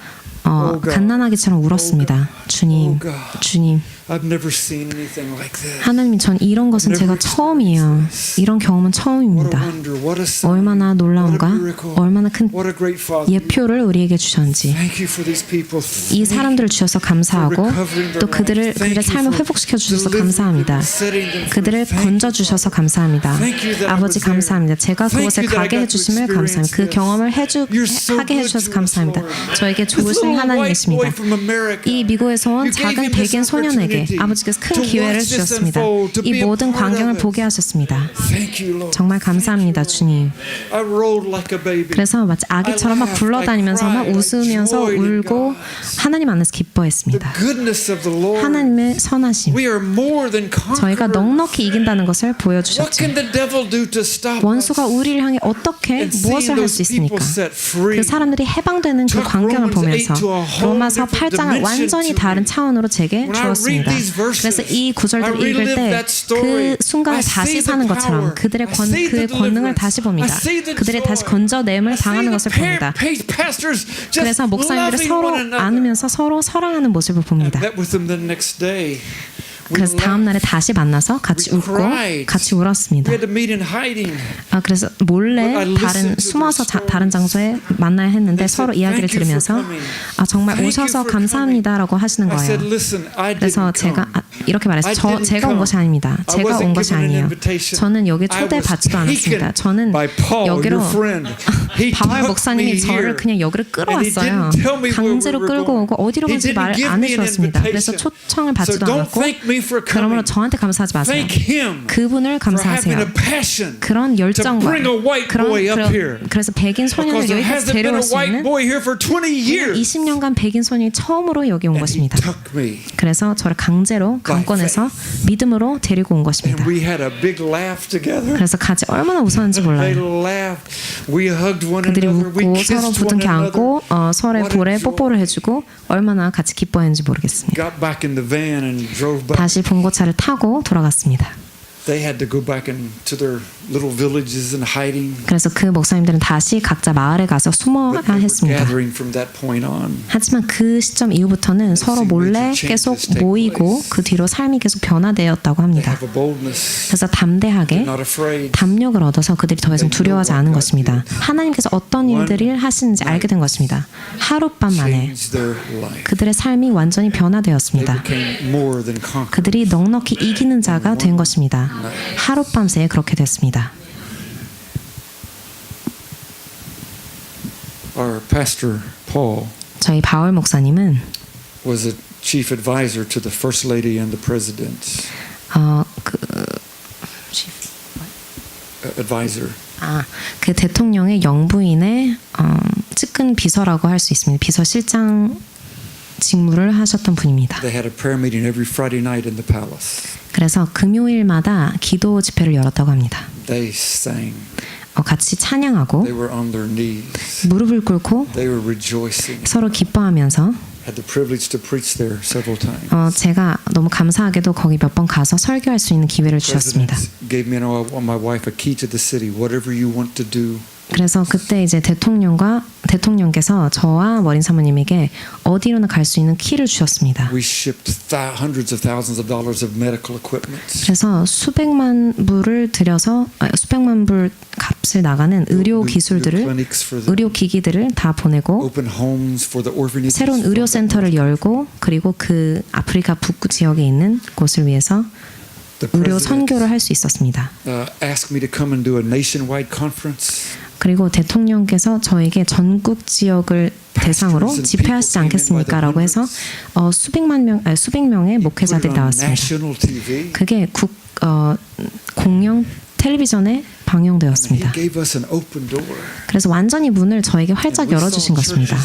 S1: Oh God.
S2: 갓난아기처럼 울었습니다. 주님,
S1: Oh God.
S2: 주님,
S1: I've never seen anything like this.
S2: 하나님, 전 이런 것은 제가 처음이에요. 이런 경험은
S1: What a
S2: 처음입니다.
S1: wonder, what a sign,
S2: 얼마나 놀라움과
S1: what a miracle,
S2: 얼마나 큰
S1: what a great Father.
S2: 예표를 우리에게 주셨는지.
S1: Thank you for these people.
S2: 이 사람들을 주셔서 감사하고 또 그들의 삶을 회복시켜 주셔서 감사합니다. 그들을 건져 주셔서 감사합니다. 아버지 감사합니다. 제가 그곳에 가게 해주심을 감사합니다. 그 경험을 하게 해주셔서 감사합니다. 저에게 좋으신 하나님이십니다. 이 미국에서 온 작은 백인 소년에게 아버지께서 큰 기회를 주셨습니다. 이 모든 광경을 보게 하셨습니다. 정말 감사합니다, 주님. 그래서 마치 아기처럼 막 굴러다니면서 막 웃으면서 울고 하나님 안에서 기뻐했습니다. 하나님의 선하심, 저희가 넉넉히 이긴다는 것을 보여주셨죠. 원수가 우리를 향해 어떻게 무엇을 할 수 있습니까? 그 사람들이 해방되는 그 광경을 보면서 로마서 8장을 완전히 다른 차원으로 제게 주었습니다. 그래서 이 구절들을 읽을 때 그 순간을 다시 사는 것처럼 그들의 그 권능을 다시 봅니다. 그들이 다시 건져냄을 당하는 것을 봅니다. 그래서 목사님들이 서로 안으면서 서로 사랑하는 모습을 봅니다. 그래서 다음 날에 다시 만나서 같이 웃고 같이 울었습니다. 그래서 몰래 숨어서 다른 장소에 만나야 했는데 서로 이야기를 들으면서 정말 오셔서 감사합니다라고 하시는 거예요. 그래서 제가 이렇게 말했어요. 제가 온 것이 아닙니다. 제가 온 것이 아니에요. 저는 여기 초대받지도 않았습니다. 저는 여기로 바울 목사님이 저를 그냥 여기를 끌어왔어요. 강제로 끌고 오고 어디로 가는지 말 안 해주었습니다. 그래서 초청을 받지도 않았고 그러므로 저한테 감사하지 마세요. 그분을 감사하세요. 그런 열정과 그래서 백인 소년을 여기까지 데려올 수 있는 20년간 백인 소년이 처음으로 여기 온 것입니다. 그래서 저를 강제로 강권해서 믿음으로 데리고 온 것입니다. 그래서 같이 얼마나 웃었는지 몰라요. 그들이 웃고 서로 부둥켜 안고 서로의 볼에 뽀뽀를 해주고 얼마나 같이 기뻐했는지 모르겠습니다. 다시 봉고차를 타고 돌아갔습니다. 그래서 그 목사님들은 다시 각자 마을에 가서 숨어야 했습니다. 하지만 그 시점 이후부터는 서로 몰래 계속 모이고 그 뒤로 삶이 계속 변화되었다고 합니다. 그래서 담대하게 담력을 얻어서 그들이 더 이상 두려워하지 않은 것입니다. 하나님께서 어떤 일들을 하시는지 알게 된 것입니다. 하룻밤 만에 그들의 삶이 완전히 변화되었습니다. 그들이 넉넉히 이기는 자가 된 것입니다. 하룻밤 새에 그렇게 됐습니다.
S1: Our pastor Paul
S2: 저희 바울 목사님은
S1: was a chief advisor to the first lady and the president. advisor.
S2: 그 대통령의 영부인의 측근 비서라고 할 수 있습니다. 비서실장 직무를 하셨던 분입니다.
S1: They had a prayer meeting every Friday night in the palace.
S2: 그래서 금요일마다 기도 집회를 열었다고 합니다.
S1: They sang.
S2: 같이 찬양하고
S1: They were on their knees.
S2: 무릎을 꿇고
S1: They were rejoicing.
S2: 서로 기뻐하면서
S1: Had the privilege to preach there several times.
S2: 제가 너무 감사하게도 거기 몇 번 가서 설교할 수 있는 기회를 주셨습니다.
S1: Gave me and my wife a key to the city. Whatever you want to do.
S2: 그래서 그때 이제 대통령께서 저와 머린 사모님에게 어디로나 갈 수 있는 키를 주셨습니다.
S1: We shipped hundreds of thousands of dollars of medical equipment.
S2: 그래서 수백만 불을 들여서 수백만 불 값을 나가는 의료 기술들을 의료 기기들을 다 보내고 새로운 의료 센터를 열고 그리고 그 아프리카 북부 지역에 있는 곳을 위해서 의료 선교를 할 수 있었습니다.
S1: Asked me to come and do a nationwide conference.
S2: 그리고 대통령께서 저에게 전국 지역을 대상으로 집회하시지 않겠습니까? 라고 해서 수백 명의 목회자들이 나왔습니다. 그게 공영 텔레비전에 방영되었습니다. 그래서 완전히 문을 저에게 활짝 열어주신 것입니다.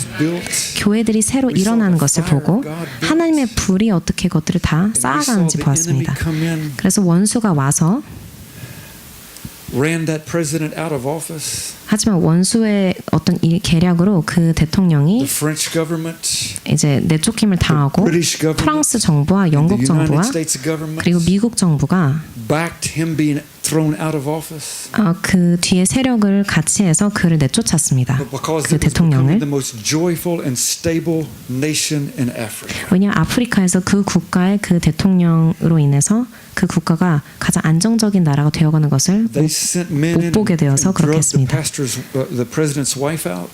S2: 교회들이 새로 일어나는 것을 보고 하나님의 불이 어떻게 그것들을 다 쌓아가는지 보았습니다. 그래서 원수가 와서
S1: ran that president out of office.
S2: 하지만 원수의 어떤 계략으로 그 대통령이 이제 내쫓김을 당하고 프랑스 정부와 영국 정부와 그리고 미국 정부가
S1: thrown out of office.
S2: 그 뒤에 세력을 같이 해서 그를 내쫓았습니다.
S1: But because
S2: 그
S1: it was becoming
S2: 대통령을.
S1: the most joyful and stable nation in Africa.
S2: 왜냐하면 아프리카에서 그 국가의 그 대통령으로 인해서 그 국가가 가장 안정적인 나라가 되어가는 것을
S1: They sent men in
S2: 못 보게 되어서
S1: and
S2: 그렇게
S1: drugged the
S2: 했습니다.
S1: the president's wife out.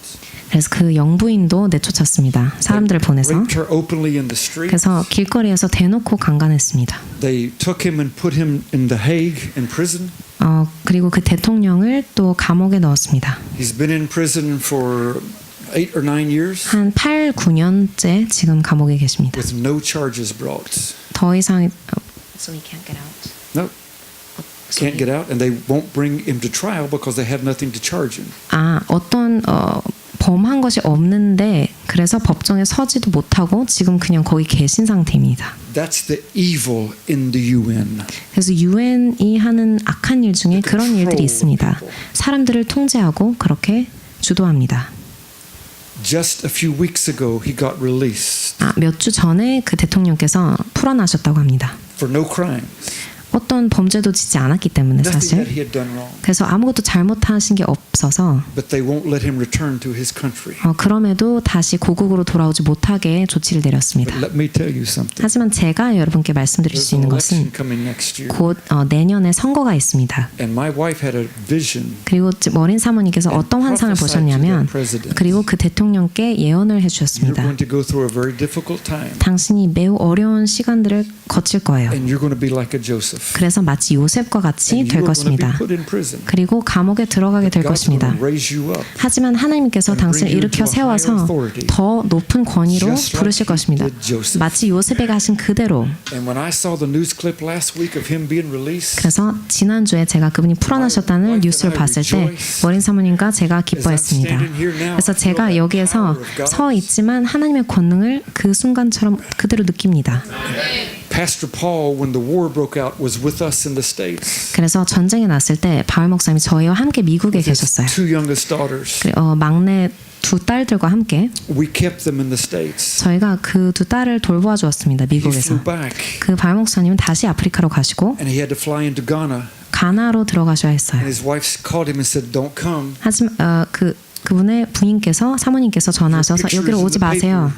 S2: 그래서 그 영부인도 내쫓았습니다. 사람들을 보내서.
S1: Raped her openly in the streets.
S2: 그래서 길거리에서 대놓고 강간했습니다.
S1: They took him and put him in The Hague in prison.
S2: 그리고 그 대통령을 또 감옥에 넣었습니다.
S1: He's been in prison for 8 or 9 years
S2: 한 8, 9년째 지금 감옥에 계십니다.
S1: with no charges brought.
S2: 더 이상 So he can't get out.
S1: No, can't get out, and they won't bring him to trial because they have nothing to charge him.
S2: 어떤 범한 것이 없는데 그래서 법정에 서지도 못하고 지금 그냥 거기 계신 상태입니다.
S1: That's the evil in the UN.
S2: 그래서 유엔이 하는 악한 일 중에 그런 일들이 있습니다. 사람들을 통제하고 그렇게 주도합니다.
S1: Just a few weeks ago, he got released
S2: 몇 주 전에 그 대통령께서 풀어나셨다고 합니다.
S1: for no crimes,
S2: 어떤 범죄도 짓지 않았기 때문에
S1: nothing that
S2: 사실.
S1: he had done wrong.
S2: 그래서 아무것도 잘못하신 게 없어서
S1: But they won't let him return to his country.
S2: 그럼에도 다시 고국으로 돌아오지 못하게 조치를 내렸습니다.
S1: But let me tell you something.
S2: 하지만 제가 여러분께 말씀드릴
S1: There's
S2: 수
S1: an
S2: 있는
S1: election
S2: 것은
S1: coming next year,
S2: 곧 내년에 선거가 있습니다.
S1: and my wife had a vision.
S2: 그리고 머린 사모님께서 어떤 환상을 보셨냐면 그리고 그 대통령께 예언을
S1: You're
S2: 해주셨습니다.
S1: going to go through a very difficult time,
S2: 당신이 매우 어려운 시간들을 거칠 거예요.
S1: and you're going to be like a Joseph.
S2: 그래서 마치 요셉과 같이
S1: And
S2: 될
S1: you are going to be
S2: 것입니다.
S1: put in prison.
S2: 그리고 감옥에 들어가게 될
S1: God's going
S2: 것입니다.
S1: to raise you up.
S2: 하지만 하나님께서
S1: and
S2: 당신을
S1: bring you
S2: 일으켜
S1: into a higher
S2: 세워서
S1: authority,
S2: 더 높은 권위로
S1: just like
S2: 부르실
S1: he
S2: 것입니다.
S1: did Joseph.
S2: 마치 요셉에게 하신 그대로.
S1: And when I saw the news clip last week of him being released,
S2: 그래서 지난주에 제가 그분이 풀어나셨다는 뉴스를 봤을 때 머린 사모님과 제가 기뻐했습니다. 그래서 제가 여기에서 서 있지만 하나님의 권능을 그 순간처럼 그대로 느낍니다.
S1: Pastor Paul, when the war broke out, was with us in the States.
S2: 그래서 전쟁이 났을 때 바울 목사님이 저희와 함께 미국에
S1: His
S2: 계셨어요.
S1: two youngest daughters.
S2: 막내 두 딸들과 함께
S1: We kept them in the States.
S2: 저희가 그 두 딸을 돌보아 주었습니다.
S1: He
S2: 미국에서.
S1: flew back,
S2: 그 바울 목사님은 다시 아프리카로 가시고
S1: and he had to fly into Ghana.
S2: 가나로 들어가셔야 했어요.
S1: And his wife called him and said, "Don't come."
S2: 하지만 그분의 부인께서 사모님께서 전화하셔서 여기로 오지 마세요.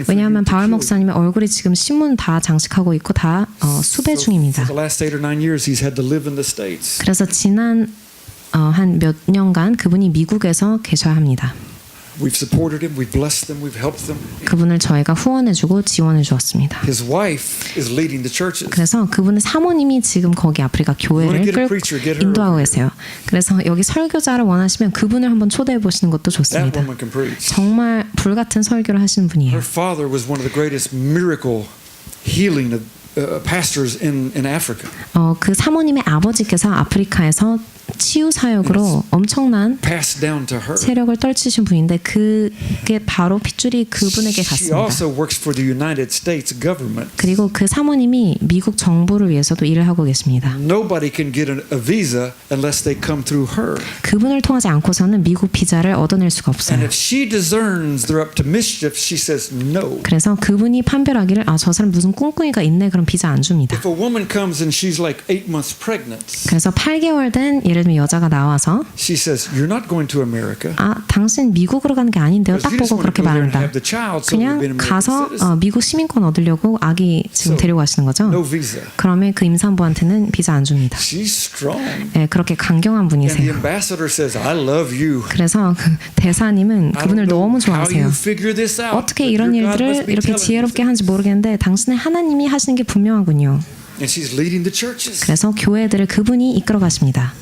S2: 왜냐하면 바울 목사님의 얼굴이 지금 신문 다 장식하고 있고 다 수배 중입니다.
S1: For the last 8 or 9 years, he's had to live in the States.
S2: 그래서 지난 한 몇 년간 그분이 미국에서 계셔야 합니다.
S1: We've supported him, we've blessed them, we've helped them.
S2: 그분을 저희가 후원해주고 지원해 주었습니다.
S1: His wife is leading the churches.
S2: 그래서 그분의 사모님이 지금 거기 아프리카 교회를 인도하고 계세요. 그래서 여기 설교자를 원하시면 그분을 한번 초대해 보시는 것도
S1: That
S2: 좋습니다.
S1: woman can preach.
S2: 정말 불같은 설교를 하시는 분이에요.
S1: Her father was one of the greatest miracle healing of pastors in Africa.
S2: 그 사모님의 아버지께서 아프리카에서 치유 사역으로 엄청난
S1: Passed down to her.
S2: 세력을 떨치신 분인데 그게 바로 핏줄이 그분에게
S1: She
S2: 갔습니다.
S1: also works for the United States government.
S2: 그리고 그 사모님이 미국 정부를 위해서도 일을 하고 계십니다.
S1: Nobody can get a visa unless they come through her.
S2: 그분을 통하지 않고서는 미국 비자를 얻어낼 수가
S1: And
S2: 없어요.
S1: if she discerns they're up to mischief, she says no.
S2: 그래서 그분이 판별하기를 저 사람 무슨 꿍꿍이가 있네 그럼 비자 안 줍니다.
S1: If a woman comes and she's like 8 months pregnant,
S2: 그래서 8개월 된 예를 들면 여자가 나와서
S1: she says, "You're not going to America."
S2: 당신 미국으로 가는 게 아닌데요. 딱
S1: You just
S2: 보고
S1: want to
S2: 그렇게
S1: go there and
S2: 말합니다.
S1: have the child so you've been
S2: 그냥
S1: American
S2: 가서
S1: citizen.
S2: 미국 시민권 얻으려고 아기 지금
S1: So,
S2: 데리고 가시는 거죠.
S1: No visa.
S2: 그러면 그 임산부한테는 비자 안 줍니다.
S1: She's strong.
S2: 네, 그렇게 강경한
S1: And the
S2: 분이세요.
S1: ambassador says, "I love you."
S2: 그래서 그 대사님은
S1: I
S2: 그분을
S1: don't know
S2: 너무
S1: how you
S2: 좋아하세요.
S1: figure this out,
S2: 어떻게
S1: but
S2: 이런
S1: your God must
S2: 일들을
S1: be
S2: 이렇게
S1: telling you
S2: 지혜롭게 하는지 모르겠는데 당신의 하나님이 하시는 게 분명하군요.
S1: And she's leading the churches.
S2: 그래서 교회들을 그분이 이끌어 가십니다.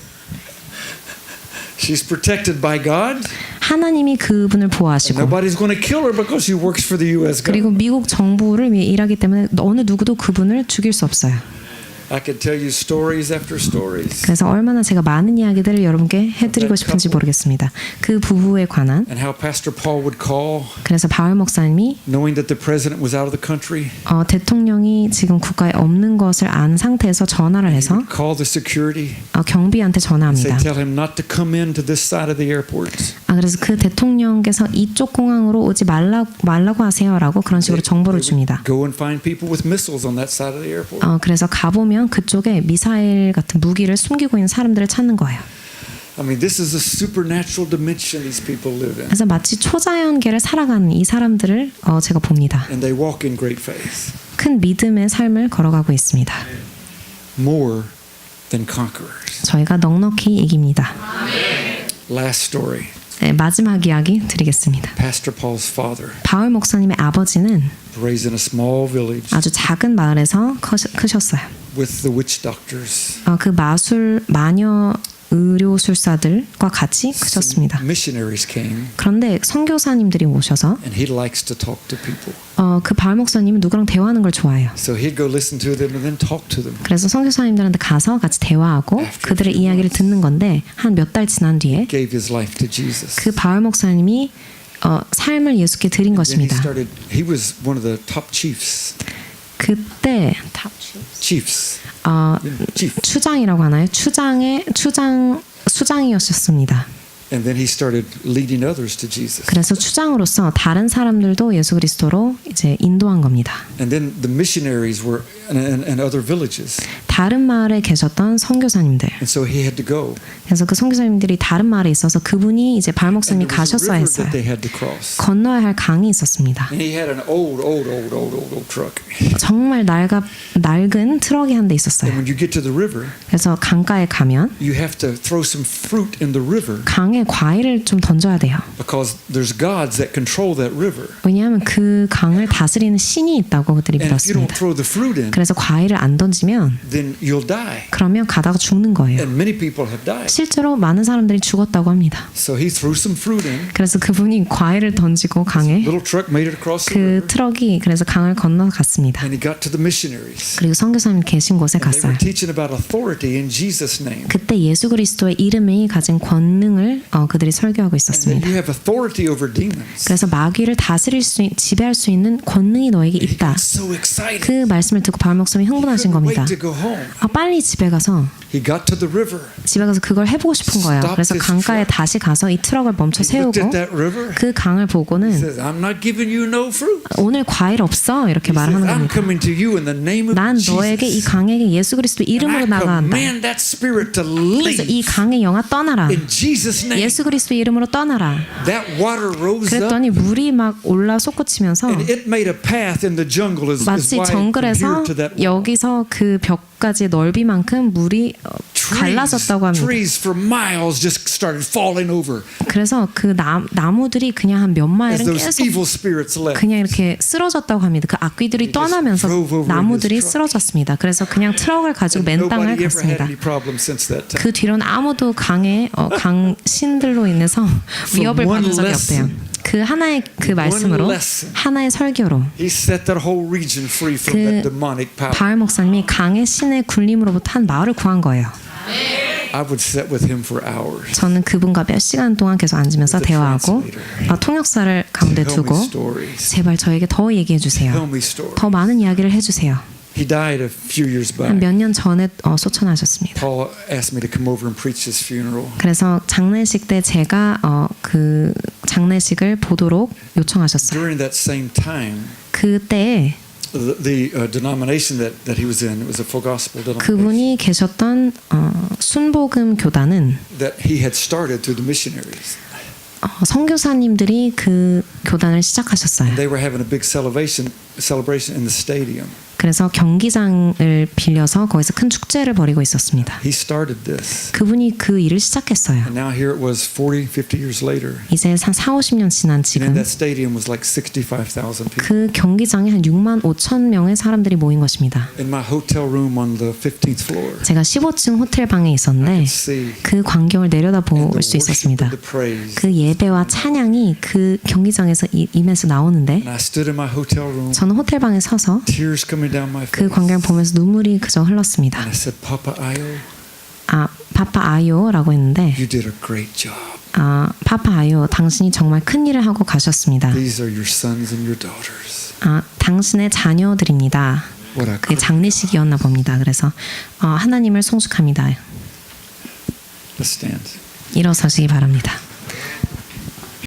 S1: She's protected by God.
S2: 하나님이 그분을 보호하시고
S1: Nobody's going to kill her because she works for the U.S.
S2: 그리고
S1: government.
S2: 미국 정부를 위해 일하기 때문에 어느 누구도 그분을 죽일 수 없어요.
S1: I could tell you stories after stories.
S2: 그래서 얼마나 제가 많은 이야기들을 여러분께 해드리고 싶은지 모르겠습니다. 그 부부에 관한.
S1: And how Pastor Paul would call,
S2: 그래서 바울 목사님이
S1: knowing that the president was out of the country.
S2: 대통령이 지금 국가에 없는 것을 안 상태에서 전화를 해서
S1: Call the security.
S2: 경비한테
S1: Say,
S2: 전화합니다.
S1: tell him not to come into this side of the airport.
S2: 그래서 그 대통령께서 이쪽 공항으로 오지 말라고 하세요라고 그런 식으로 정보를 줍니다.
S1: Go and find people with missiles on that side of the airport.
S2: 그래서 가보면 가면 그쪽에 미사일 같은 무기를 숨기고 있는 사람들을 찾는 거예요.
S1: I mean, this is a supernatural dimension these people live in.
S2: 그래서 마치 초자연계를 살아가는 이 사람들을 제가 봅니다.
S1: And they walk in great faith.
S2: 큰 믿음의 삶을 걸어가고 있습니다.
S1: More than conquerors.
S2: 저희가 넉넉히 이깁니다.
S1: Last story.
S2: 네, 마지막 이야기 드리겠습니다.
S1: Pastor Paul's father,
S2: 바울 목사님의 아버지는
S1: raised in a small village
S2: 아주 작은 마을에서 크셨어요.
S1: with the witch doctors.
S2: 그 마녀 의료술사들과 같이 크셨습니다.
S1: Missionaries came,
S2: 그런데 선교사님들이 오셔서
S1: and he likes to talk to people.
S2: 그 바울 목사님은 누구랑 대화하는 걸 좋아해요.
S1: So he'd go listen to them and then talk to them.
S2: 그래서 선교사님들한테 가서 같이 대화하고 그들의 이야기를 듣는 건데 한 몇 달 지난 뒤에
S1: Gave his life to Jesus.
S2: 그 바울 목사님이 삶을 예수께 드린 것입니다.
S1: He was one of the top chiefs.
S2: 그때
S1: Chiefs. chief.
S2: 추장이라고 하나요? 수장이었습니다.
S1: And then he started leading others to Jesus.
S2: 그래서 추장으로서 다른 사람들도 예수 그리스도로 이제 인도한 겁니다.
S1: And then the missionaries were in other villages.
S2: 다른 마을에 계셨던 선교사님들.
S1: And so he had to go.
S2: 그래서 그 선교사님들이 다른 마을에 있어서 그분이 이제 바울 목사님이 가셨어야 했어요.
S1: That they had to cross.
S2: 건너야 할 강이 있었습니다.
S1: And he had an old truck.
S2: 정말 낡은 트럭이 한 대 있었어요.
S1: And when you get to the river,
S2: 그래서 강가에 가면
S1: you have to throw some fruit in the river.
S2: 강에 과일을 좀 던져야 돼요.
S1: Because there's gods that control that river.
S2: 왜냐하면 그 강을 다스리는 신이 있다고 그들이
S1: And if you don't
S2: 믿었습니다.
S1: throw the fruit in,
S2: 그래서 과일을 안 던지면
S1: then you'll die.
S2: 그러면 가다가 죽는 거예요.
S1: And many people have died.
S2: 실제로 많은 사람들이 죽었다고 합니다.
S1: So he threw some fruit in.
S2: 그래서 그분이 과일을 던지고 강에
S1: Little truck made it across the
S2: 그
S1: river.
S2: 트럭이 그래서 강을 건너갔습니다.
S1: And he got to the missionaries.
S2: 그리고 선교사님 계신 곳에
S1: And they
S2: 갔어요.
S1: were teaching about authority in Jesus' name.
S2: 그때 예수 그리스도의 이름이 가진 권능을 그들이 설교하고
S1: And then
S2: 있었습니다.
S1: you have authority over demons.
S2: 그래서 마귀를 다스릴 지배할 수 있는 권능이 너에게
S1: And he
S2: 있다.
S1: got so excited.
S2: 그 말씀을 듣고 바울 목사님이 흥분하신
S1: Couldn't
S2: 겁니다.
S1: wait to go home.
S2: 빨리 집에 가서
S1: He got to the river.
S2: 집에 가서 그걸 해보고 싶은 거예요. 그래서 강가에 다시 가서 이 트럭을 멈춰
S1: He looked
S2: 세우고
S1: at that river.
S2: 그 강을
S1: He
S2: 보고는
S1: says, "I'm not giving you no fruit."
S2: 오늘 과일 없어 이렇게
S1: He says,
S2: 말하는
S1: "I'm
S2: 겁니다.
S1: coming to you in the name of
S2: 난 너에게 이
S1: Jesus.
S2: 강에게 예수 그리스도
S1: And I
S2: 이름으로 나가한다.
S1: command that spirit to
S2: 그래서 이
S1: leave
S2: 강의 영아 떠나라.
S1: in Jesus' name."
S2: 예수 그리스도 이름으로 떠나라.
S1: That water rose up,
S2: 그랬더니 물이 막 올라 솟구치면서
S1: and it made a path in the jungle as
S2: 마치
S1: wide from
S2: 정글에서
S1: here to that wall.
S2: 여기서 그 벽까지의 넓이만큼 물이 갈라졌다고 합니다.
S1: Trees for miles just started falling over
S2: 그래서 그 나무들이 그냥 한 몇
S1: as
S2: 마일은
S1: those
S2: 계속
S1: evil spirits left.
S2: 그냥 이렇게 쓰러졌다고 합니다. 그 악귀들이 떠나면서
S1: drove over in
S2: 나무들이
S1: his truck.
S2: 쓰러졌습니다. 그래서 그냥 트럭을 가지고 맨 땅을
S1: Nobody ever had
S2: 갔습니다.
S1: any problems since that time.
S2: 그 뒤로는 아무도 강 신들로 인해서 위협을
S1: one
S2: 받은 적이
S1: lesson,
S2: 없대요. 그 하나의 그 말씀으로
S1: lesson.
S2: 하나의 설교로
S1: He set that whole region free from
S2: 그
S1: that demonic power.
S2: 바울 목사님이 강의 신의 굴림으로부터 한 마을을 구한 거예요.
S1: I would sit with him for hours.
S2: 저는 그분과 몇 시간 동안 계속 앉으면서
S1: With the
S2: 대화하고 통역사를 가운데
S1: Tell me
S2: 두고
S1: stories.
S2: 제발 저에게 더 얘기해
S1: Tell
S2: 주세요.
S1: me stories.
S2: 더 많은 이야기를 해주세요.
S1: He died a few years back.
S2: 몇 년 전에 소천하셨습니다.
S1: Paul asked me to come over and preach his funeral.
S2: 그래서 장례식 때 제가 그 장례식을 보도록 요청하셨어요.
S1: During that same time,
S2: 그때
S1: the denomination that he was in, it was a full gospel denomination
S2: 그분이 계셨던 순복음 교단은
S1: that he had started through the missionaries.
S2: 선교사님들이 그 교단을 시작하셨어요.
S1: They were having a big celebration in the stadium.
S2: 그래서 경기장을 빌려서 거기서 큰 축제를 벌이고 있었습니다.
S1: He started this.
S2: 그분이 그 일을 시작했어요.
S1: And now here it was 40, 50 years later.
S2: 이제 한 4, 50년 지난
S1: And
S2: 지금
S1: that stadium was like 65,000 people.
S2: 그 경기장에 한 6만 5천 명의 사람들이 모인 것입니다.
S1: In my hotel room on the 15th floor,
S2: 제가 15층 호텔 방에
S1: I
S2: 있었는데
S1: could see
S2: 그 광경을 내려다
S1: and
S2: 볼
S1: the
S2: 수
S1: worship
S2: 있었습니다.
S1: and the praise.
S2: 그 예배와 찬양이 그 경기장에서 임해서 나오는데
S1: And I stood in my hotel room,
S2: 저는 호텔 방에 서서
S1: tears coming down my
S2: 그
S1: face.
S2: 광경을 보면서 눈물이 그저 흘렀습니다.
S1: And I said, Papa Ayo,
S2: 파파 아요라고 했는데
S1: you did a great job.
S2: 파파 아요, 당신이 정말 큰 일을 하고 가셨습니다.
S1: These are your sons and your daughters.
S2: 당신의 자녀들입니다.
S1: What a
S2: 그게 장례식이었나 봅니다. 그래서 하나님을 송축합니다.
S1: Let's stand.
S2: 일어서시기 바랍니다.